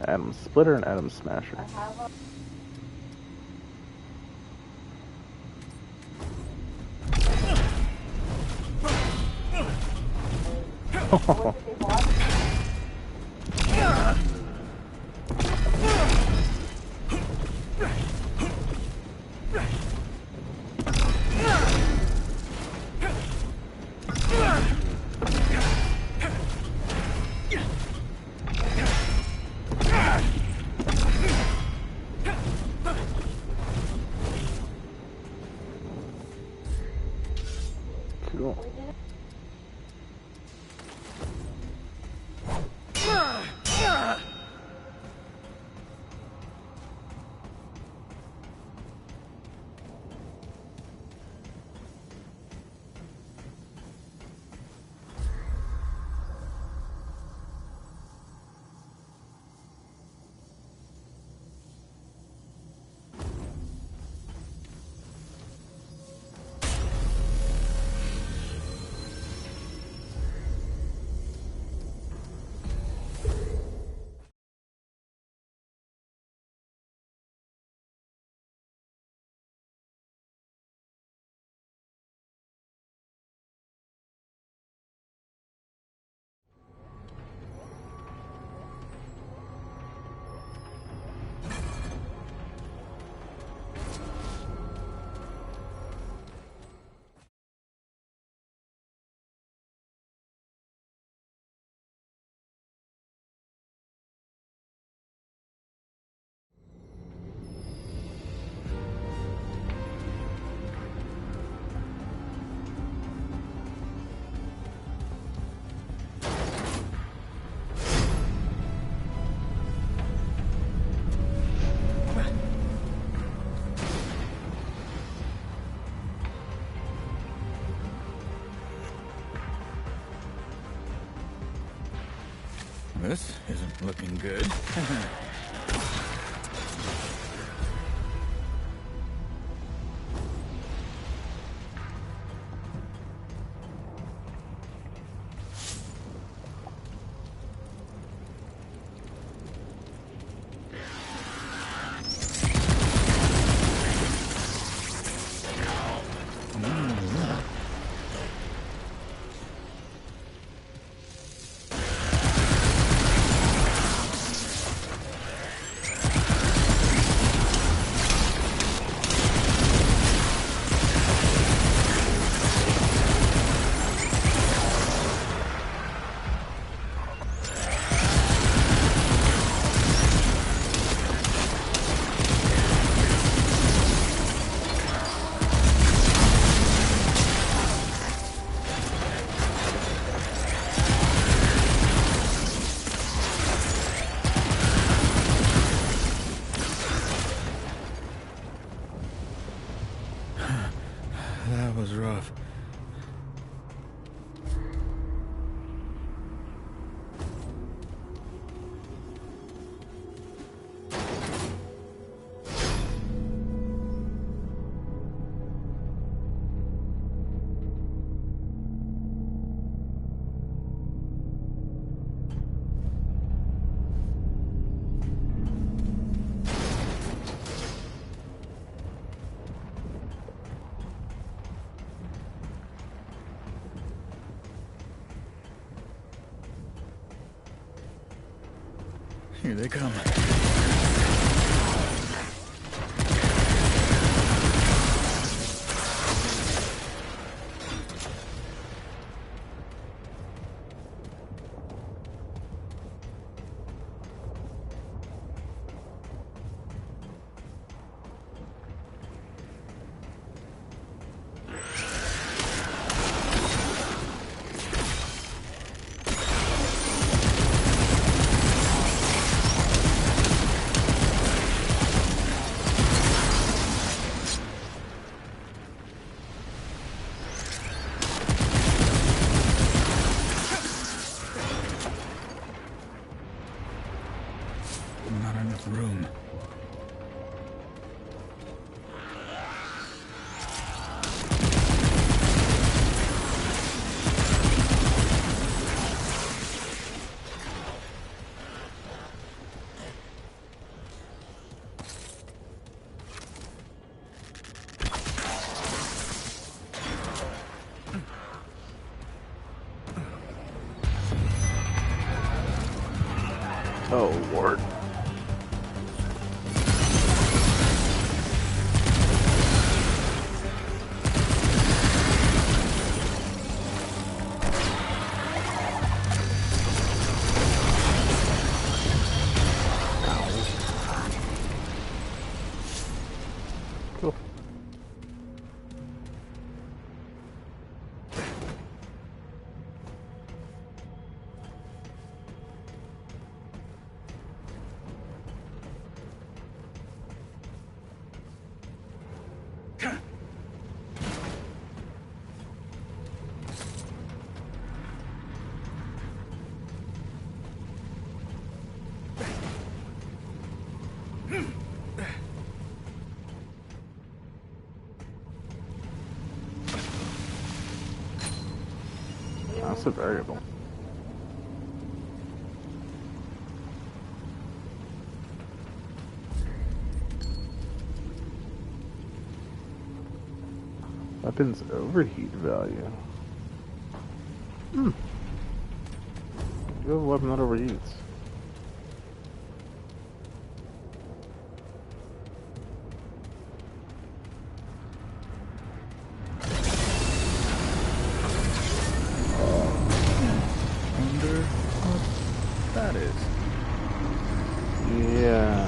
A: Atom Splitter and Atom Smasher.
C: This isn't looking good. That was rough. Here they come.
E: room.
A: Oh, Lord. Cool. That's a variable. Weapons overheat value. You have a weapon that overheats.
E: Wonder what that is.
A: Yeah.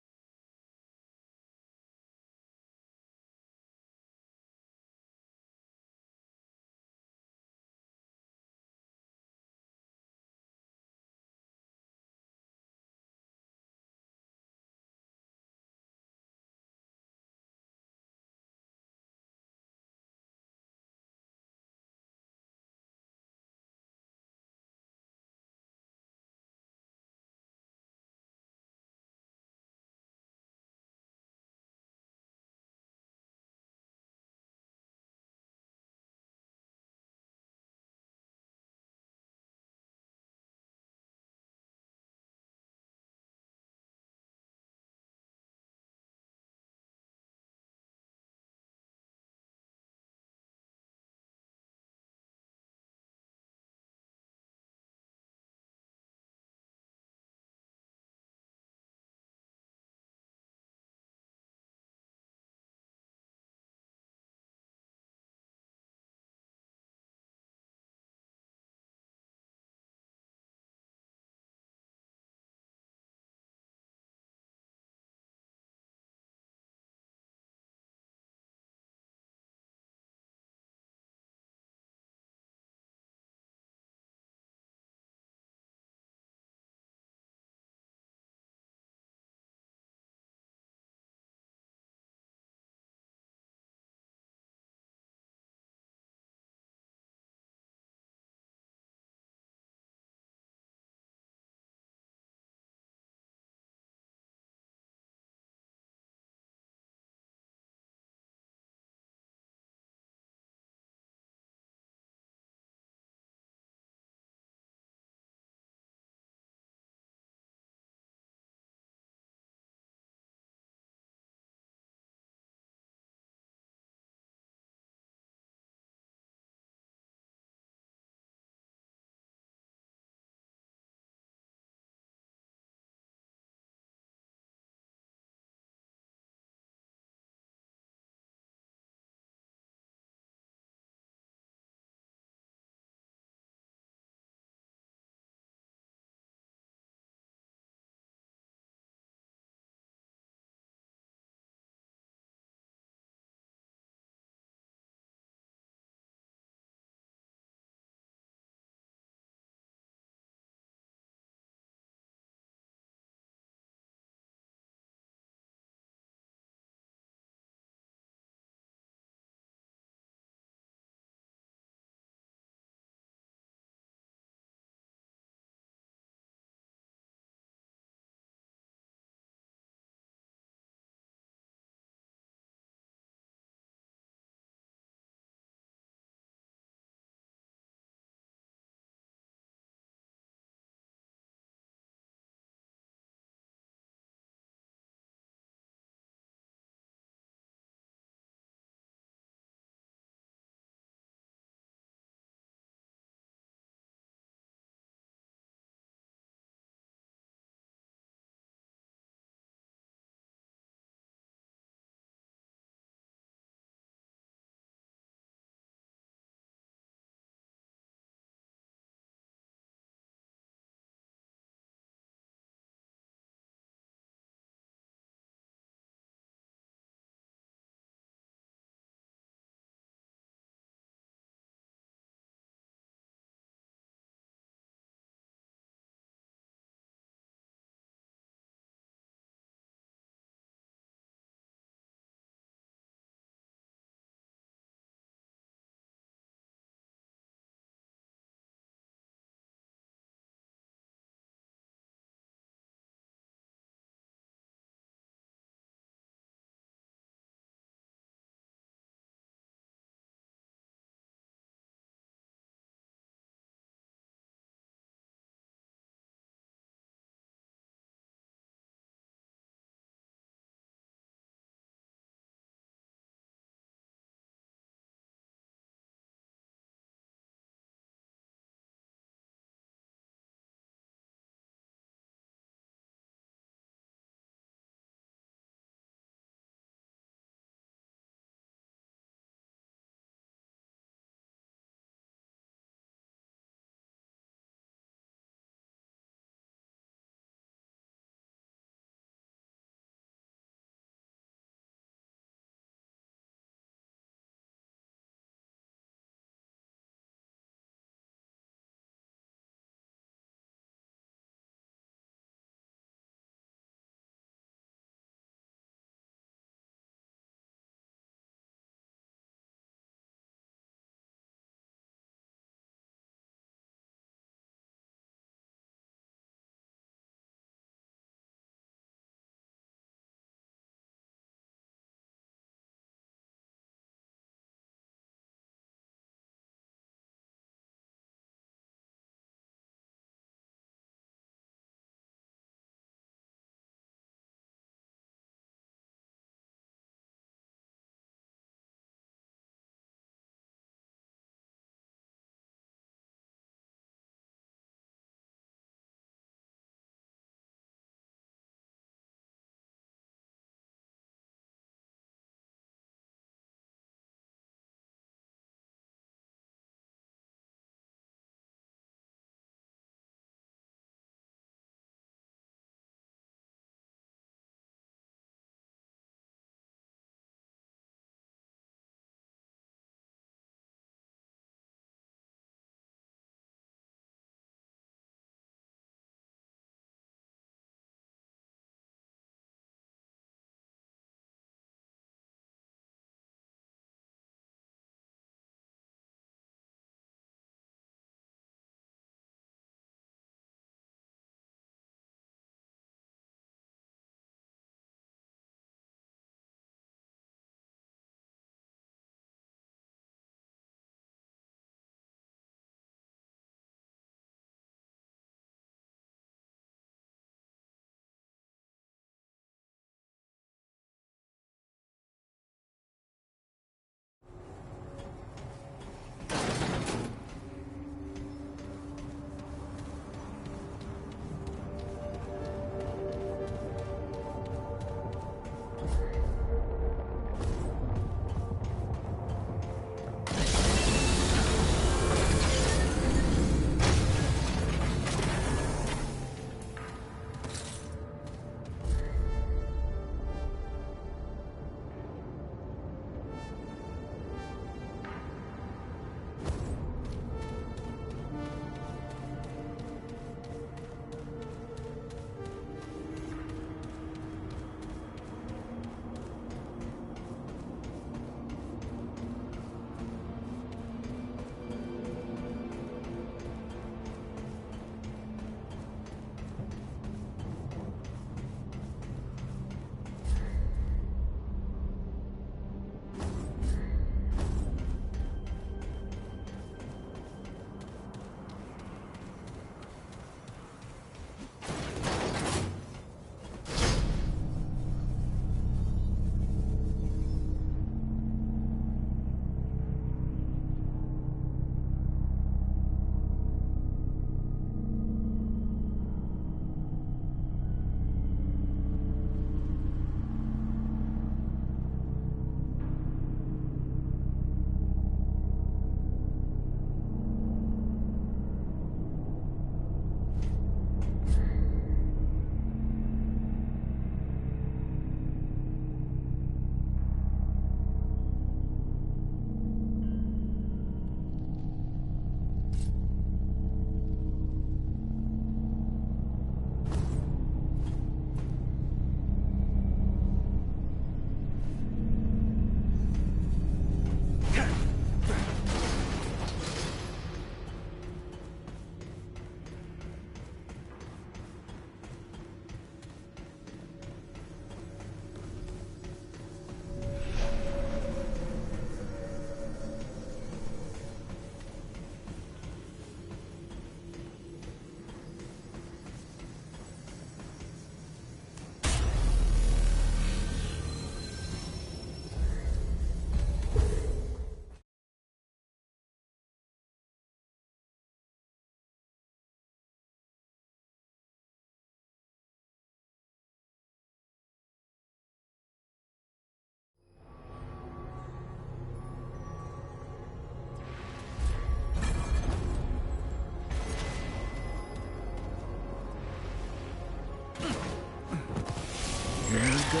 E: Here we go.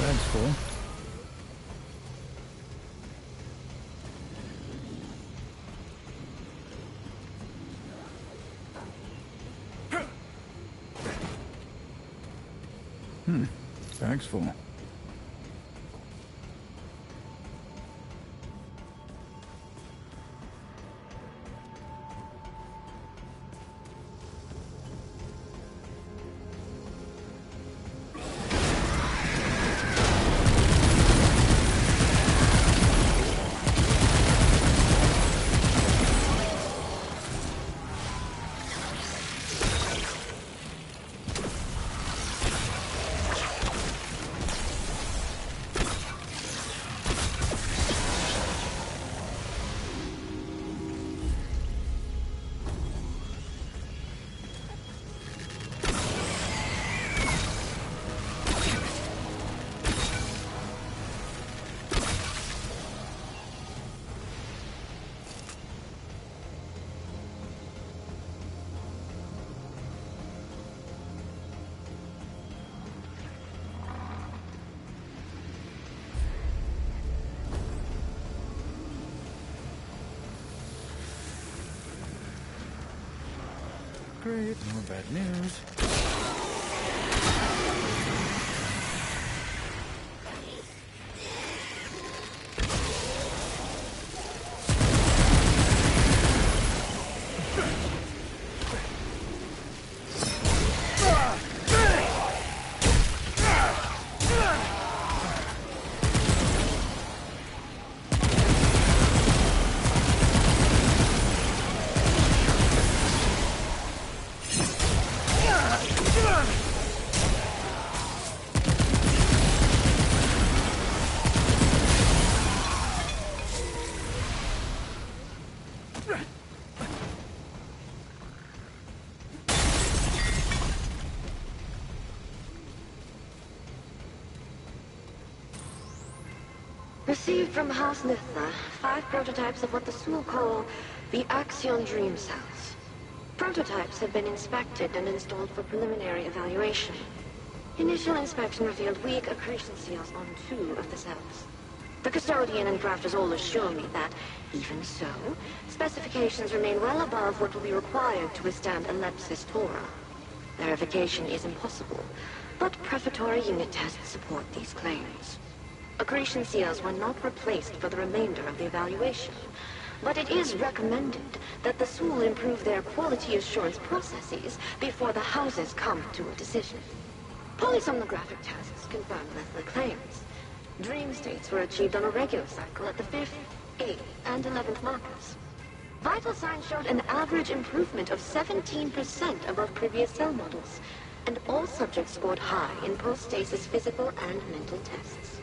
E: Bag's full. Bag's full. Great, more bad news.
K: Received from House Nithla, 5 prototypes of what the Sul call the Axion Dream Cells. Prototypes have been inspected and installed for preliminary evaluation. Initial inspection revealed weak accretion seals on 2 of the cells. The custodian and crafters all assure me that, even so, specifications remain well above what will be required to withstand Elepsis Tora. Verification is impossible, but prefatory unit tests support these claims. Accretion seals were not replaced for the remainder of the evaluation, but it is recommended that the Sul improve their quality assurance processes before the houses come to a decision. Polysomnographic tests confirmed Lethal claims. Dream states were achieved on a regular cycle at the 5th, 8th, and 11th markers. Vital signs showed an average improvement of 17% above previous cell models, and all subjects scored high in post-stasis physical and mental tests.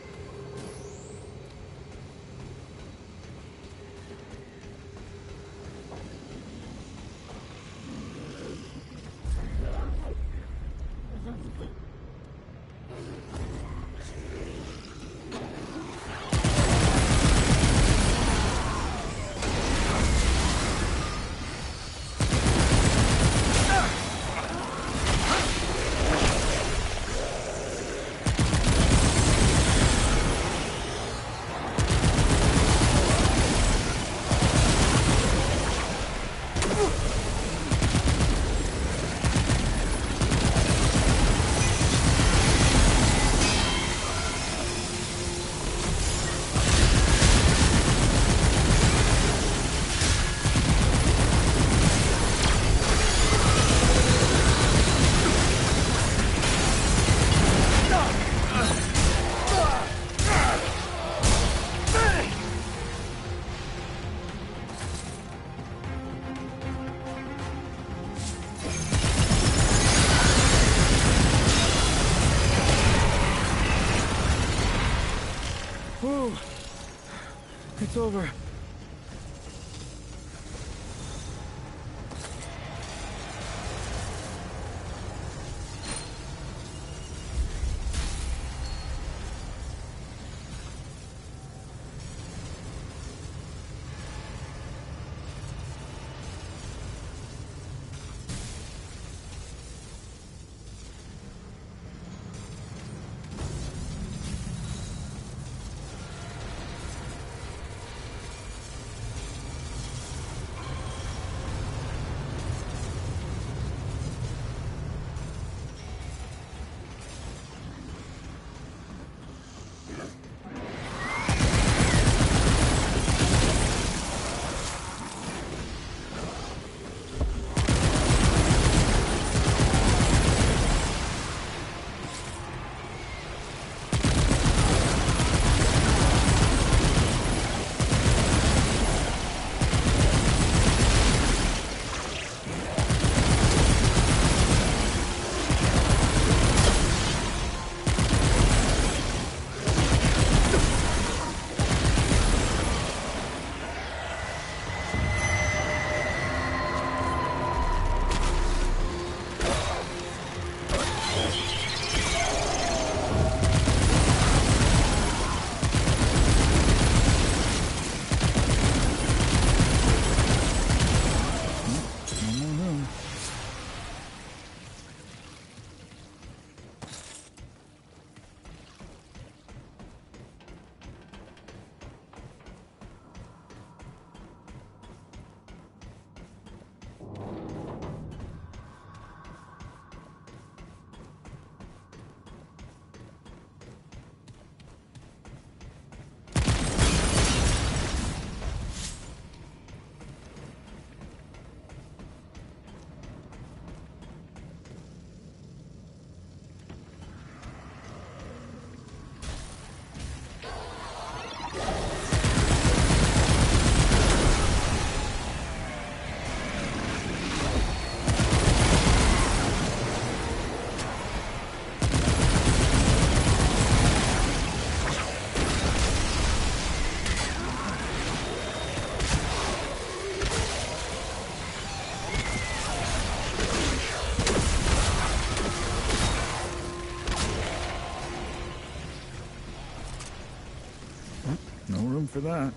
E: Whew. It's over.
C: No room for that.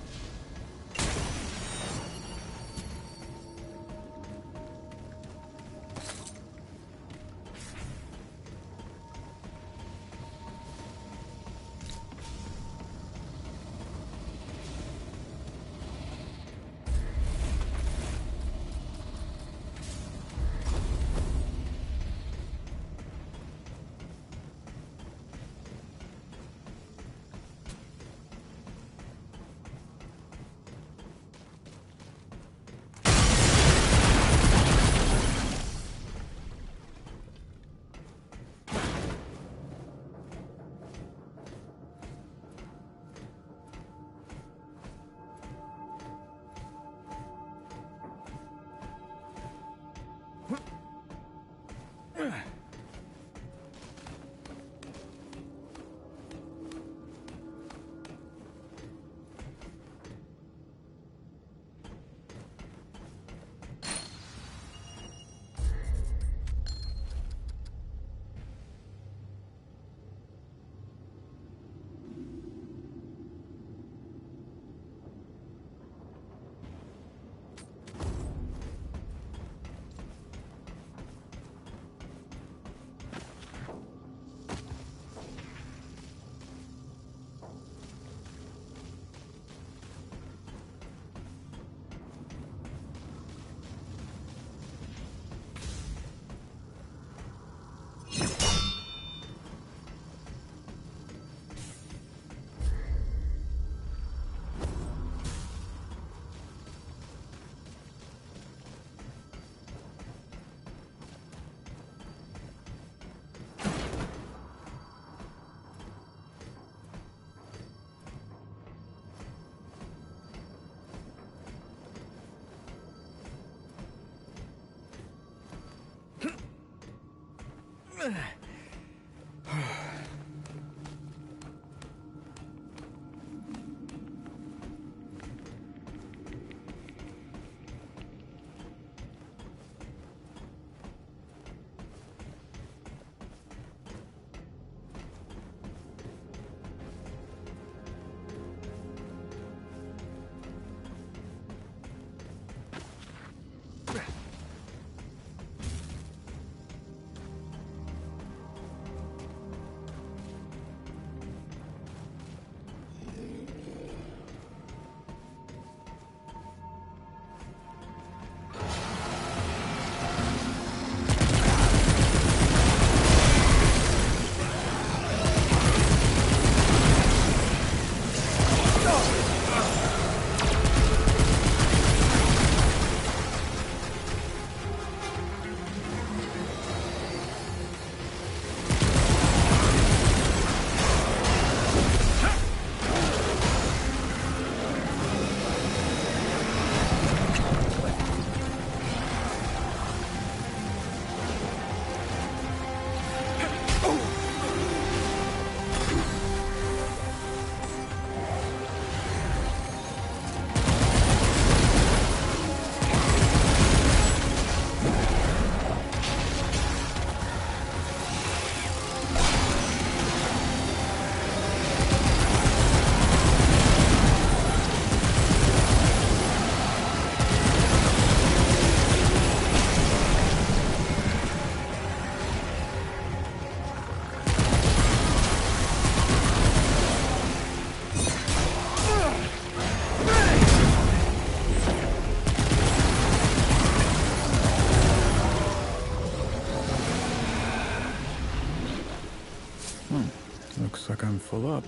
C: Looks like I'm full up.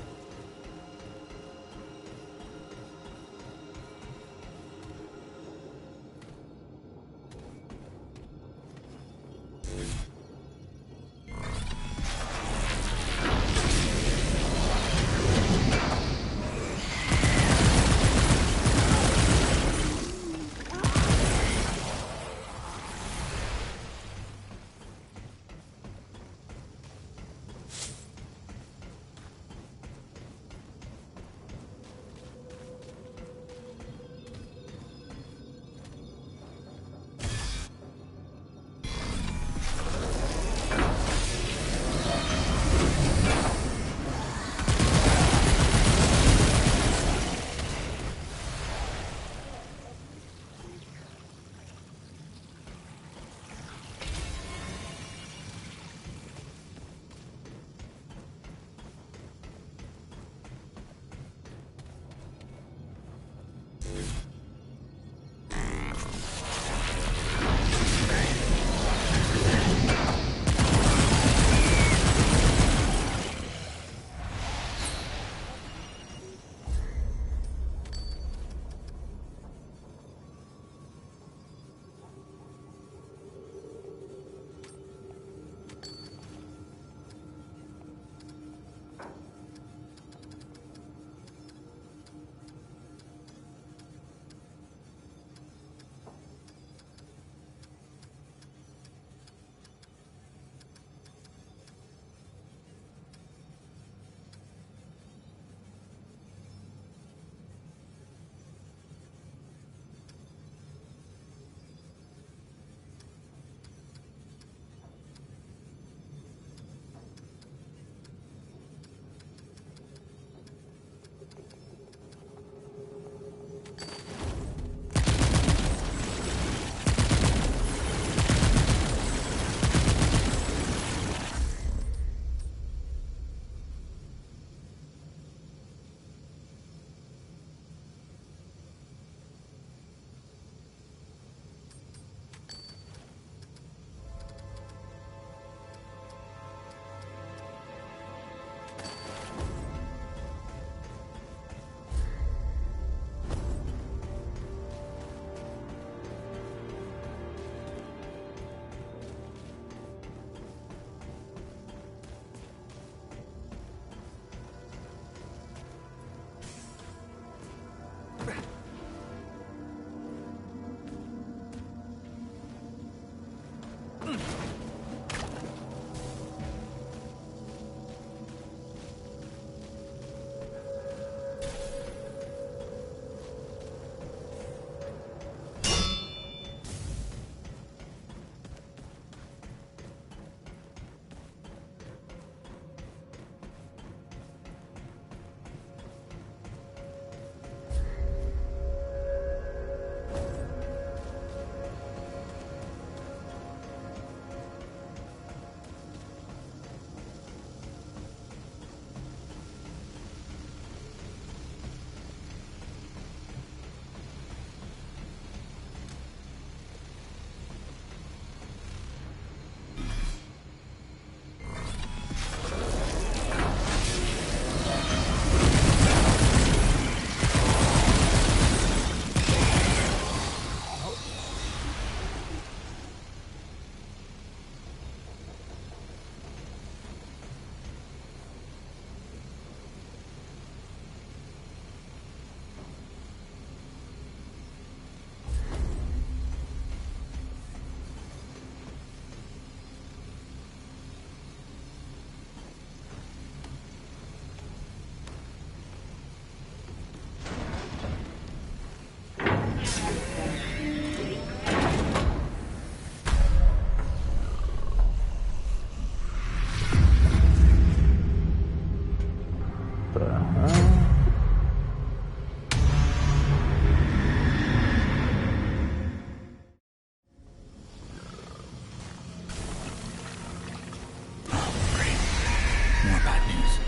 C: bad news.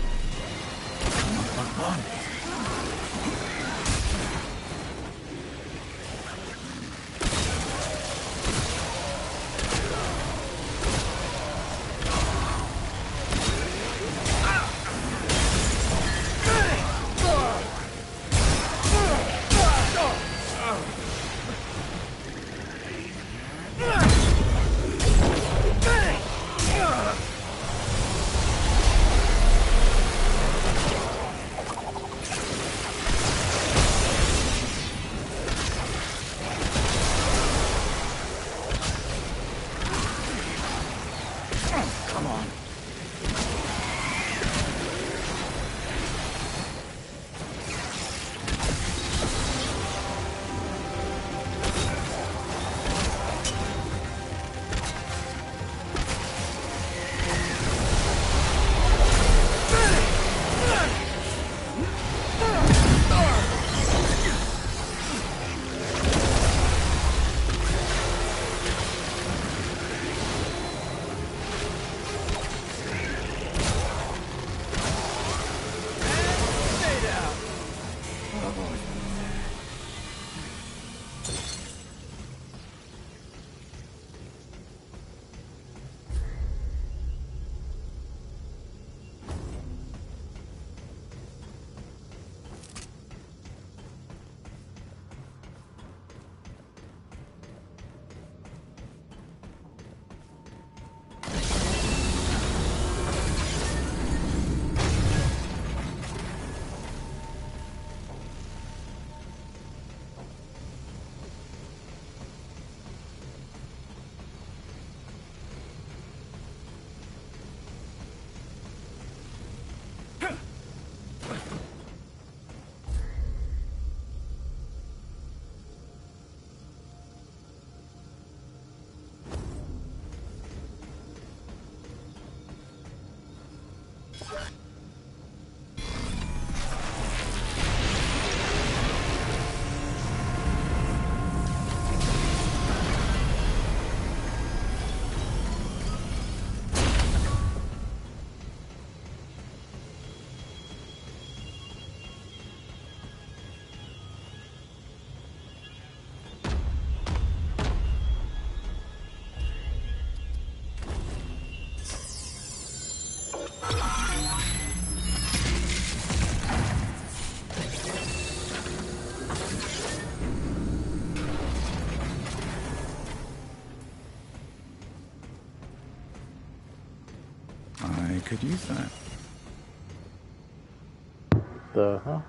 C: Run. I could use that.
A: The huh?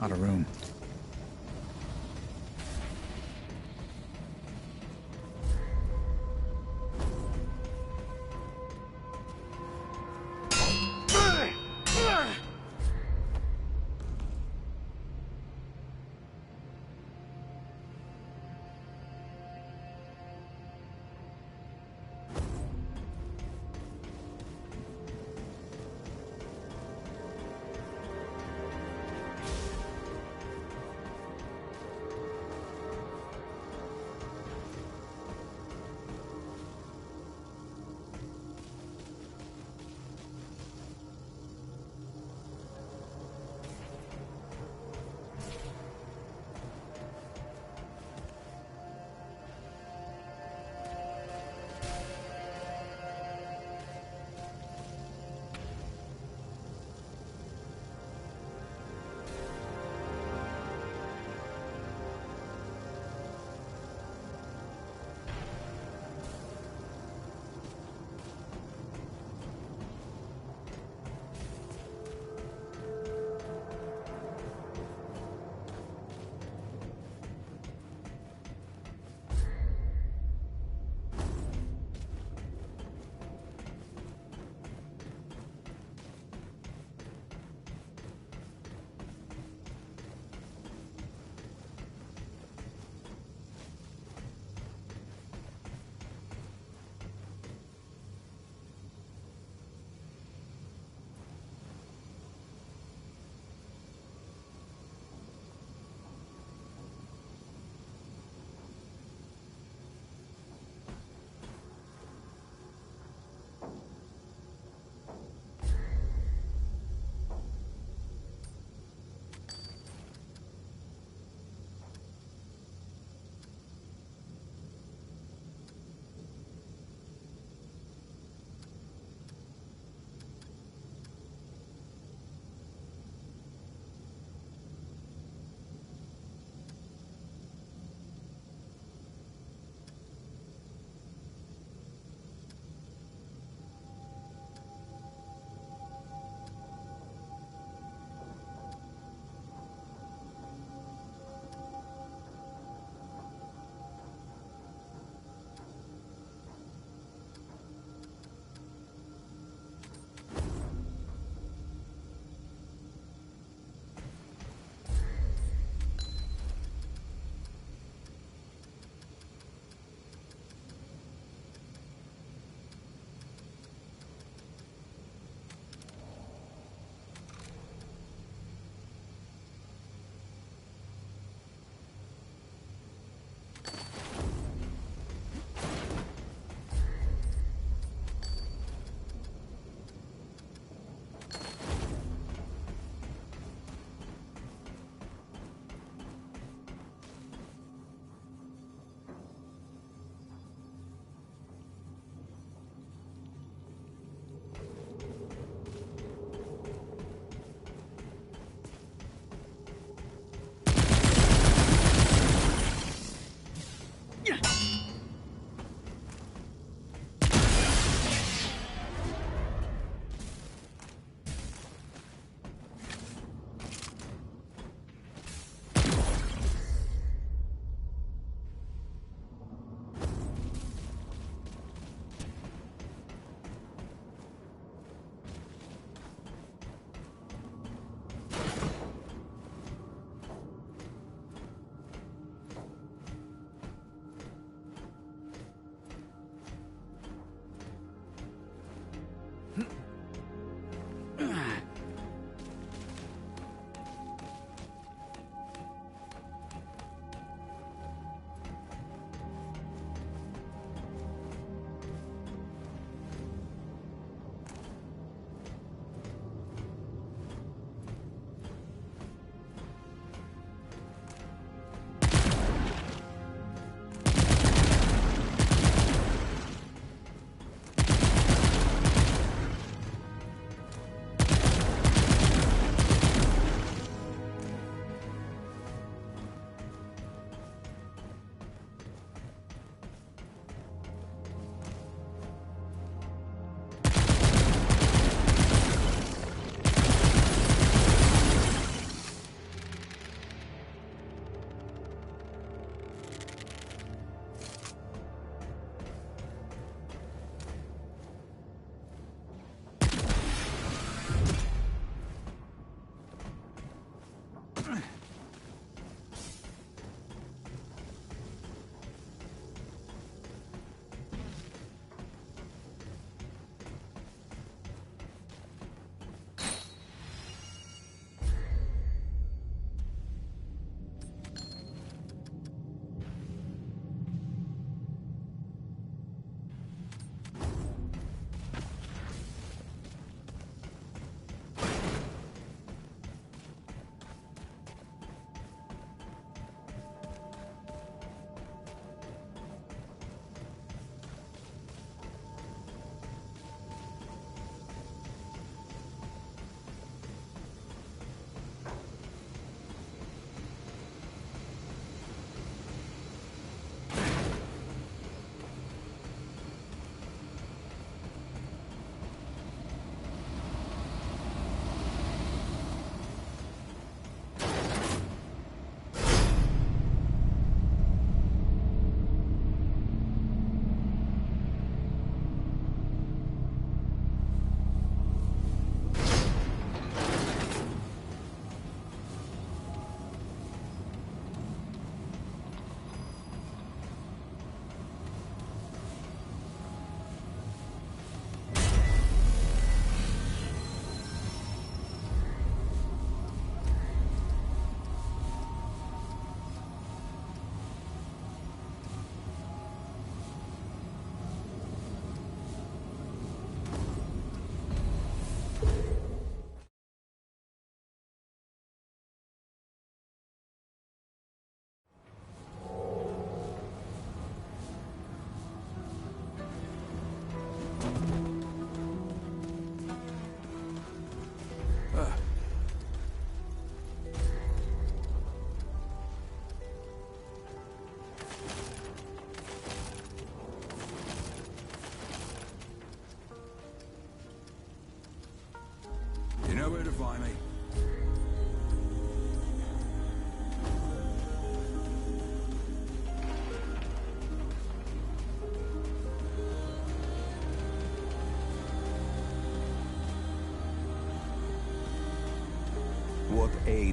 C: Out of room.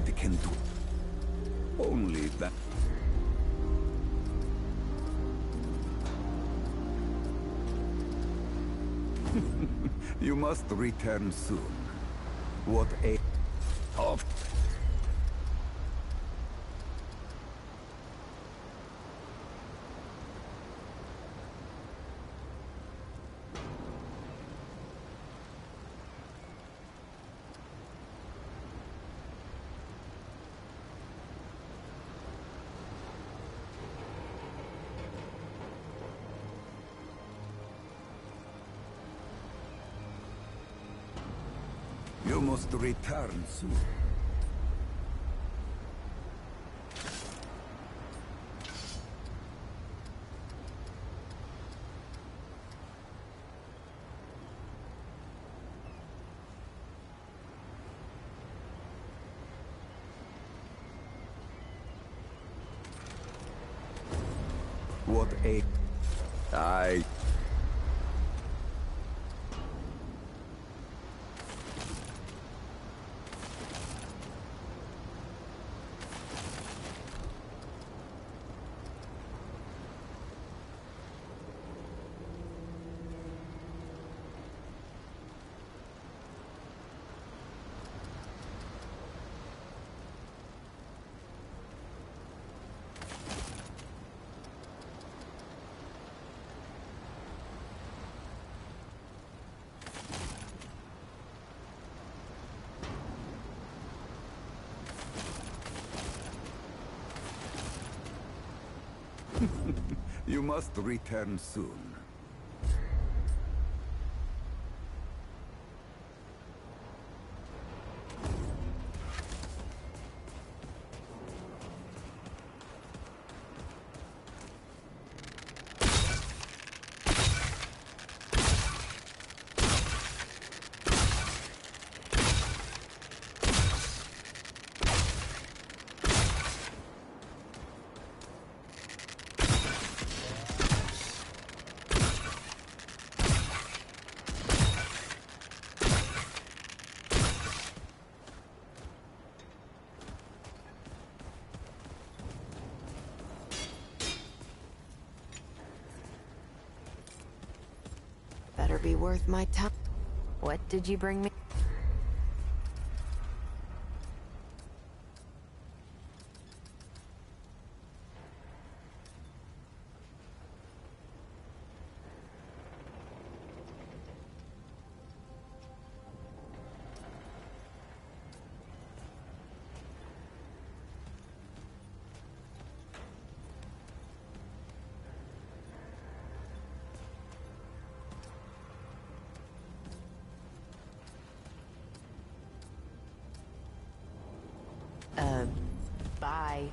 L: blade can do. Only that. You must return soon. What a... Of... You must return soon. What a... I... You must return soon.
K: Better be worth my time. What did you bring me? Bye.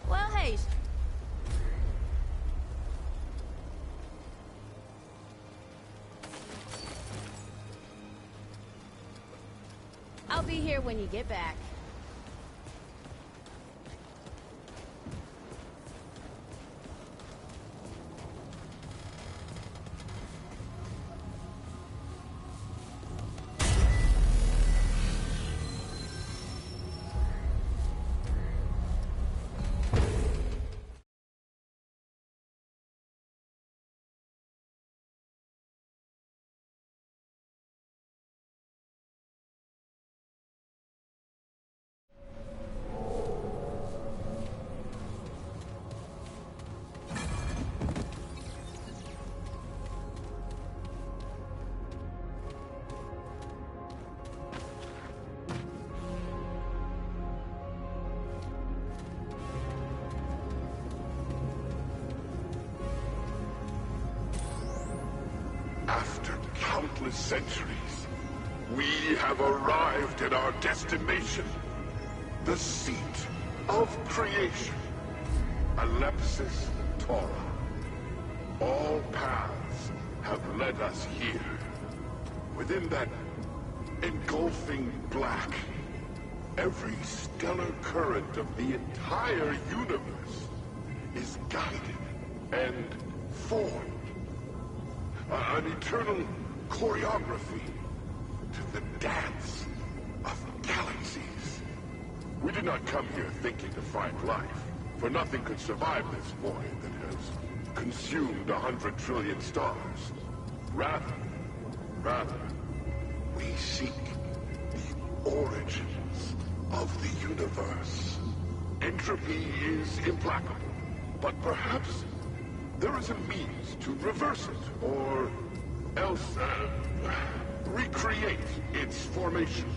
K: Well, hey. I'll be here when you get back.
H: After countless centuries, we have arrived at our destination. The seat of creation. Alepsis Torah. All paths have led us here. Within that engulfing black, every stellar current of the entire universe guided and formed. An eternal choreography to the dance of galaxies. We did not come here thinking to find life, for nothing could survive this void that has consumed 100 trillion stars. Rather, we seek the origins of the universe. Entropy is implacable, but perhaps there is a means to reverse it, or else recreate its formation.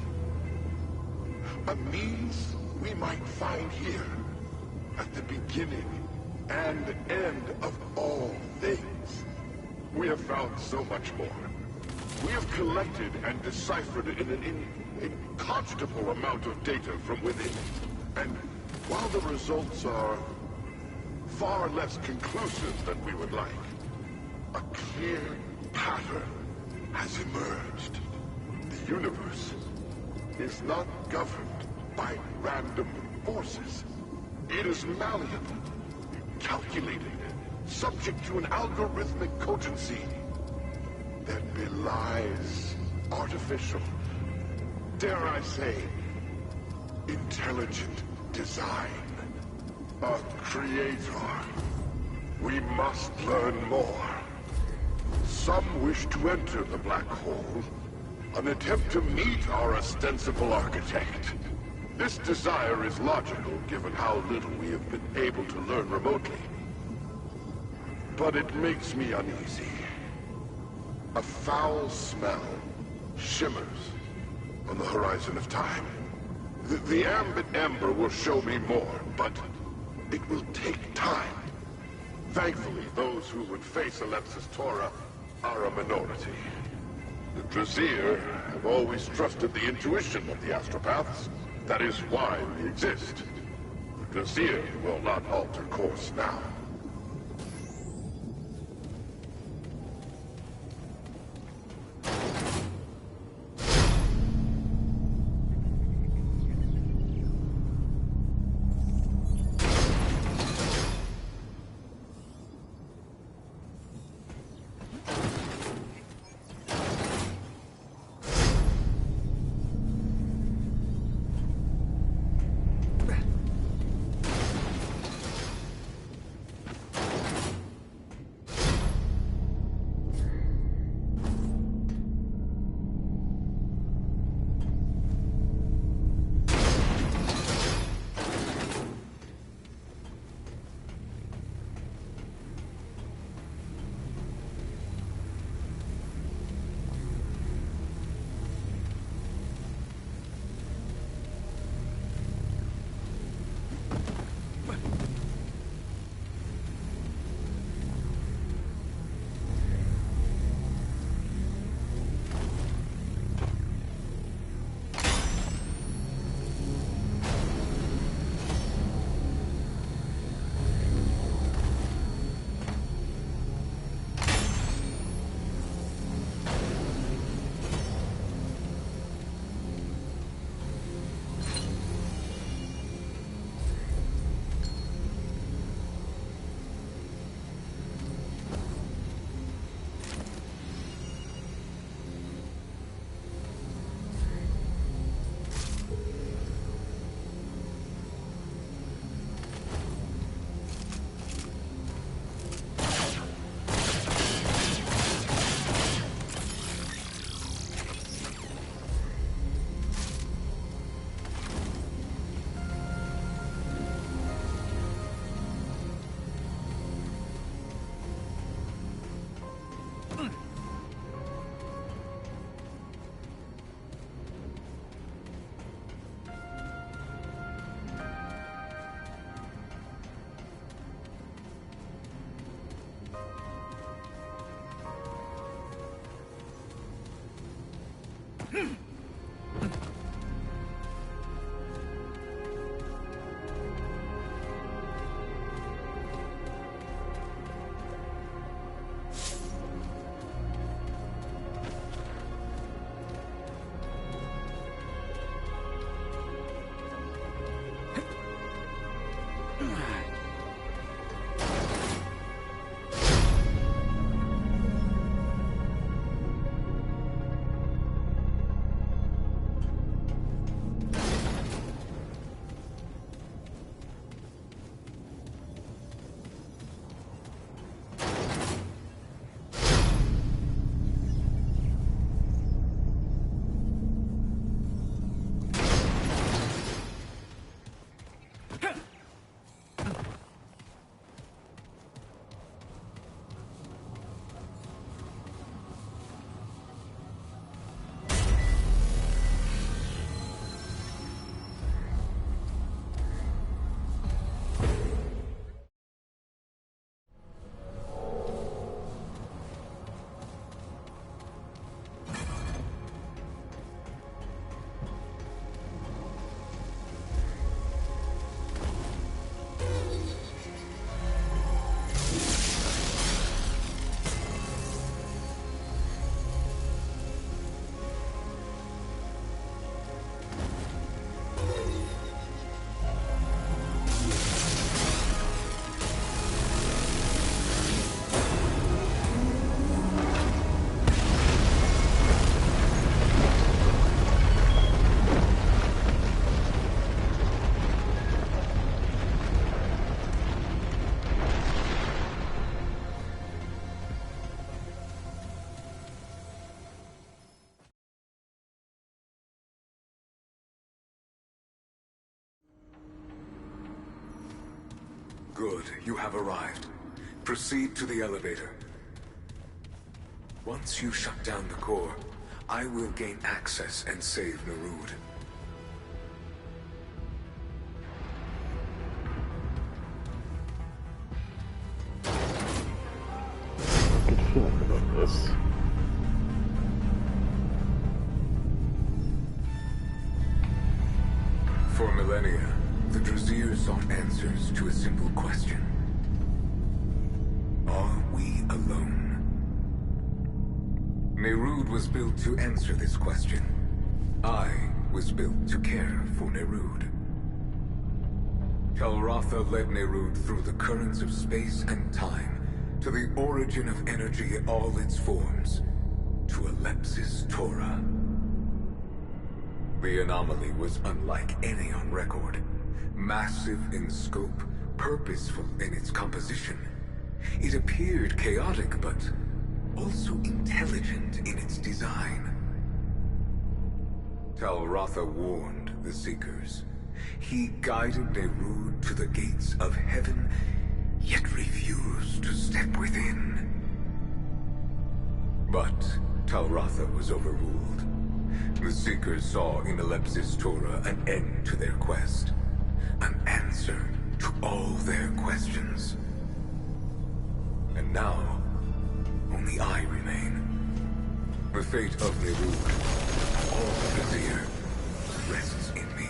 H: A means we might find here, at the beginning and end of all things. We have found so much more. We have collected and deciphered an incogitable amount of data from within. And while the results are far less conclusive than we would like, a clear pattern has emerged. The universe is not governed by random forces. It is malleable, calculated, subject to an algorithmic cogency that belies artificial, dare I say, intelligent design. A creator. We must learn more. Some wish to enter the black hole, an attempt to meet our ostensible architect. This desire is logical, given how little we have been able to learn remotely. But it makes me uneasy. A foul smell shimmers on the horizon of time. The ambit ember will show me more, but it will take time. Thankfully, those who would face Alexis Torah are a minority. The Drazier have always trusted the intuition of the astropaths. That is why we exist. The Drazier will not alter course now.
I: Good, you have arrived. Proceed to the elevator. Once you shut down the core, I will gain access and save Nerud.
A: Good feeling about this.
I: For millennia, the Drasier sought answers to a simple question. Are we alone? Nerud was built to answer this question. I was built to care for Nerud. Talratha led Nerud through the currents of space and time to the origin of energy in all its forms, to Alepsis Torah. The anomaly was unlike any on record. Massive in scope, purposeful in its composition. It appeared chaotic, but also intelligent in its design. Talratha warned the Seekers. He guided Nerud to the gates of heaven, yet refused to step within. But Talratha was overruled. The Seekers saw in Alepsis Torah an end to their quest, an answer to all their questions. And now, only I remain. The fate of Nerud, all Drasier, rests in me.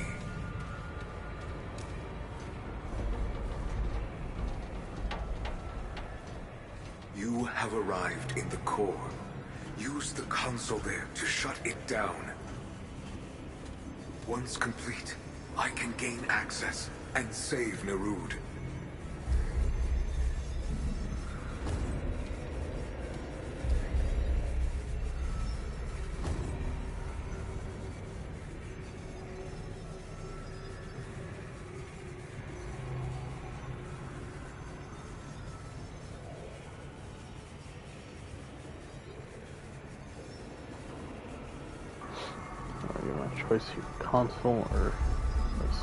I: You have arrived in the core. Use the console there to shut it down. Once complete, I can gain access and save Nerud.
A: Choice your console or this.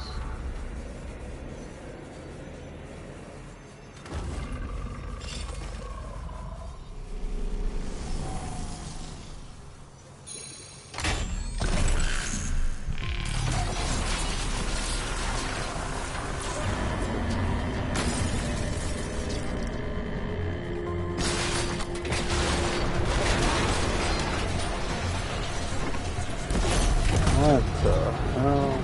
A: What the hell?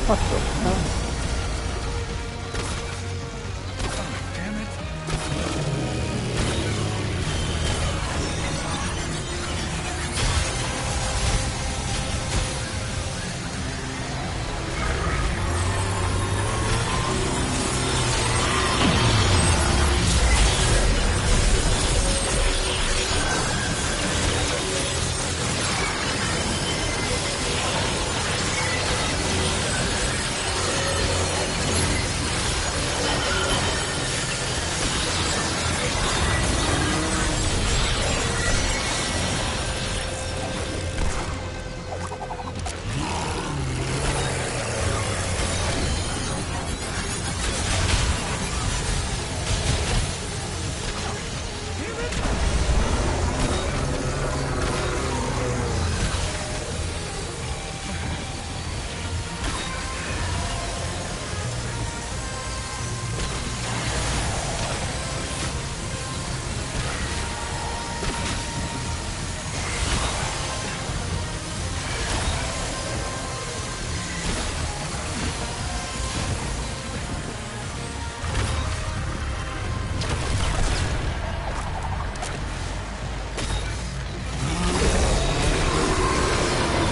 A: What the hell?
L: Oh, damn it.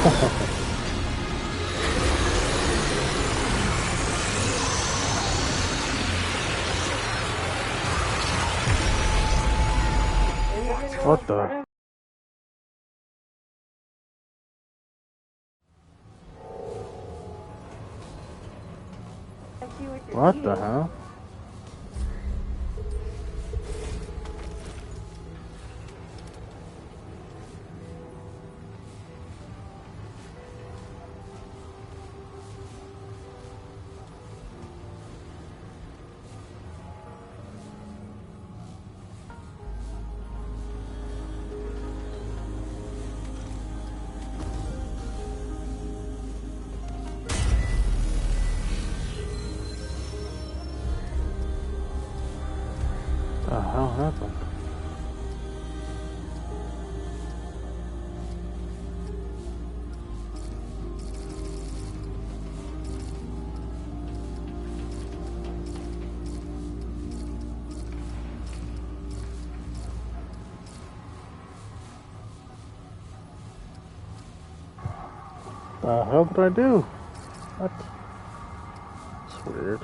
A: What the? What the hell? The hell happened? The hell did I do? What? It's weird.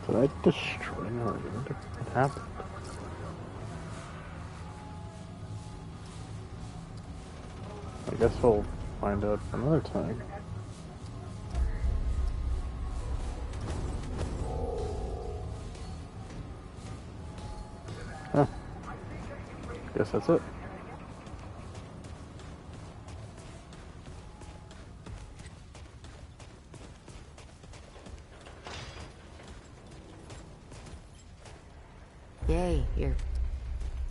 A: Did I destroy her? What happened? I guess we'll find out another time. Huh. Guess that's it.
M: Yay, you're...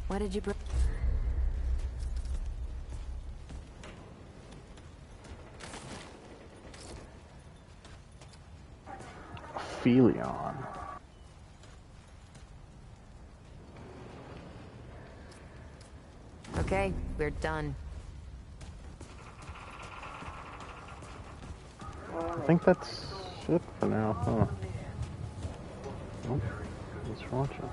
M: What did you bring?
A: Phelion.
M: Okay, we're done.
A: I think that's it for now, huh? Oh, thanks for watching.